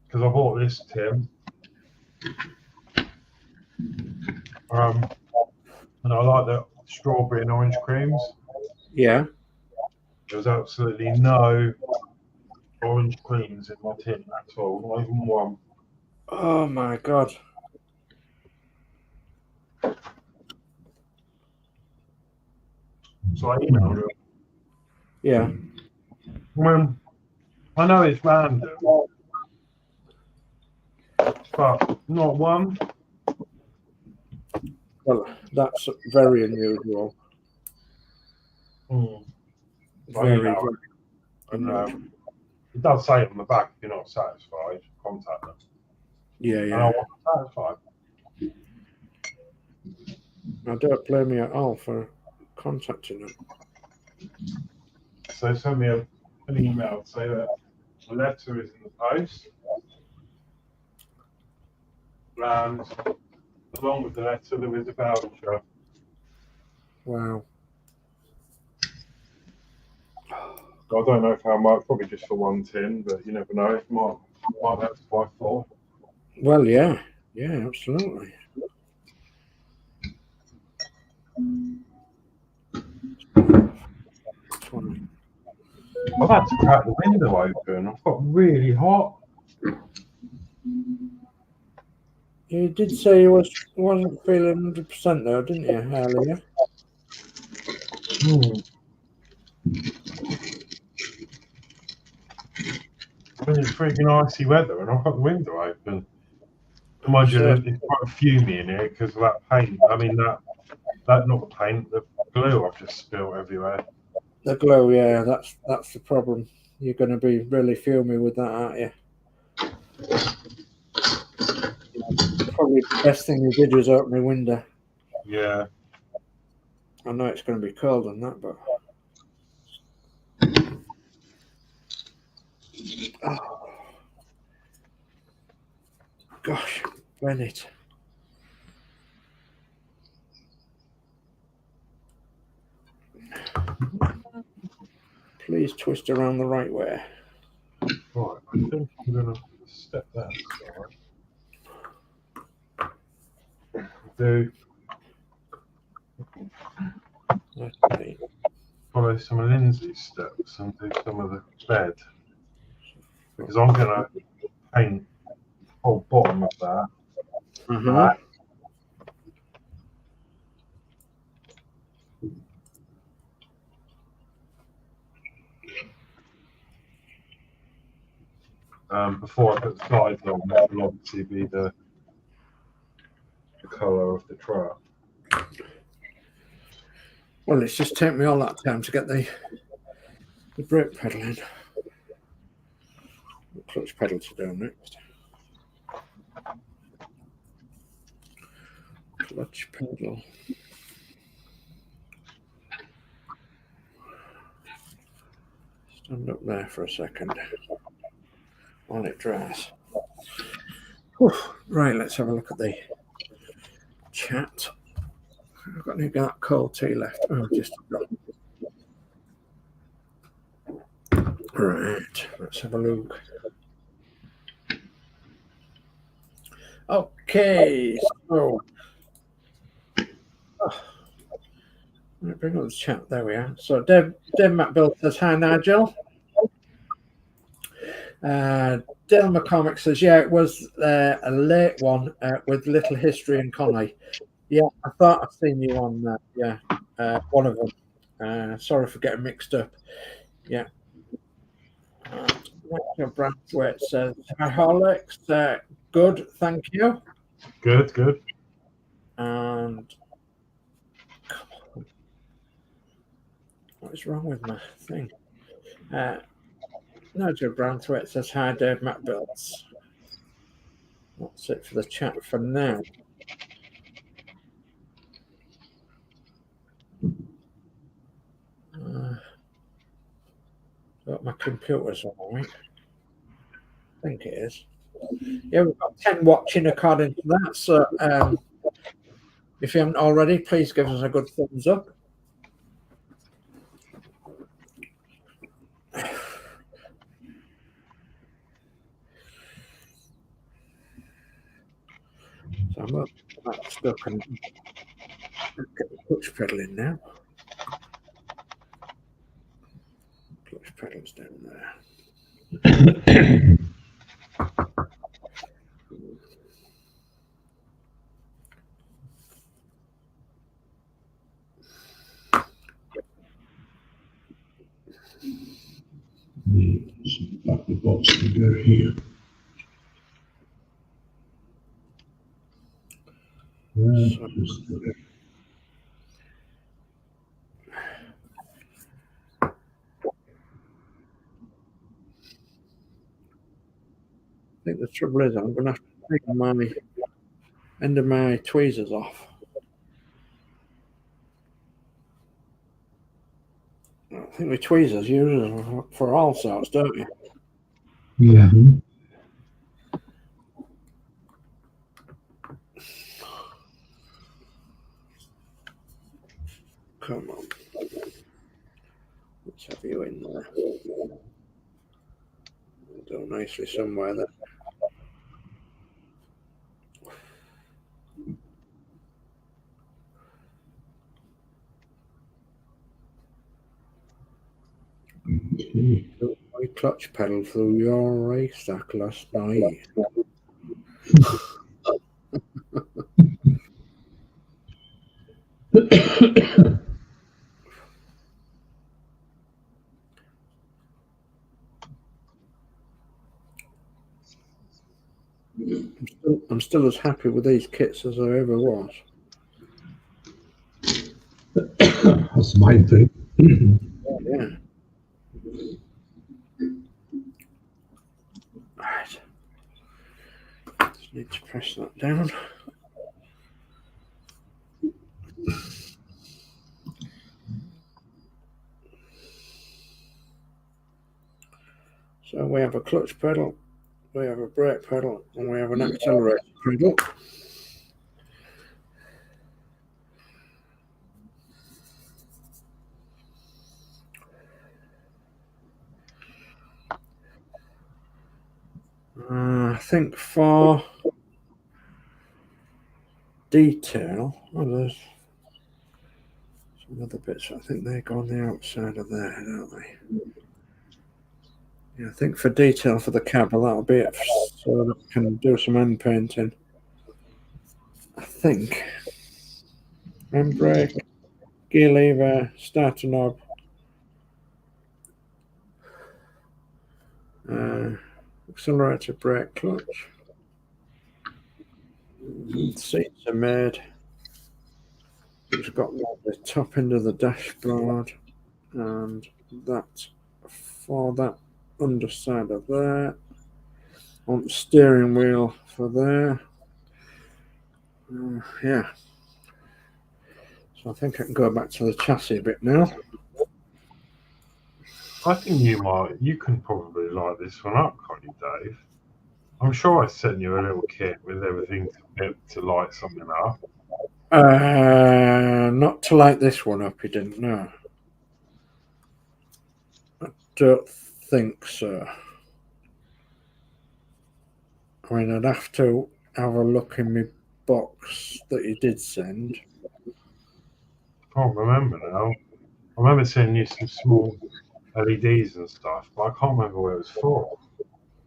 Because I bought this, Tim. And I like the strawberry and orange creams. Yeah. There was absolutely no orange creams in my tin at all, not even one. Oh, my God. So I emailed her. Yeah. I know it's random, but not one. Well, that's very unusual. Very, very unusual. It does say on the back, if you're not satisfied, contact them. Yeah, And I yeah. wasn't satisfied. Now, don't blame me at all for contacting them. So send me an email to say that the letter is in the post. And along with the letter, there is a voucher. Wow. I don't know for how much, probably just for one tin, but you never know. Might have to buy 4. Well, yeah. Yeah, absolutely. I've had to crack the window open. I've got really hot. You did say you wasn't feeling 100% though, didn't you, earlier? When it's freaking icy weather and I've got the window open. Mind you, there's quite a fumy in here because of that paint. I mean, that not the paint, the glue I've just spilled everywhere. The glue, yeah, that's the problem. You're going to be really fuming with that, aren't you? Probably the best thing you did was open the window. Yeah. I know it's going to be cold and that, but... Oh. Gosh, Bennett. Please twist around the right way. Right, I think I'm going to step that aside. do Okay. follow some of Lindsay's steps and do some of the bed, because I'm going to paint the whole bottom of that black. Before I put the sides on, that will obviously be the colour of the truck. Well, it's just taken me all that time to get the brake pedal in. The clutch pedal to do next. Clutch pedal. Stand up there for a second while it dries. Whew. Right, let's have a look at the chat. I've got any dark cold tea left. Oh, just right. Let's have a look. Okay, so let me bring up the chat. There we are. So Dave McBill says hi, Nigel. Dale McCormick says, yeah, it was a late one with little history and Conley. Yeah, I thought I'd seen you on that. Yeah, one of them. Sorry for getting mixed up. Yeah. Brantwaite says, hi, Horlix. Good, thank you. Good, good. And what is wrong with my thing? Nigel Brantwaite says, hi, Dave McBills. That's it for the chat for now. My computer's all right. I think it is. Yeah, we've got 10 watching according to that. So if you haven't already, please give us a good thumbs up. So I'm up stuck and get the clutch pedal in now. Clutch pedal's down there. Back the box to go here. I think the trouble is I'm going to have to take my end of my tweezers off. I think the tweezers use them for all sorts, don't you? Yeah. Come on. Let's have you in there. Do nicely somewhere there. Okay. I clutch pedal through your racetrack last night. I'm still as happy with these kits as I ever was. That's the main thing. Yeah. Right. Just need to press that down. So we have a clutch pedal, we have a brake pedal, and we have an accelerator pedal. I think for detail. Oh, there's some other bits. I think they go on the outside of there, don't they? Yeah, I think for detail for the cab, that'll be it, so that we can do some end painting. I think. Handbrake, gear lever, starter knob, accelerator, brake, clutch. Seats are made. It's got the top end of the dashboard, and that for that underside of there. On the steering wheel for there. Yeah. So I think I can go back to the chassis a bit now. I think you can probably light this one up, can't you, Dave? I'm sure I sent you a little kit with everything to light something up. Not to light this one up, he didn't know. I don't think so. I mean, I'd have to have a look in my box that you did send. I can't remember now. I remember sending you some small LEDs and stuff, but I can't remember what it was for.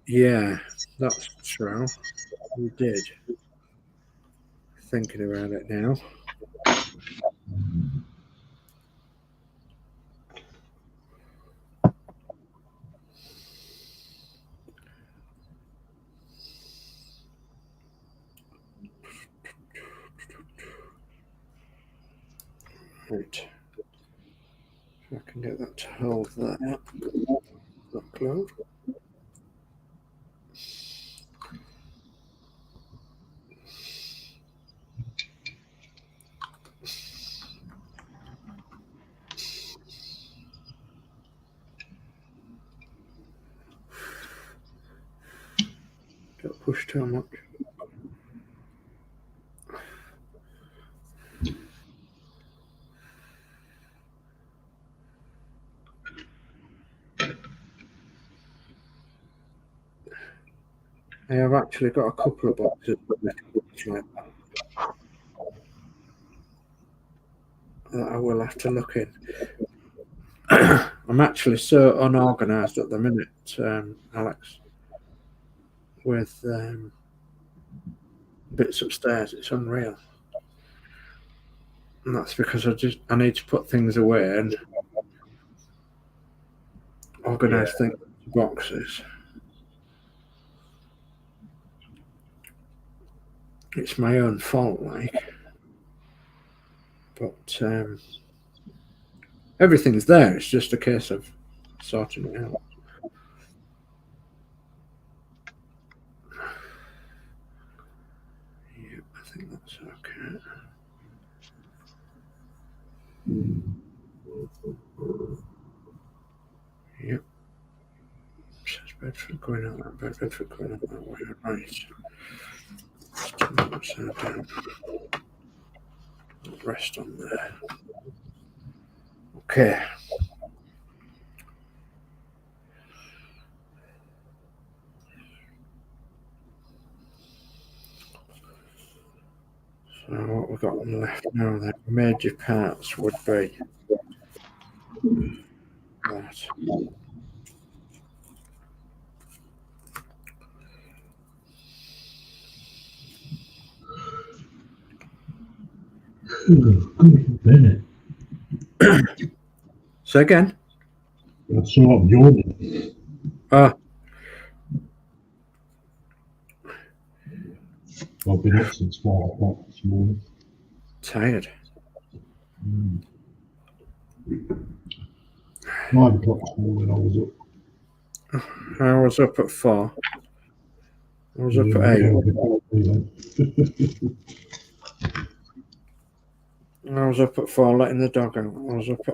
Yeah, that's true. We did. Thinking about it now. Right. If I can get that to hold that. Upload. Don't push too much. I have actually got a couple of boxes like that I will have to look in. I'm actually so unorganised at the minute, Alex, with bits upstairs. It's unreal. And that's because I need to put things away and organise things into boxes. It's my own fault, like. But everything's there. It's just a case of sorting it out. Yeah, I think that's okay. Yep. Says Bedford going out that way. Bedford going out that way. Right. Upside down. Rest on there. Okay. So what we've got left now then, major parts would be that. So again? That's what I'm yawning. I've been up since 5 o'clock this morning. Tired. 5 o'clock this morning I was up. I was up at 4. I was up at 8. I was up at 4 letting the dog out. I was up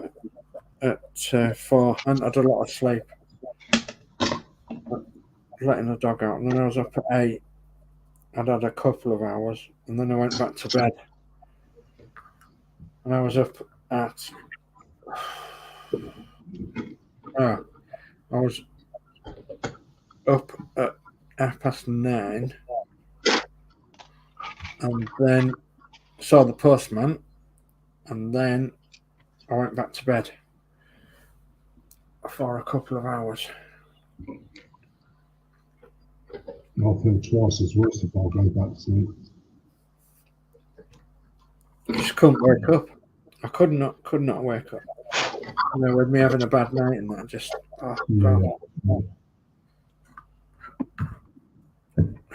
at 4 and I had a lot of sleep. Letting the dog out. And then I was up at 8. I'd had a couple of hours. And then I went back to bed. And I was up at... I was up at 9:30. And then saw the postman, and then I went back to bed for a couple of hours. I'll feel twice as worse if I go back to sleep. I just couldn't wake up. I could not wake up. You know, with me having a bad night and that, just God.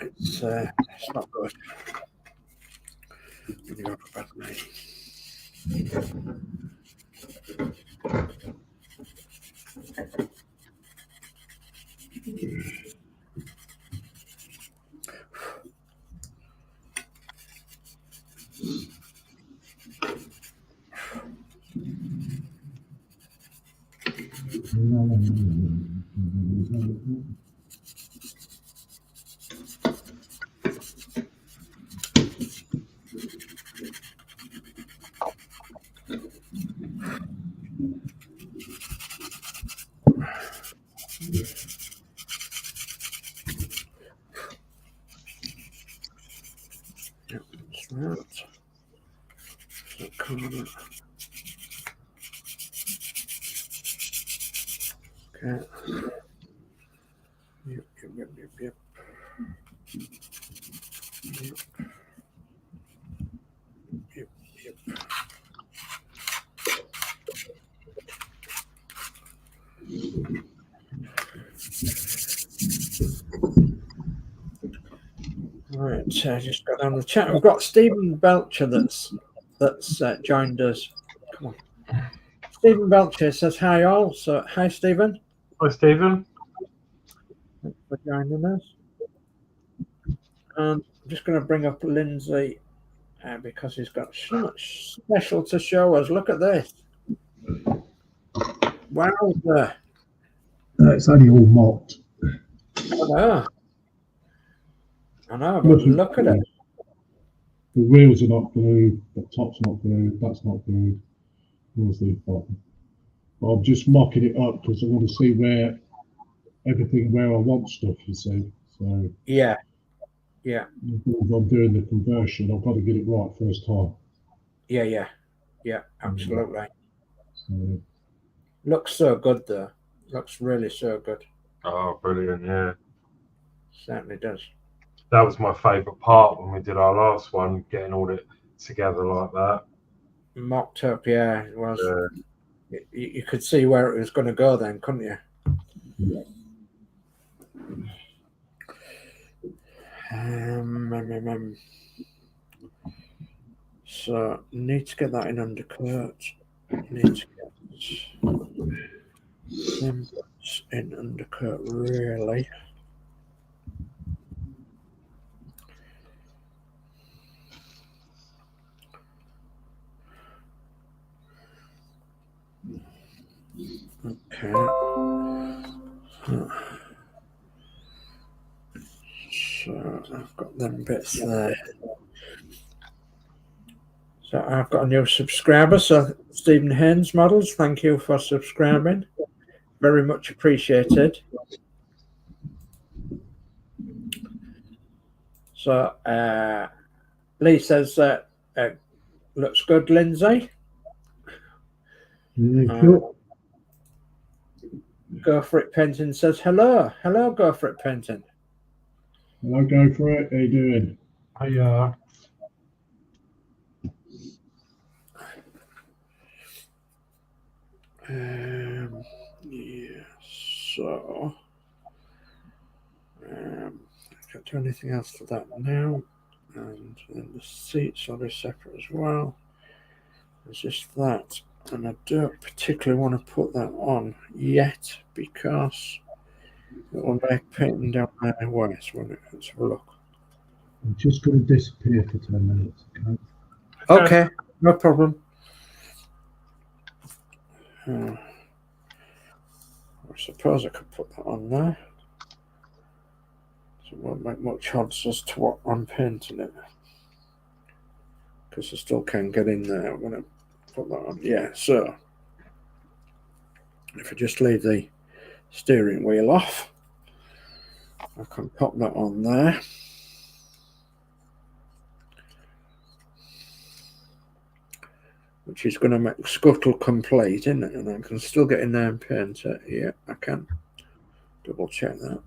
It's not good when you have a bad night. Yep, that's right. So corner. Okay. Yep. Yep. Right, just got on the chat. We've got Stephen Belcher that's joined us. Come on. Stephen Belcher says hi all. So hi Stephen. Hi Stephen. Thanks for joining us. And I'm just going to bring up Lindsay because he's got so much special to show us. Look at this. Wow. It's only all mocked. I know, but look at it. The wheels are not glued, the top's not glued, that's not glued. Where's the bottom? But I'm just mocking it up because I want to see where I want stuff, you see. So yeah. If I'm doing the conversion, I've got to get it right first time. Yeah, absolutely. So, looks so good though. Looks really so good. Oh, brilliant, yeah. Certainly does. That was my favourite part when we did our last one, getting all it together like that. Mocked up, yeah. It was. You could see where it was going to go then, couldn't you? Yeah. So need to get that in undercut. Need to get them in undercut really. Okay. So I've got them bits there. So I've got a new subscriber. So Stephen Haynes Models, thank you for subscribing. Very much appreciated. So Lee says looks good, Lindsay. Go for it, Penton says hello. Hello, go for it, Penton. Hello, go for it. How you doing? Hiya. Yeah, so I can't do anything else to that now. And then the seats are separate as well. It's just that. And I don't particularly want to put that on yet because it will make painting down there worse, won't it? Let's have a look. I'm just going to disappear for 10 minutes, okay? Okay, no problem. I suppose I could put that on there. So it won't make much odds as to what I'm painting it. Because I still can get in there. I'm going to put that on. Yeah, so if I just leave the steering wheel off, I can pop that on there. which is going to make scuttle complete, isn't it? And I can still get in there and paint it. Yeah, I can. Double check that.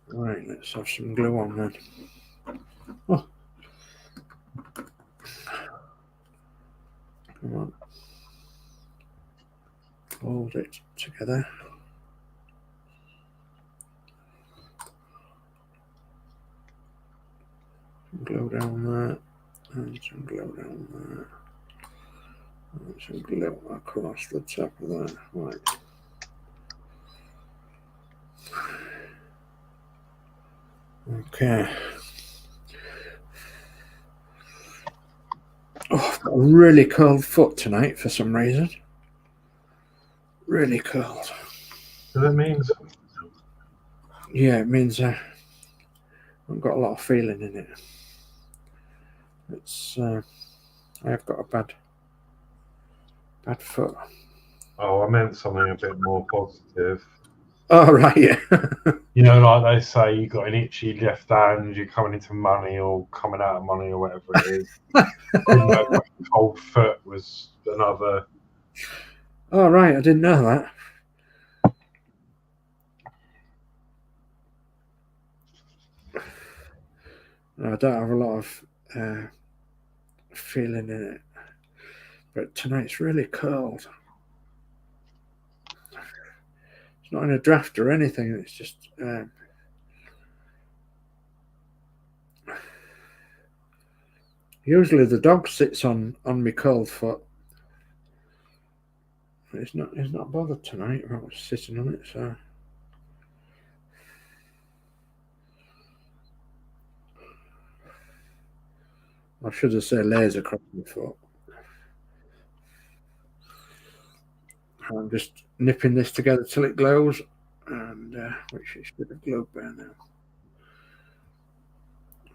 Right, let's have some glue on then. Oh. Come on. Hold it together. Some glue down there. And some glue down there. And some glue across the top of that. Right. Okay. Oh, I've got a really cold foot tonight for some reason. Really cold. So that means. Yeah, it means I've got a lot of feeling in it. It's I've got a bad foot. Oh, I meant something a bit more positive. Oh right, yeah. You know, like they say, you got an itchy left hand, you're coming into money or coming out of money or whatever it is. I didn't know if a cold foot was another. Oh right, I didn't know that. No, I don't have a lot of feeling in it, but tonight's really cold. It's not in a draft or anything. It's just usually the dog sits on my cold foot. It's not bothered tonight. I was sitting on it, so. I should have said layers across my foot. I'm just nipping this together till it glows, and which it should have glowed by now.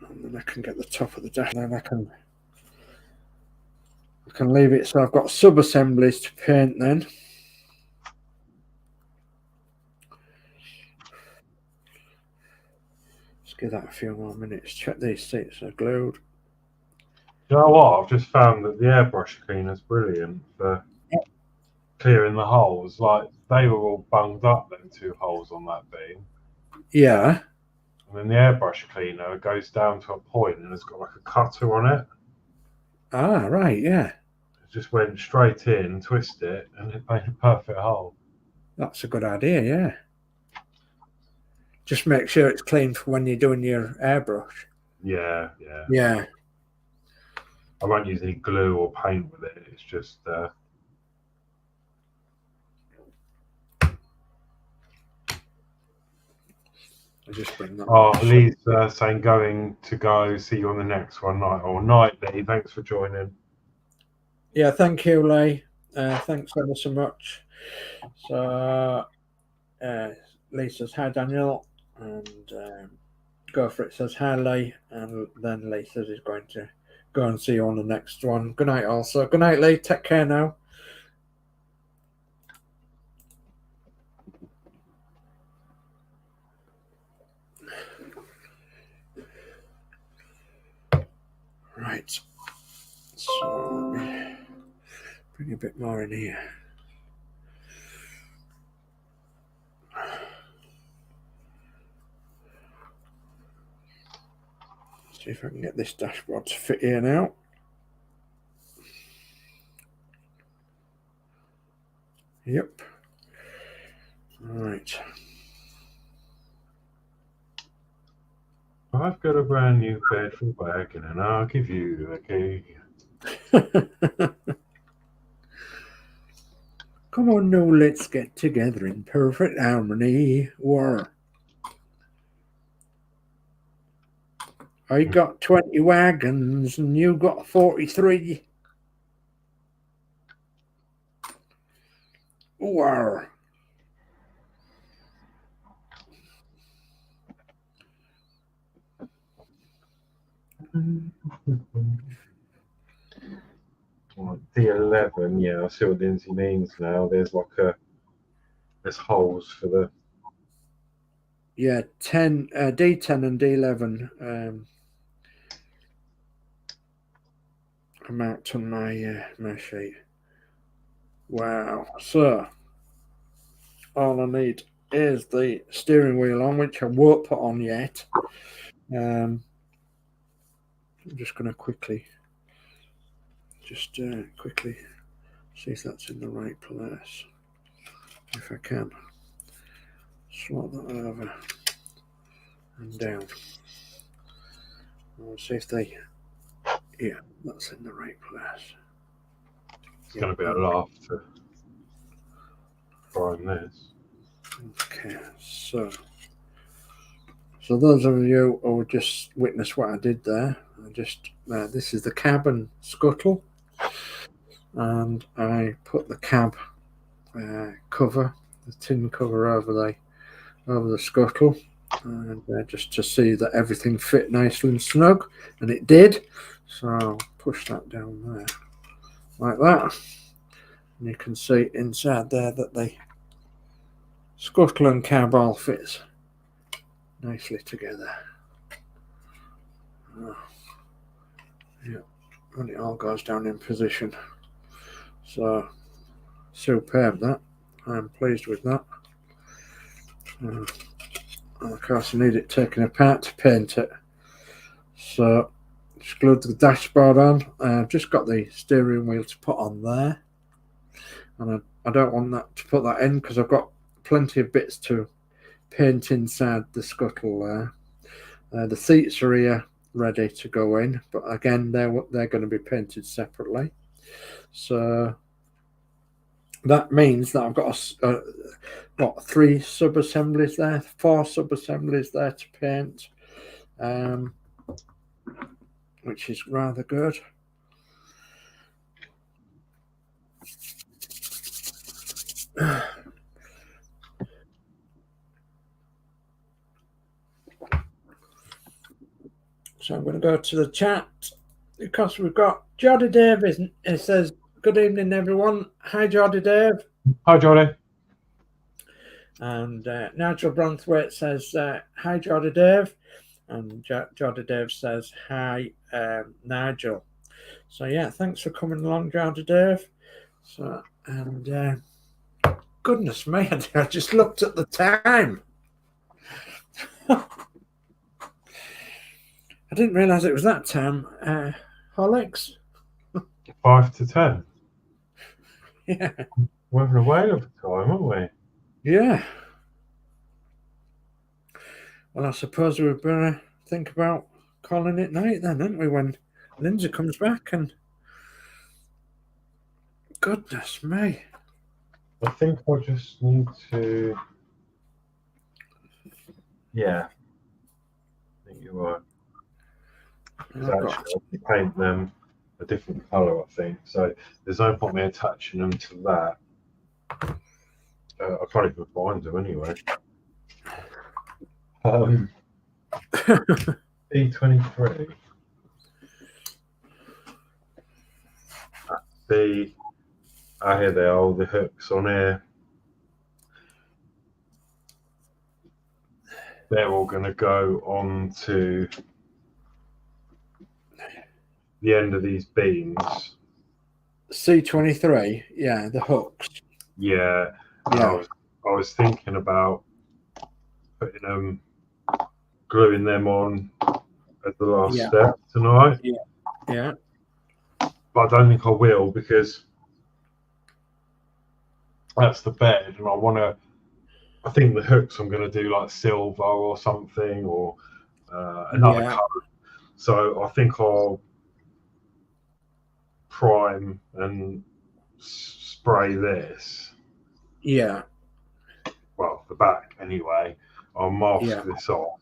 And then I can get the top of the dash. Then I can leave it so I've got sub-assemblies to paint then. Let's give that a few more minutes. Check these seats are glued. You know what? I've just found that the airbrush cleaner's brilliant for clearing the holes. Like, they were all bunged up, them two holes on that beam. Yeah. And then the airbrush cleaner goes down to a point and it's got like a cutter on it. Ah, right, yeah. It just went straight in, twist it, and it made a perfect hole. That's a good idea, yeah. Just make sure it's clean for when you're doing your airbrush. Yeah. Yeah. I won't use any glue or paint with it. It's just. I'll just bring that. Oh, Lee's saying going to go. See you on the next one. Night, Lee. Thanks for joining. Yeah, thank you, Lee. Thanks ever so much. So, Lee says hi, Daniel, and Go For It says hi, Lee, and then Lee says he's going to go and see you on the next one. Good night, also. Good night, Lee. Take care now. Right. So let me bring a bit more in here. See if I can get this dashboard to fit here now. Yep. Right. I've got a brand new BEDFORD wagon and I'll give you a key. Come on now, let's get together in perfect harmony. War. I got 20 wagons and you got 43. War. D11, yeah, I see what Lindsay means now. There's holes for the. Yeah, D10 and D11. I'm marked on my sheet. Wow. So all I need is the steering wheel on, which I won't put on yet. I'm just going to quickly see if that's in the right place. If I can, slot that over and down. I'll see if yeah, that's in the right place. It's going to be a laugh to find this. Okay, so those of you who just witnessed what I did there, this is the cab and scuttle, and I put the cab cover, the tin cover over the scuttle, and just to see that everything fit nicely and snug, and it did. So I'll push that down there like that, and you can see inside there that the scuttle and cab all fits nicely together. Yeah, and it all goes down in position. So superb that. I'm pleased with that. And of course I need it taken apart to paint it. So just glued the dashboard on. I've just got the steering wheel to put on there, and I don't want that to put that in because I've got plenty of bits to paint inside the scuttle there. The seats are here ready to go in, but again they're going to be painted separately. So that means that I've got three sub-assemblies there, 4 sub-assemblies there to paint, which is rather good. So I'm going to go to the chat because we've got Jody Davis. It says, "Good evening, everyone." Hi, Jody Dave. Hi, Johnny. And Nigel Branthwaite says, "Hi, Jody Dave." And Jody Dave says, "Hi, Nigel." So yeah, thanks for coming along, Jody Dave. So and goodness me, I just looked at the time. I didn't realise it was that time. Horlix? 5 to 10. Yeah. We're having a whale of a time, aren't we? Yeah. Well, I suppose we better think about calling it night then, aren't we, when Lindsay comes back and... Goodness me. I think I just need to... Yeah. I think you're right. Actually, I'll paint them a different colour, I think. So there's no point me attaching them to that. I can't even find them anyway. E23. Here they are, all the hooks on here. They're all going to go on to the end of these beams. C23, yeah, the hooks. Yeah, yeah. I was thinking about putting them, gluing them on at the last step tonight. Yeah, yeah. But I don't think I will because that's the bed, and I think the hooks I'm going to do like silver or something, or another colour. So I think I'll prime and spray this. Yeah. Well, the back anyway. I'll mask this off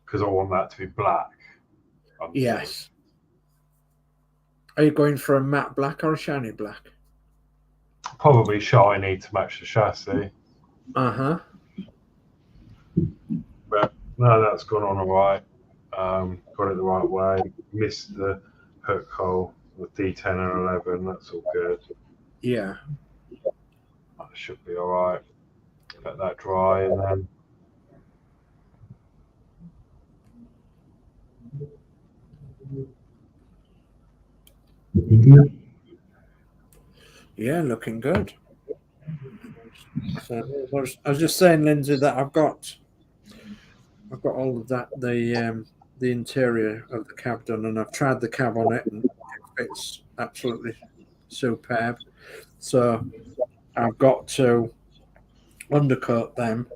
because I want that to be black. Yes. Are you going for a matte black or a shiny black? Probably shiny to match the chassis. Uh-huh. But no, that's gone on all right. Got it the right way. Missed the hook hole with D10 and 11. That's all good. Yeah. That should be all right. Let that dry and then Yeah, looking good. So I was just saying, Lindsay, that I've got all of that, the interior of the cab done, and I've tried the cab on it, and it fits absolutely superb. So I've got to undercoat them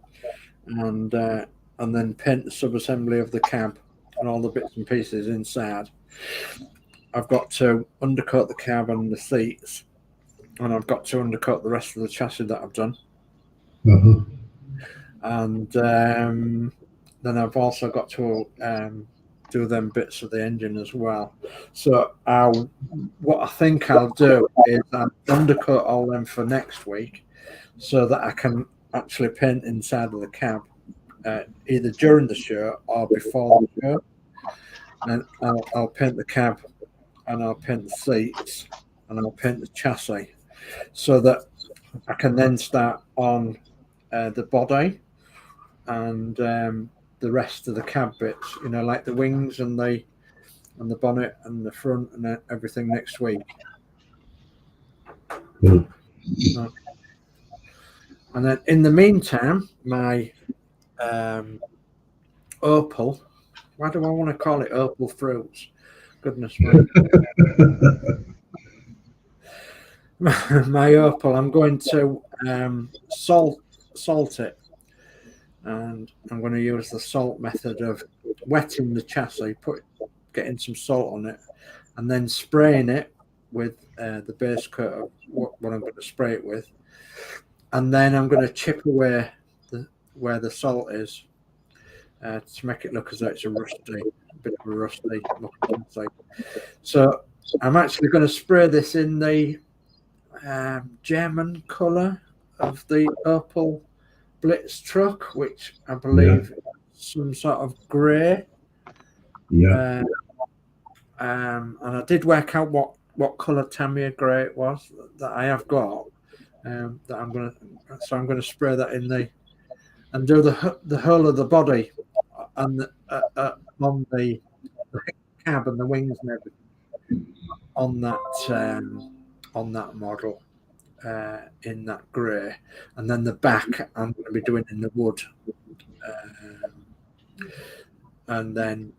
and then paint the sub-assembly of the cab and all the bits and pieces inside. I've got to undercoat the cab and the seats, and I've got to undercoat the rest of the chassis that I've done. And then I've also got to do them bits of the engine as well. So what I think I'll do is I'll undercut all them for next week, so that I can actually paint inside of the cab either during the show or before the show. And I'll paint the cab, and I'll paint the seats, and I'll paint the chassis, so that I can then start on the body and the rest of the cab bits, like the wings and the bonnet and the front and everything next week. And then in the meantime, my Opal, why do I want to call it Opal Fruits? Goodness me. My Opal, I'm going to salt it, and I'm going to use the salt method of wetting the chassis, getting some salt on it, and then spraying it with the base coat of what I'm going to spray it with, and then I'm going to chip away where the salt is to make it look as though it's a bit of a rusty looking thing. So I'm actually going to spray this in the German colour of the Opel Blitz truck, which I believe is some sort of grey. Yeah. And I did work out what colour Tamiya grey it was that I have got. I'm gonna spray that in and do the whole of the body and on the cab and the wings and everything on that model in that grey, and then the back I'm going to be doing in the wood, and then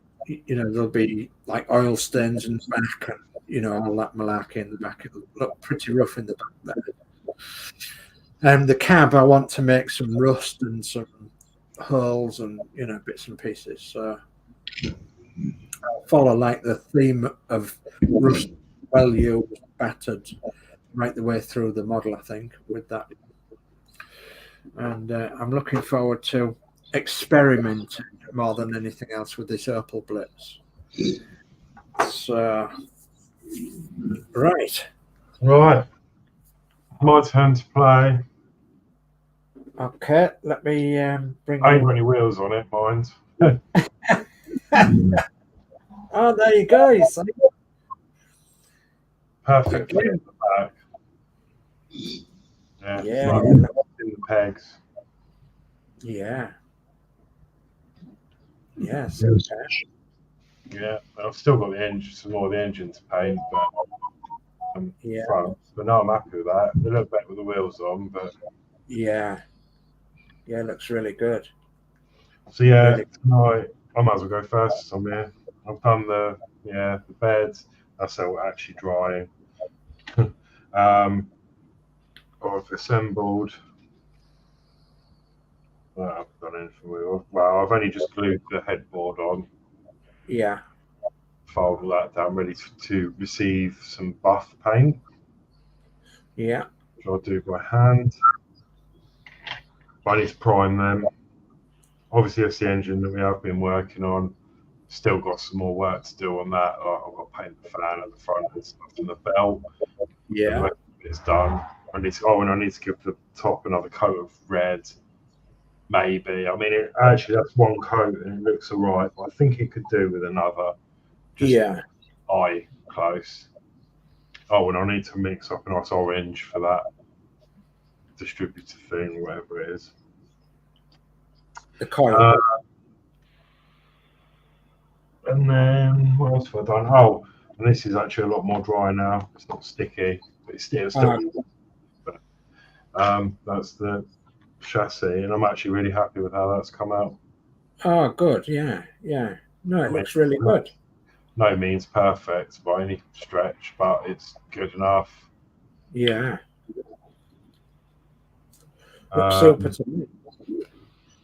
there'll be like oil stains in the back and all that malarkey in the back. It'll look pretty rough in the back there. The cab I want to make some rust and some holes and bits and pieces, so I'll follow like the theme of rust, well used, battered, right the way through the model, I think, with that. And I'm looking forward to experimenting more than anything else with this Opel Blitz. So, right. My turn to play. Okay, let me bring. I ain't got any wheels on it, mind. Oh, there you go. You see? Perfect. Again. Back. Yeah. Like in the pegs. Yeah. Yes. Yeah, I've still got some more of the engine to paint, but front. But no, I'm happy with that. They look better with the wheels on, but yeah, it looks really good. So tonight I might as well go first. I'm here. I've done the beds. That's all actually drying. I've assembled. I haven't done anything with it. Well, I've only just glued the headboard on. Yeah. Fold all that down, ready to receive some buff paint. Yeah. Which I'll do by hand. But I need to prime them. Obviously, that's the engine that we have been working on. Still got some more work to do on that. I've got to paint the fan at the front and stuff and the belt. Yeah. It's done. I need to give the top another coat of red. Maybe. I mean, actually, that's one coat and it looks all right. But I think it could do with another. Just eye close. Oh, and I need to mix up a nice orange for that distributor thing, whatever it is. The coil. And then what else have I done? Oh, And this is actually a lot more dry now. It's not sticky, but it's still. But, that's the chassis, and I'm actually really happy with how that's come out. Oh, good. Yeah, yeah. No, it looks really good. No means perfect by any stretch, but it's good enough. Yeah. Looks super to me.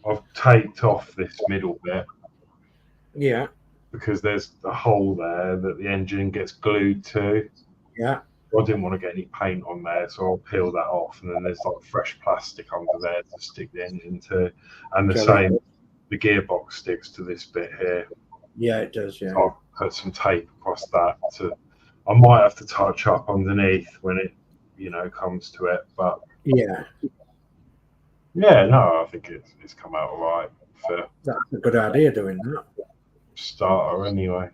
I've taped off this middle bit. Yeah. Because there's a hole there that the engine gets glued to. Yeah. I didn't want to get any paint on there, so I'll peel that off, and then there's like fresh plastic under there to stick the engine to, and the same, the gearbox sticks to this bit here. Yeah, it does. Yeah. So I'll put some tape across that. I might have to touch up underneath when it, comes to it, but yeah, no, I think it's come out all right for. That's a good idea doing that. Starter anyway.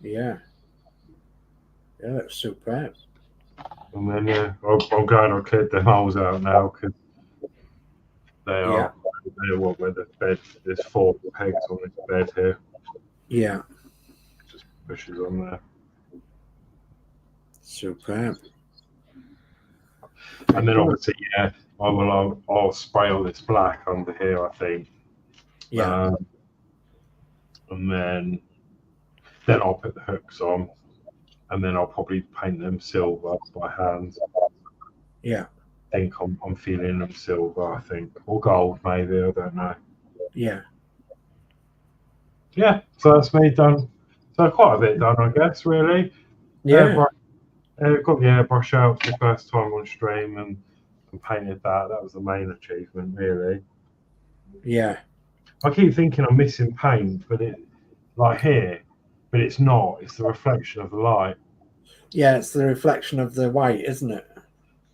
Yeah. Yeah, that's superb. And then I'm going to clear the holes out now because they're where the bed. There's 4 pegs on this bed here. Yeah. Just pushes on there. Superb. And then obviously, I'll spray all this black under here, I think. Yeah. And then I'll put the hooks on, and then I'll probably paint them silver by hand. Yeah. I think I'm feeling them silver, I think, or gold maybe, I don't know. Yeah. Yeah, so that's me done. So quite a bit done, I guess, really. Yeah. Got the airbrush out for the first time on stream and painted that. That was the main achievement, really. Yeah. I keep thinking I'm missing paint, but it's not. It's the reflection of the light. Yeah, it's the reflection of the white, isn't it?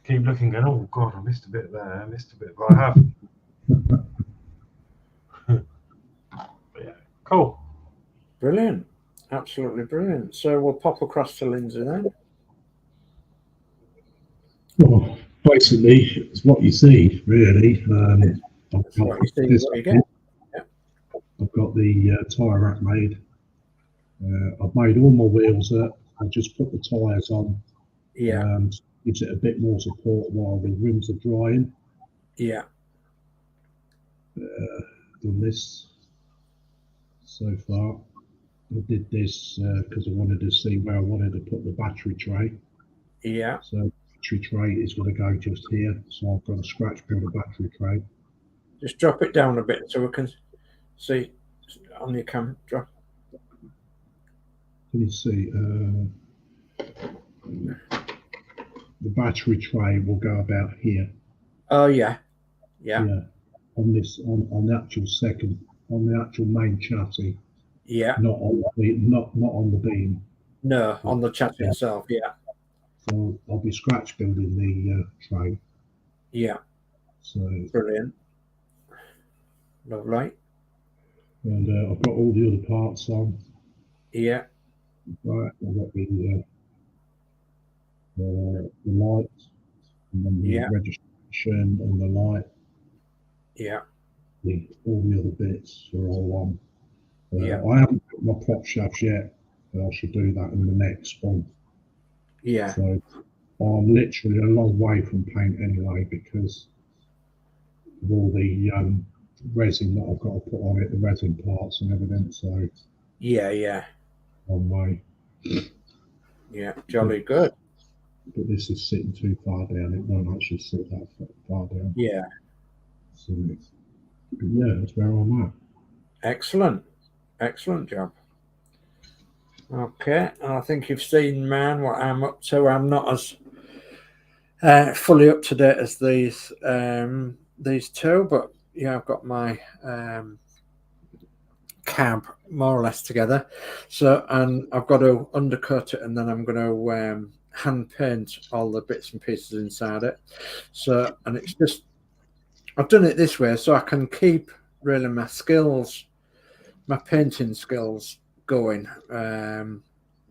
Keep looking, going, oh God, I missed a bit there. I missed a bit, but I haven't. But yeah, cool. Brilliant. Absolutely brilliant. So we'll pop across to Lindsay then. Well, basically, it's what you see, really. What you see is what you get. I've got the tyre rack made. I've made all my wheels up. I've just put the tyres on. Yeah. Gives it a bit more support while the rims are drying. Yeah. Done this so far. I did this because I wanted to see where I wanted to put the battery tray. Yeah. So the battery tray is going to go just here. So I've got a scratch build a battery tray. Just drop it down a bit so we can see on your camera. Drop. Can you see? The battery tray will go about here. Oh yeah. Yeah. Yeah. On this, on the actual main chassis. Yeah. Not on the beam. No, on the chassis itself. Yeah. So I'll be scratch building the tray. Yeah. So brilliant. Lovely. And I've got all the other parts on. Yeah. Right. I've got the light, and then the registration and the light. Yeah. All the other bits are all on. Yeah. I haven't put my prop shafts yet, but I should do that in the next one. Yeah. So I'm literally a long way from paint anyway because of all the resin that I've got to put on it, the resin parts and everything. So yeah. Long way. Yeah, jolly good. But this is sitting too far down. It won't actually sit that far down. Yeah. So, yeah, that's where I'm at. Excellent. Excellent job. Okay, and I think you've seen, man, what I'm up to. I'm not as fully up to date as these two, but yeah, I've got my cab more or less together. So, and I've got to undercut it, and then I'm going to hand paint all the bits and pieces inside it. So, and it's just, I've done it this way so I can keep really my skills, my painting skills going.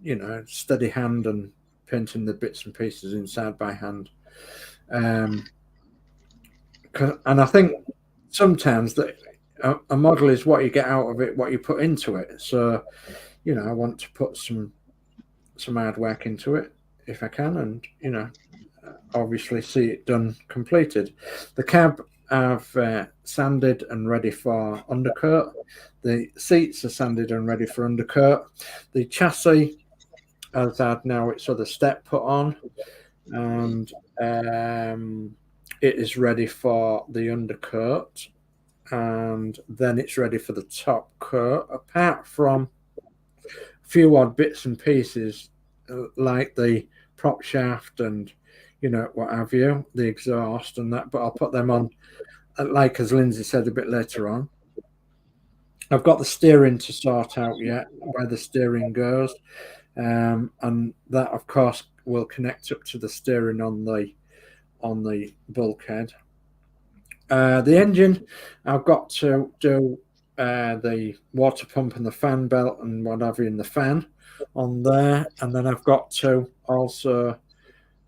You know, steady hand and painting the bits and pieces inside by hand. And I think sometimes that a model is what you get out of it, what you put into it. So, you know, I want to put some some hard work into it if I can, and you know, obviously see it done completed. The cab I've sanded and ready for undercoat. The seats are sanded and ready for undercoat. The chassis has had now its other step put on, and it is ready for the undercoat, and then it's ready for the top coat, apart from a few odd bits and pieces like the prop shaft and you know what have you, the exhaust and that, but I'll put them on like as Lindsay said a bit later on. I've got the steering to sort out yet, where the steering goes, and that of course will connect up to the steering on the bulkhead. The engine, I've got to do the water pump and the fan belt and whatever in the fan on there, and then I've got to also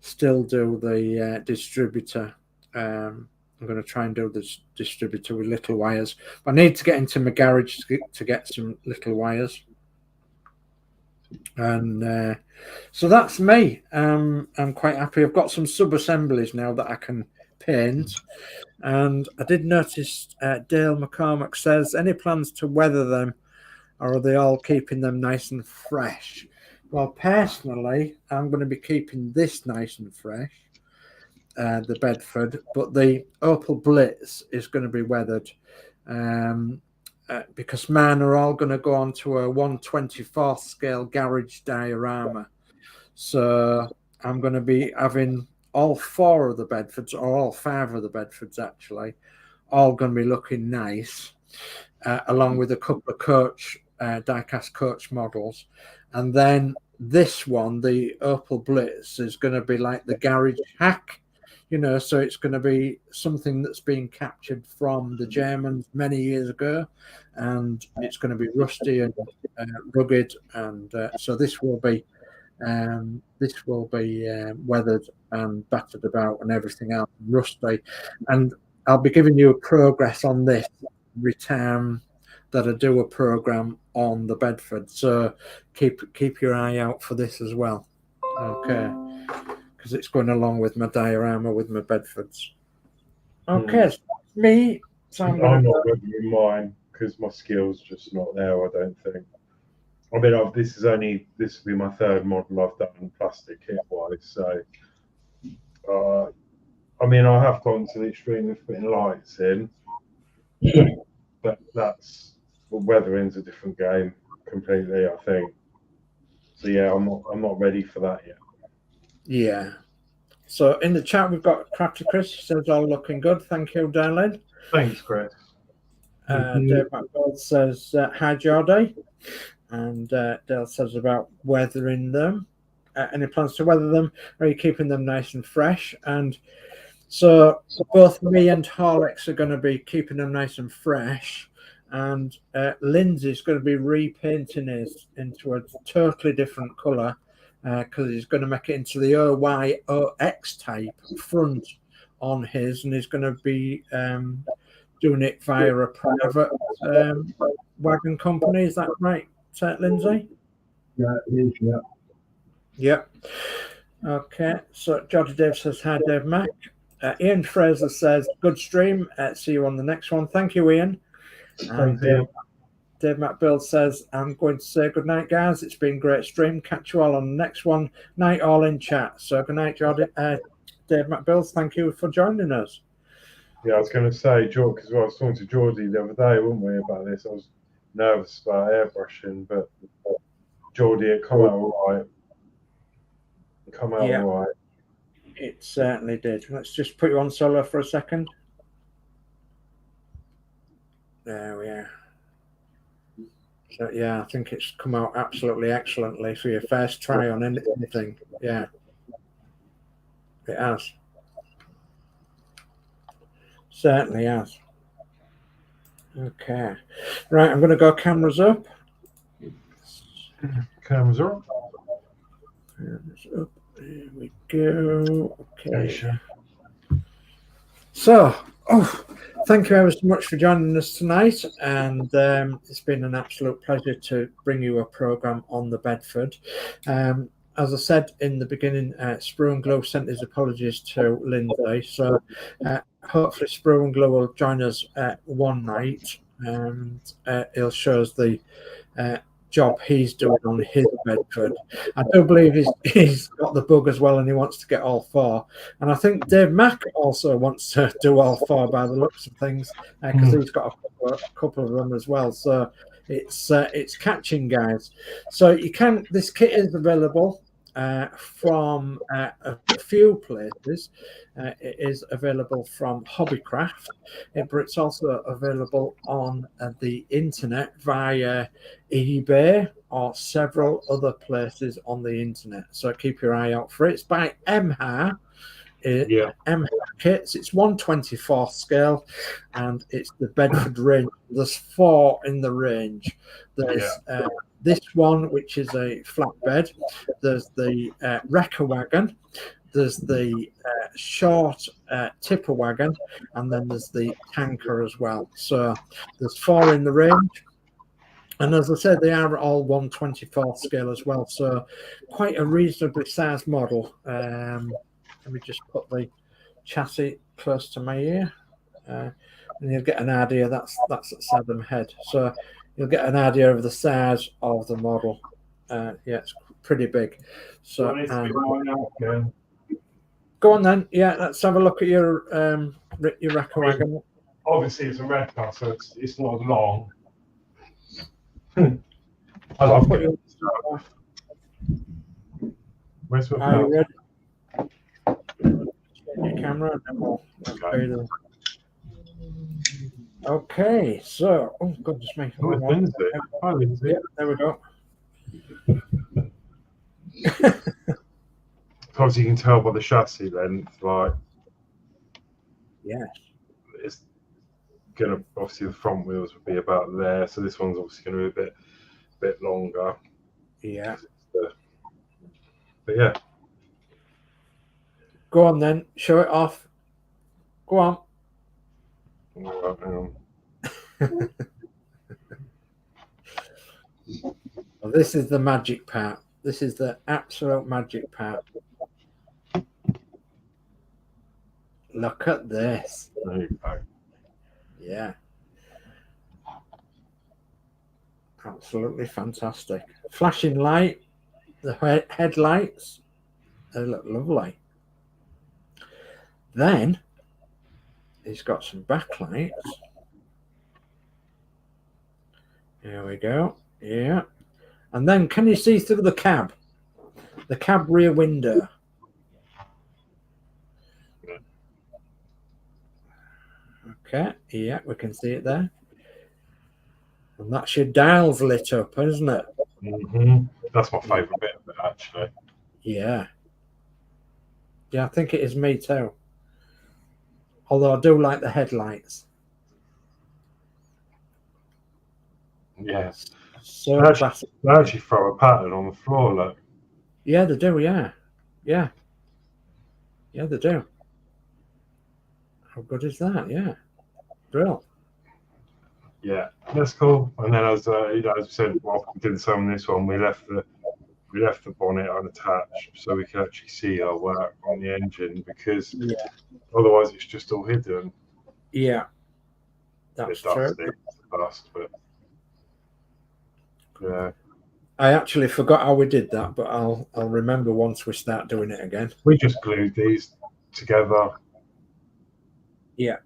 still do the distributor. I'm going to try and do this distributor with little wires. I need to get into my garage to get some little wires. And so that's me. I'm quite happy. I've got some sub-assemblies now that I can paint. And I did notice Dale McCormack says, any plans to weather them, or are they all keeping them nice and fresh? Well, personally, I'm going to be keeping this nice and fresh, the Bedford, but the Opel Blitz is going to be weathered because mine are all going to go onto a 1/24 scale garage diorama. So I'm going to be having all 4 of the Bedfords, or all 5 of the Bedfords actually, all going to be looking nice, along with a couple of coach, die-cast coach models. And then this one, the Opel Blitz, is going to be like the garage hack, you know, so it's going to be something that's been captured from the Germans many years ago, and it's going to be rusty and rugged, and so this will be weathered and battered about and everything else, rusty. And I'll be giving you a progress on this every time that I do a program on the Bedford. So keep your eye out for this as well. Okay, because it's going along with my diorama with my Bedfords. Okay, so that's me. So I'm not weathering mine because my skill's just not there, I don't think. I mean, this will be my 3rd model I've done plastic kit wise. So, I mean, I have gone to the extreme of putting lights in, but weathering's a different game completely, I think. So yeah, I'm not ready for that yet. Yeah. So in the chat we've got Crafty Chris. He says all looking good. Thank you, darling. Thanks, Chris. Dave McDowell says hi, Geordie. And Dale says about weathering them. Any plans to weather them? Or are you keeping them nice and fresh? And so both me and Horlix are going to be keeping them nice and fresh. And Lindsay's going to be repainting his into a totally different colour because he's going to make it into the OYOX type front on his, and he's going to be doing it via a private wagon company. Is that right, Lindsay? Yeah, it is, yeah. Yep. Okay, so Jody Dave says, hi, Dave Mac. Ian Fraser says, good stream. See you on the next one. Thank you, Ian. And Dave Mac Bill says, I'm going to say good night, guys. It's been a great stream. Catch you all on the next one. Night all in chat. So good night, Jody. Dave Mac Bills, thank you for joining us. Yeah, I was going to say, George, because I was talking to Geordie the other day, weren't we, about this? I was nervous about airbrushing, but Geordie, it come out all right. All right. It certainly did. Let's just put you on solo for a second. There we are. So yeah, I think it's come out absolutely excellently for your first try on anything. Yeah, it has. Certainly has. Okay. Right, I'm going to go cameras up. Cameras up. Cameras up. There we go. Okay. Sure. So, thank you ever so much for joining us tonight, and it's been an absolute pleasure to bring you a program on the Bedford. as I said in the beginning, Sprue and Glue sent his apologies to Lindsay. So hopefully Sprue and Glue will join us one night, and he'll show us the job he's doing on his Bedford. I do believe he's got the bug as well, and he wants to get all 4. And I think Dave Mack also wants to do all 4 by the looks of things, because he's got a couple of them as well. So it's catching, guys. So you can. This kit is available from a few places. It is available from Hobbycraft, but it's also available on the internet via eBay or several other places on the internet. So keep your eye out for it. It's by MHA. MHA kits. It's 1/24 scale, and it's the Bedford range. There's 4 in the range. There's this one, which is a flatbed. There's the wrecker wagon. There's the short tipper wagon, and then there's the tanker as well. So there's 4 in the range. And as I said, they are all 1/24 scale as well. So quite a reasonably sized model. Let me just put the chassis close to my ear, and you'll get an idea. That's at Saddam Head. So you'll get an idea of the size of the model. Yeah, it's pretty big. So go on then. Yeah, let's have a look at your wrecker wagon. Obviously, it's a wrecker, so it's not long. I love it. Where's my Are you ready? Your camera, and then we'll okay. Okay, so oh goodness me. Hi, Lindsay. Yeah, there we go. Obviously, you can tell by the chassis length, like, yeah, it's gonna, obviously the front wheels would be about there, so this one's obviously gonna be a bit longer. Yeah. But yeah. Go on then, show it off. Go on. All right, hang on. Well, this is the magic part. This is the absolute magic part. Look at this. There you go. Yeah. Absolutely fantastic. Flashing light, the headlights, they look lovely. Then he's got some backlights. Here we go. Yeah. And then can you see through the cab? The cab rear window. Okay. Yeah, we can see it there. And that's your dials lit up, isn't it? Mm-hmm. That's my favourite bit of it, actually. Yeah. Yeah, I think it is me too. Although I do like the headlights. Yes. So they actually throw a pattern on the floor, look. Yeah, they do, yeah. Yeah. Yeah, they do. How good is that? Yeah. Drill. Yeah, that's cool. And then as you know, as we said, while we did some on this one, we left the bonnet unattached so we can actually see our work on the engine, because otherwise it's just all hidden. Yeah. That's true. Dust, but yeah. I actually forgot how we did that, but I'll remember once we start doing it again. We just glued these together. Yeah.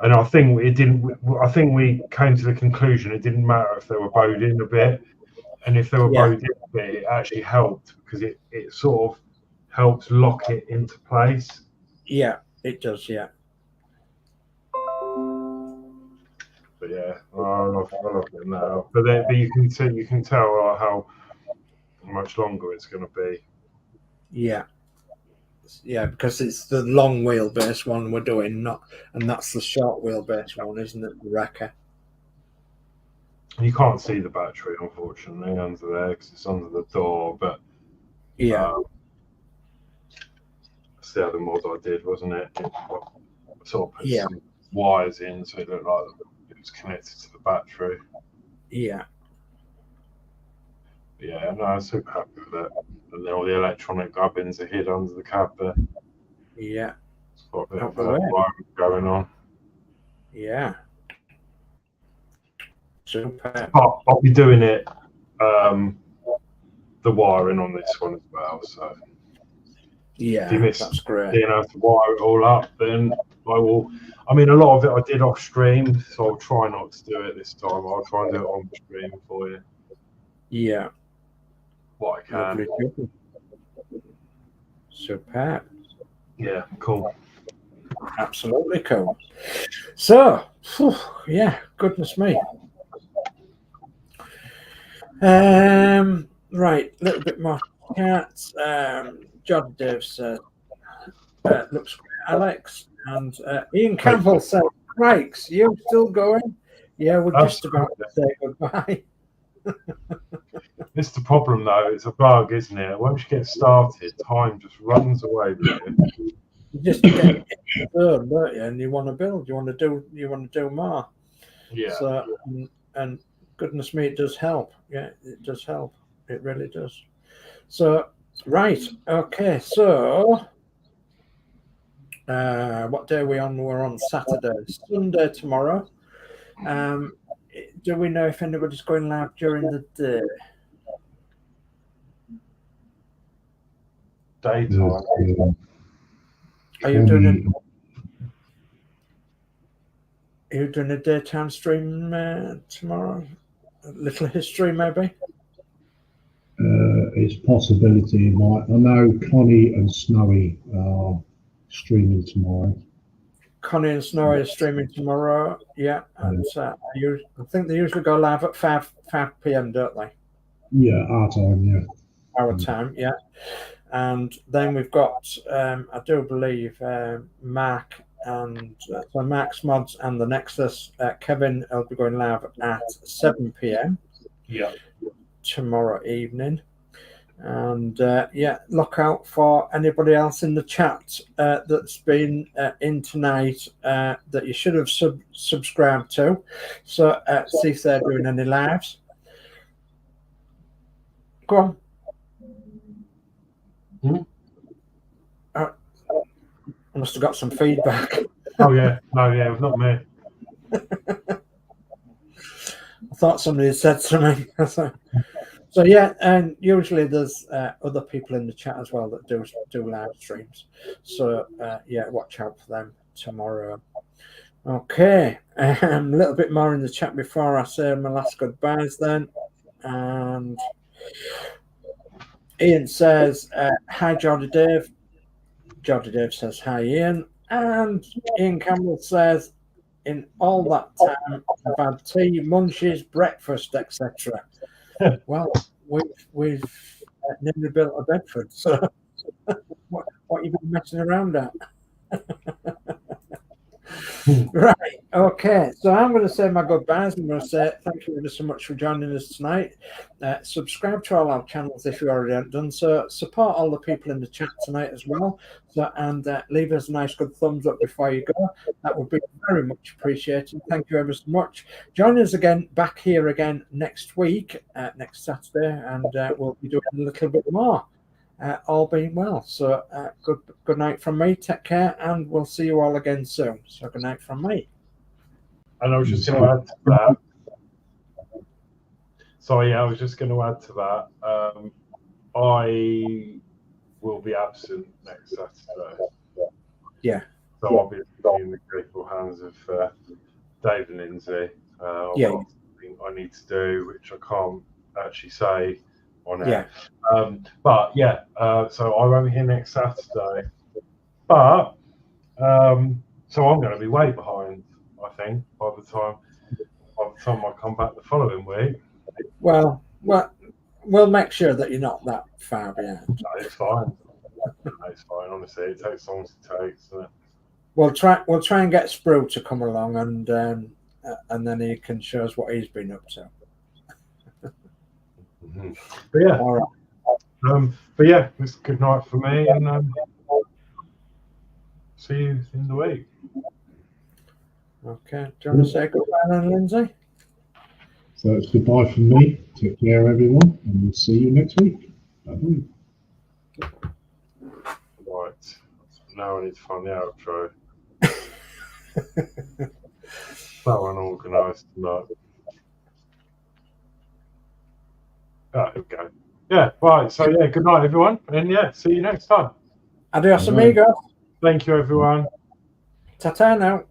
And I think it didn't. I think we came to the conclusion it didn't matter if they were bowed in a bit, and if they were bowed in a bit, it actually helped, because it sort of helps lock it into place. Yeah, it does. Yeah. But yeah, I love it now. But you can tell how much longer it's going to be. Yeah. Yeah, because it's the long wheelbase one we're doing, and that's the short wheelbase one, isn't it? The wrecker. You can't see the battery, unfortunately, under there because it's under the door. But yeah, that's the other mod I did, wasn't it? I sort of put some wires in so it looked like it was connected to the battery. Yeah. Yeah, no, I'm super happy with it. and then all the electronic gubbins are hid under the cab there. Yeah. It's got a bit Out of the way. wiring going on. Yeah. Super. I'll be doing it, the wiring on this one as well. So Yeah, if you miss that's great. being able to wire it all up, then I will. I mean, a lot of it I did off stream, so I'll try not to do it this time. I'll try and do it on stream for you. Yeah. What I can. Lovely. Superb. Yeah, cool. Absolutely cool. So, yeah, goodness me. Right, a little bit more cats. John Dave says, looks great, Alex. And Ian Campbell said, Crikes, you still going? Yeah, we're just about to say goodbye. It's the problem, though. It's a bug, isn't it? Once you get started, time just runs away with you. You just get in the zone, don't you? And you want to build. You want to do more. Yeah. So, and goodness me, it does help. Yeah, it does help. It really does. So, right. Okay. So, what day are we on? We're on Saturday. Sunday tomorrow. Do we know if anybody's going live during the day? Daytime. Are you doing a daytime stream tomorrow? A little history, maybe? It's a possibility. I know Connie and Snowy are streaming tomorrow. Connie and Snowy are streaming tomorrow. Yeah, and I think they usually go live at 5 p.m., don't they? Yeah, our time. Yeah, our time. Yeah, and then we've got I do believe Mark and so Mark's Mods and the Nexus. Kevin will be going live at 7 p.m. Yeah, tomorrow evening. And yeah, look out for anybody else in the chat that's been in tonight that you should have subscribed to. So see if they're doing any lives. Go on. I must have got some feedback. Oh yeah, no, yeah, not me. I thought somebody had said something. So yeah, and usually there's other people in the chat as well that do live streams. So yeah, watch out for them tomorrow. Okay, a little bit more in the chat before I say my last goodbyes then. And Ian says, hi, Jordy Dave. Jordy Dave says, hi, Ian. And Ian Campbell says, in all that time, I've had tea, munchies, breakfast, etc. Well, we've nearly built a Bedford, so what you been messing around at? Right, okay, so I'm going to say my goodbyes. I'm going to say thank you so much for joining us tonight. Subscribe to all our channels if you already haven't done so. Support all the people in the chat tonight as well. So, and leave us a nice good thumbs up before you go. That would be very much appreciated. Thank you ever so much. Join us again back here again next week, next Saturday, and we'll be doing a little bit more. All being well. So good night from me. Take care, and we'll see you all again soon. So good night from me. And I was just going to add to that. Sorry, I was just going to add to that. I will be absent next Saturday. Yeah. So I'll be in the grateful hands of Dave and Lindsay. I've got something I need to do, which I can't actually say on air. But yeah, so I won't be here next Saturday. But so I'm going to be way behind, I think, by the time I come back the following week. Well, we'll make sure that you're not that far behind. No, it's fine. It's fine. Honestly, it takes long as it takes. So. We'll try and get Sprue to come along, and then he can show us what he's been up to. But yeah, all right. But yeah, it's good night for me, and see you in the week. Okay. Do you want to say goodbye then, Lindsay? So it's goodbye from me. Take care, everyone, and we'll see you next week. Bye-bye. Right. Now I need to find the outro. So unorganised tonight. Oh, here we go. Yeah, right. So, yeah, good night, everyone. And, yeah, see you next time. Adios, amigo. Thank you, everyone. Ta-ta now.